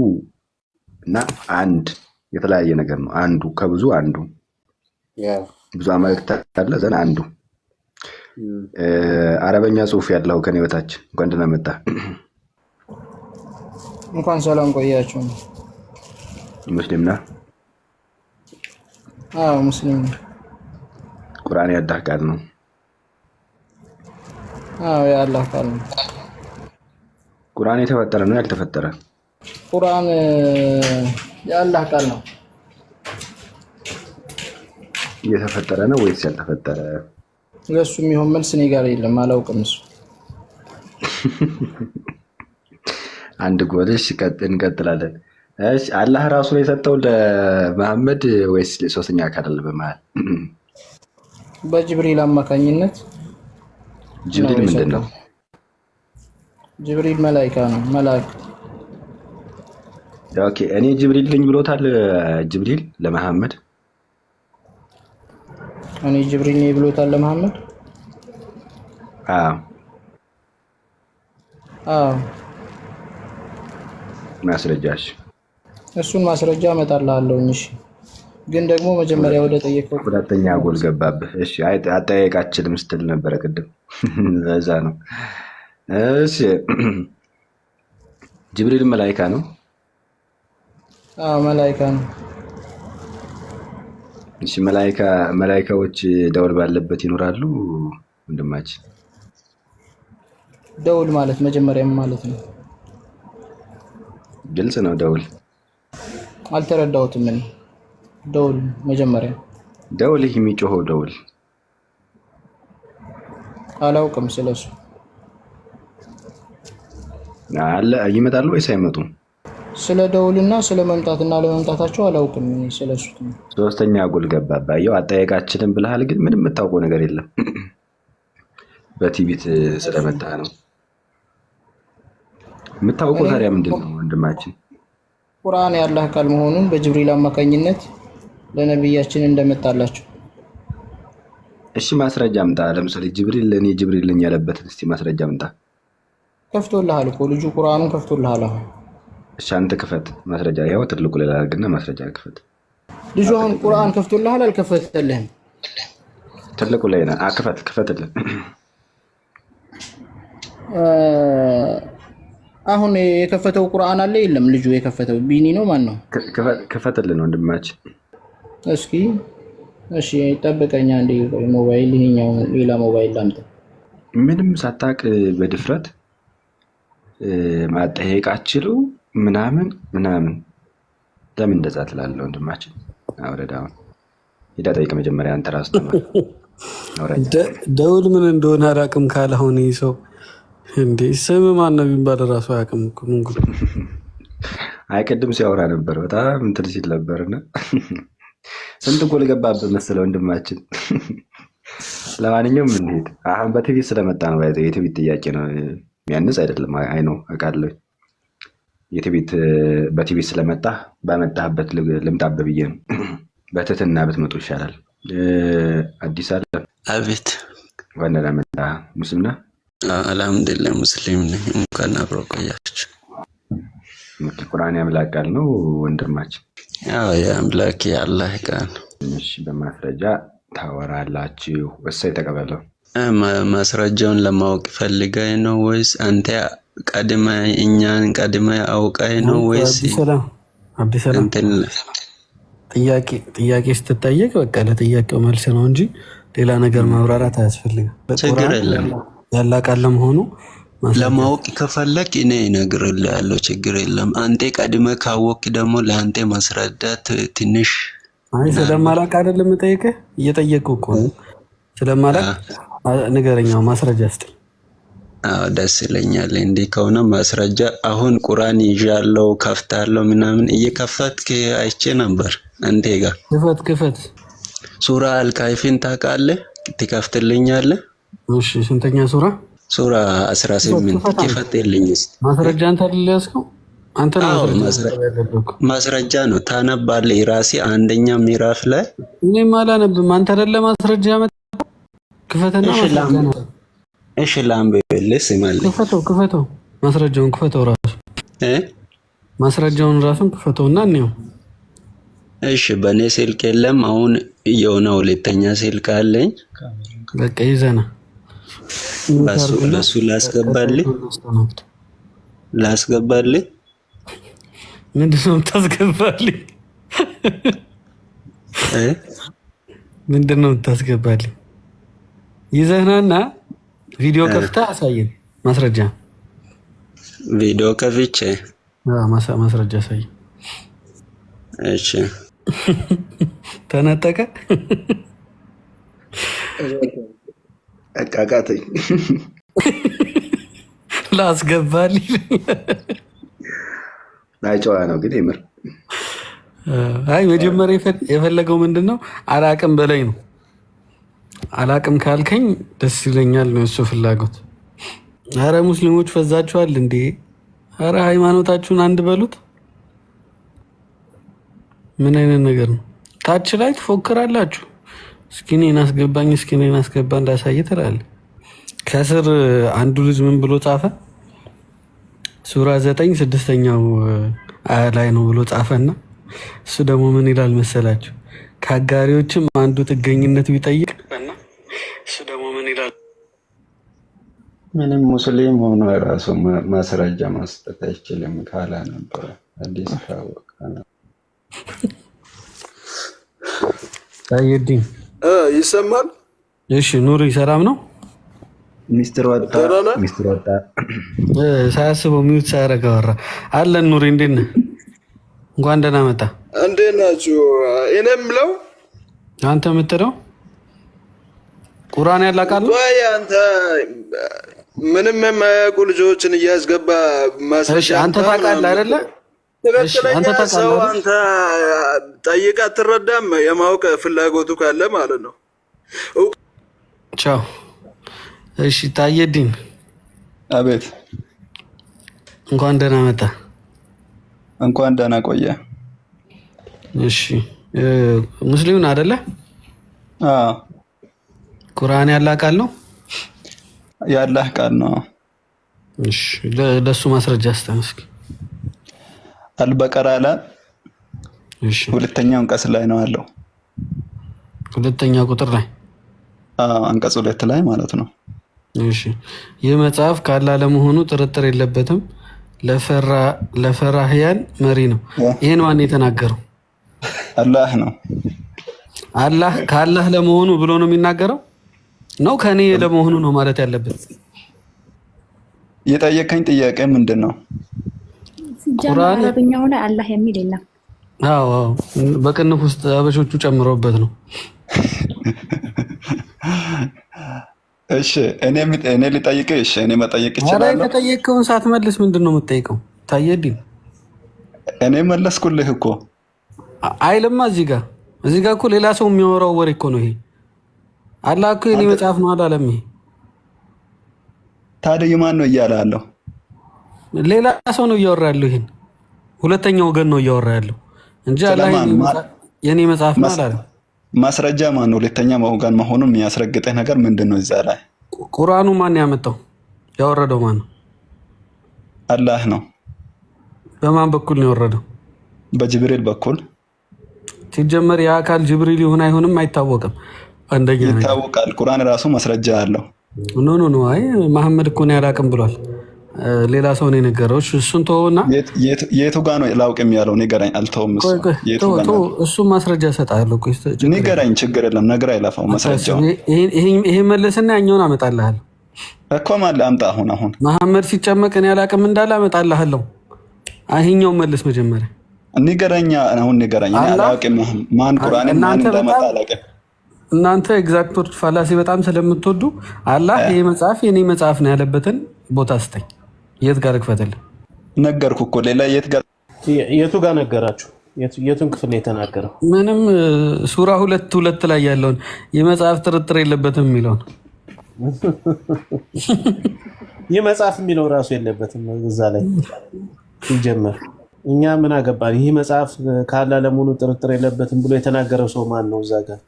እና አንድ የተለያየ ነገር ነው። አንዱ ከብዙ አንዱ ብዙ አማልክት አለ ዘን አንዱ አረበኛ ጽሁፍ ያለው ከኔ በታች እንኳን ደህና መጣ። እንኳን ሰላም ቆያችሁ። ሙስሊም ነህ? አዎ ሙስሊም ነኝ። ቁርአን ያላህ ቃል ነው? አዎ ያላህ ቃል ነው። ቁርአን የተፈጠረ ነው ያልተፈጠረ? ቁርአን ያላህ ቃል ነው። የተፈጠረ ነው ወይስ ያልተፈጠረ? ለሱ የሚሆን መልስ እኔ ጋር የለም፣ አላውቅም። እሱ አንድ ጎልሽ እንቀጥላለን። እሺ አላህ ራሱ ነው የሰጠው ለመሐመድ ወይስ ሶስተኛ አካል አለ በመሃል? በጅብሪል አማካኝነት። ጅብሪል ምንድን ነው? ጅብሪል መላኢካ ነው፣ መልአክ። ኦኬ እኔ ጅብሪል ልኝ ብሎታል ጅብሪል ለመሐመድ? እኔ ጅብሪል ነኝ ብሎታል ለመሐመድ? አዎ አዎ። ማስረጃሽ? እሱን ማስረጃ እመጣልሃለሁ። እሺ ግን ደግሞ መጀመሪያ ወደ ጠየቀው ሁለተኛ ጎል ገባብህ። እሺ አጠያየቃችንም ስትል ነበረ ቅድም። ለዛ ነው። እሺ ጅብሪል መላኢካ ነው? አዎ መላኢካ ነው። እሺ መላኢካዎች ደውል ባለበት ይኖራሉ ወንድማችን? ደውል ማለት መጀመሪያም ማለት ነው። ግልጽ ነው። ደውል አልተረዳሁትም እኔ። ደውል መጀመሪያ ደውል የሚጮኸው ደውል አላውቅም ስለሱ። አለ ይመጣሉ ወይስ አይመጡም? ስለ ደውልና ስለ መምጣትና ለመምጣታቸው አላውቅም ስለሱ። ሶስተኛ ጎል ገባባ። ያው አጠያየቃችንን ብለሃል፣ ግን ምንም የምታውቀው ነገር የለም። በቲቪት ስለመጣ ነው የምታውቀው። ታዲያ ምንድን ነው ወንድማችን? ቁርአን ያላህ ቃል መሆኑን በጅብሪል አማካኝነት ለነብያችን እንደመጣላቸው። እሺ ማስረጃ አምጣ። ለምሳሌ ጅብሪል ለኔ ጅብሪል ለኛ ያለበትን እስቲ ማስረጃ አምጣ። ከፍቶልሃል እኮ ልጁ ቁርአኑን ከፍቶልሃል። አሁን እሺ አንተ ክፈት ማስረጃ። ያው ትልቁ ላይ አድርግና ማስረጃ ክፈት። ልጁ አሁን ቁርአን ከፍቶልሃል አልከፈተልህም? ትልቁ ላይ ነው። ክፈትልን። አሁን የከፈተው ቁርአን አለ የለም? ልጁ የከፈተው ቢኒ ነው ማን ነው? ክፈትልን ወንድማችን እስኪ። እሺ ጠብቀኛ እንደ ሞባይል ይሄኛው ሌላ ሞባይል ላምጣ። ምንም ሳታቅ በድፍረት ማጠየቃችሉ ምናምን ለምን እንደዛ ትላለህ ወንድማችን? አውረዳውን ሄዳ ጠይቅ መጀመሪያ አንተ ራስህ ተማር። ደውል ምን እንደሆነ አላውቅም ካለ አሁን ይህ ሰው እንዴ ስም ማን ነው የሚባል ራሱ አያውቅም እኮ። ምን ጉድ! አይ ቅድም ሲያወራ ነበር በጣም እንትን ሲል ነበርና ስንት ጎል ገባብህ መሰለህ ወንድማችን። ለማንኛውም እንሂድ። አሁን በቲቪ ስለመጣ ነው ባይዘው የቲቪ ጥያቄ ነው የሚያንስ አይደለም። አይ ነው አውቃለሁ። በቲቪ ስለመጣ ባመጣህበት ልምጣብህ ብዬ ነው። በትህትና ብትመጡ ይሻላል። አዲስ አለ። አቤት። ዋና ለመጣ ሙስሊም ነህ? አልሐምዱሊላህ ሙስሊም ነኝ። እንኳን አብሮ ቆያችሁ። ቁርአን የአምላክ ቃል ነው ወንድማችን? አዎ የአምላክ የአላህ ቃል። እሺ በማስረጃ ታወራላችሁ? እሰይ ተቀበለው። ማስረጃውን ለማወቅ ፈልገህ ነው ወይስ አንተ ቀድመ እኛን ቀድመ አውቀህ ነው ወይስ? አብዲሰላም ጥያቄ ስትጠየቅ በቃ ለጥያቄው መልስ ነው እንጂ ሌላ ነገር ማብራራት አያስፈልግም። ችግር የለም። ያላህ ቃል ለመሆኑ ለማወቅ ከፈለክ እኔ እነግርልሃለሁ፣ ችግር የለም። አንተ ቀድመ ካወቅ ደግሞ ለአንተ ማስረዳት ትንሽ ስለማላውቅ አይደለም የምጠይቅህ፣ እየጠየቅኩህ እኮ ነው። ስለማላውቅ ንገረኛው ማስረጃ ስጠኝ። አዎ ደስ ይለኛል። እንዲህ ከሆነ ማስረጃ አሁን ቁርአን ይዣለሁ ከፍታለሁ ምናምን እየከፈትክ አይቼ ነበር አንተ ጋር። ክፈት ሱራ አልካይፊን ታውቃለህ? ትከፍትልኛለህ? እሺ ስንተኛ ሱራ? ሱራ 18 ክፈትልኝ እስኪ። ማስረጃ አንተ አይደለስከው? አንተ ነው ማስረጃ ነው ታነባለህ። ራሴ አንደኛ ምዕራፍ ላይ እኔም አላነብም። አንተ አይደለ ማስረጃ መጣ። ክፈትና ማስረጃ ነው። እሺ ላምበልስ ማለት ክፈተው ማስረጃውን ክፈተው ራሱ ማስረጃውን ራሱን ክፈተውና እንየው። እሺ በኔ ስልክ የለም። አሁን የሆነ ሁለተኛ ስልክ አለኝ። በቃ ይዘና ለሱ ላስገባልህ ምንድነው የምታስገባልኝ? ምንድነው የምታስገባልኝ? ይዘናና ቪዲዮ ከፍታ አሳየን። ማስረጃ ቪዲዮ ከፍቼ ማስረጃ አሳየን። እሺ ተነጠቀ አቃቃተኝ ላስገባልኝ። ጨዋ ነው ግን የምር። አይ መጀመሪያ የፈለገው ምንድነው አላቅም በላይ ነው። አላቅም ካልከኝ ደስ ይለኛል ነው እሱ ፍላጎት። አረ ሙስሊሞች ፈዛችኋል እንዴ? አረ ሃይማኖታችሁን አንድ በሉት። ምን አይነት ነገር ነው? ታች ላይ ትፎክራላችሁ። እስኪ እኔን አስገባኝ፣ እስኪ እኔን አስገባ እንዳሳየ ትላለህ። ከስር አንዱ ልጅ ምን ብሎ ጻፈ? ሱራ 9 6ኛው አያ ላይ ነው ብሎ ጻፈና እሱ ደግሞ ምን ይላል መሰላችሁ? ከአጋሪዎችም አንዱ ጥገኝነት ቢጠይቅ እሱ ደግሞ ምን ይላል? ምንም ሙስሊም ሆኖ ራሱ ማስረጃ ማስጠት አይችልም ካላ ነበር አዲስ ታወቀ ነው። ታየድኝ ይሰማል? እሺ ኑሪ ሰላም ነው? ሚስተር ወጣ ሳያስበው ሚውት ሳያደርግ አወራ አለን። ኑሪ እንዴት ነህ? እንኳን ደህና መጣ። እንዴት ናችሁ? እኔ የምለው አንተ የምትለው ቁርአን ያላቃሉ ወይ አንተ ምንም የማያውቁ ልጆችን እያስገባ ማስረጃ አንተ ታውቃለህ አይደለ? ትክክለኛ ሰው አንተ ጠይቅ አትረዳም። የማወቅ ፍላጎቱ ካለ ማለት ነው። ቻው። እሺ ታየድኝ። አቤት። እንኳን ደህና መጣ። እንኳን ደህና ቆየ። እሺ ሙስሊም አይደለ? አዎ። ቁርአን ያላህ ቃል ነው? ያላህ ቃል ነው። እሺ ለሱ ማስረጃ አስተን እስኪ። አልበቀራ ላይ ሁለተኛው አንቀጽ ላይ ነው አለው። ሁለተኛ ቁጥር ላይ አንቀጽ 2 ላይ ማለት ነው። እሺ ይህ መጽሐፍ ካላህ ለመሆኑ ጥርጥር የለበትም። ለፈራህያን መሪ ነው። ይሄን ማን የተናገረው? አላህ ነው። አላህ ካላህ ለመሆኑ ብሎ ነው የሚናገረው ነው? ከኔ ለመሆኑ ነው ማለት ያለበት? የጠየቀኝ ጥያቄ ምንድን ነው? ቁርአን አረብኛው ላይ አላህ የሚል የለም። አዎ በቅንፍ ውስጥ አበሾቹ ጨምረውበት ነው። እሺ እኔ ልጠይቅህ? እሺ እኔ መጠየቅ ይችላል? አረ ተጠየቅከውን ሳትመልስ ምንድን ነው የምትጠይቀው? ታየድኝ። እኔ መለስኩልህ እኮ አይልማ። እዚህ ጋር እኮ ሌላ ሰው የሚያወራው ወሬ እኮ ነው ይሄ። አላህ እኮ የኔ መጽሐፍ ነው አላለም። ይሄ ታዲያ ማን ነው እያለ ያለው? ሌላ ሰው ነው እያወራ ያለው። ይሄን ሁለተኛው ወገን ነው እያወራ ያለው እንጂ አላህ የኔ መጽሐፍ ነው አላለም። ማስረጃ ማን ነው? ሁለተኛ ወገን መሆኑን የሚያስረግጥህ ነገር ምንድን ነው? እዛ ላይ ቁርአኑ ማን ያመጣው? ያወረደው ማን ነው? አላህ ነው። በማን በኩል ነው የወረደው? በጅብሪል በኩል ሲጀመር የአካል ጅብሪል ይሁን አይሆንም አይታወቅም። አንደኛ ይታወቃል። ቁርአን ራሱ ማስረጃ አለው። ኖ አይ መሐመድ እኮ ነው ያላቅም ብሏል። ሌላ ሰው ነው የነገረው። እሱን ተወውና የቱ ጋር ነው ላውቅም ያለው? ንገረኝ። አልተውም። እሱ ማስረጃ እሰጥሃለሁ። ንገረኝ። ችግር የለም። ነገር አይለፋው ማስረጃው። ይሄ መለስና ያኛውን አመጣልሃለሁ እኮ ማለት አምጣ። አሁን መሐመድ ሲጨመቅ እኔ ያላቅም እንዳለ አመጣልሃለሁ። ይሄኛውን መልስ መጀመሪያ ንገረኝ። አሁን ንገረኝ። እኔ አላውቅም ማን ቁርአንን ማን እንዳመጣ አላውቅም። እናንተ ኤግዛክቶች ፋላሲ በጣም ስለምትወዱ አላህ ይሄ መጽሐፍ የኔ መጽሐፍ ነው ያለበትን ቦታ ስጠኝ። የት ጋር ልክፈትልህ? ነገርኩ እኮ ሌላ የቱ ጋር ነገራችሁ? የቱን ክፍል ነው የተናገረው? ምንም ሱራ 2:2 ላይ ያለውን የመጽሐፍ ጥርጥር የለበትም የሚለውን የመጽሐፍ የሚለው ራሱ የለበትም እዛ ላይ ሲጀመር። እኛ ምን አገባን? ይህ መጽሐፍ ካለ ለመሆኑ ጥርጥር የለበትም ብሎ የተናገረው ሰው ማን ነው? እዛ ጋር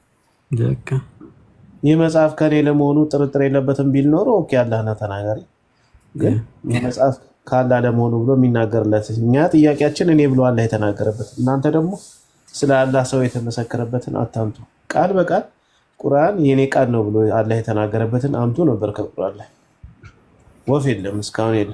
ይህ መጽሐፍ ከኔ ለመሆኑ ጥርጥር የለበትም ቢል ኖሮ ኦኬ አላህ ነው ተናጋሪ። ግን ይህ መጽሐፍ ካለ ለመሆኑ ብሎ የሚናገርለት እኛ ጥያቄያችን እኔ ብሎ አላህ የተናገረበት፣ እናንተ ደግሞ ስለ አላህ ሰው የተመሰከረበትን አታምጡ። ቃል በቃል ቁርአን የኔ ቃል ነው ብሎ አላህ የተናገረበትን አምጡ ነበር ከቁርአን ላይ። ወፍ የለም እስካሁን የለም።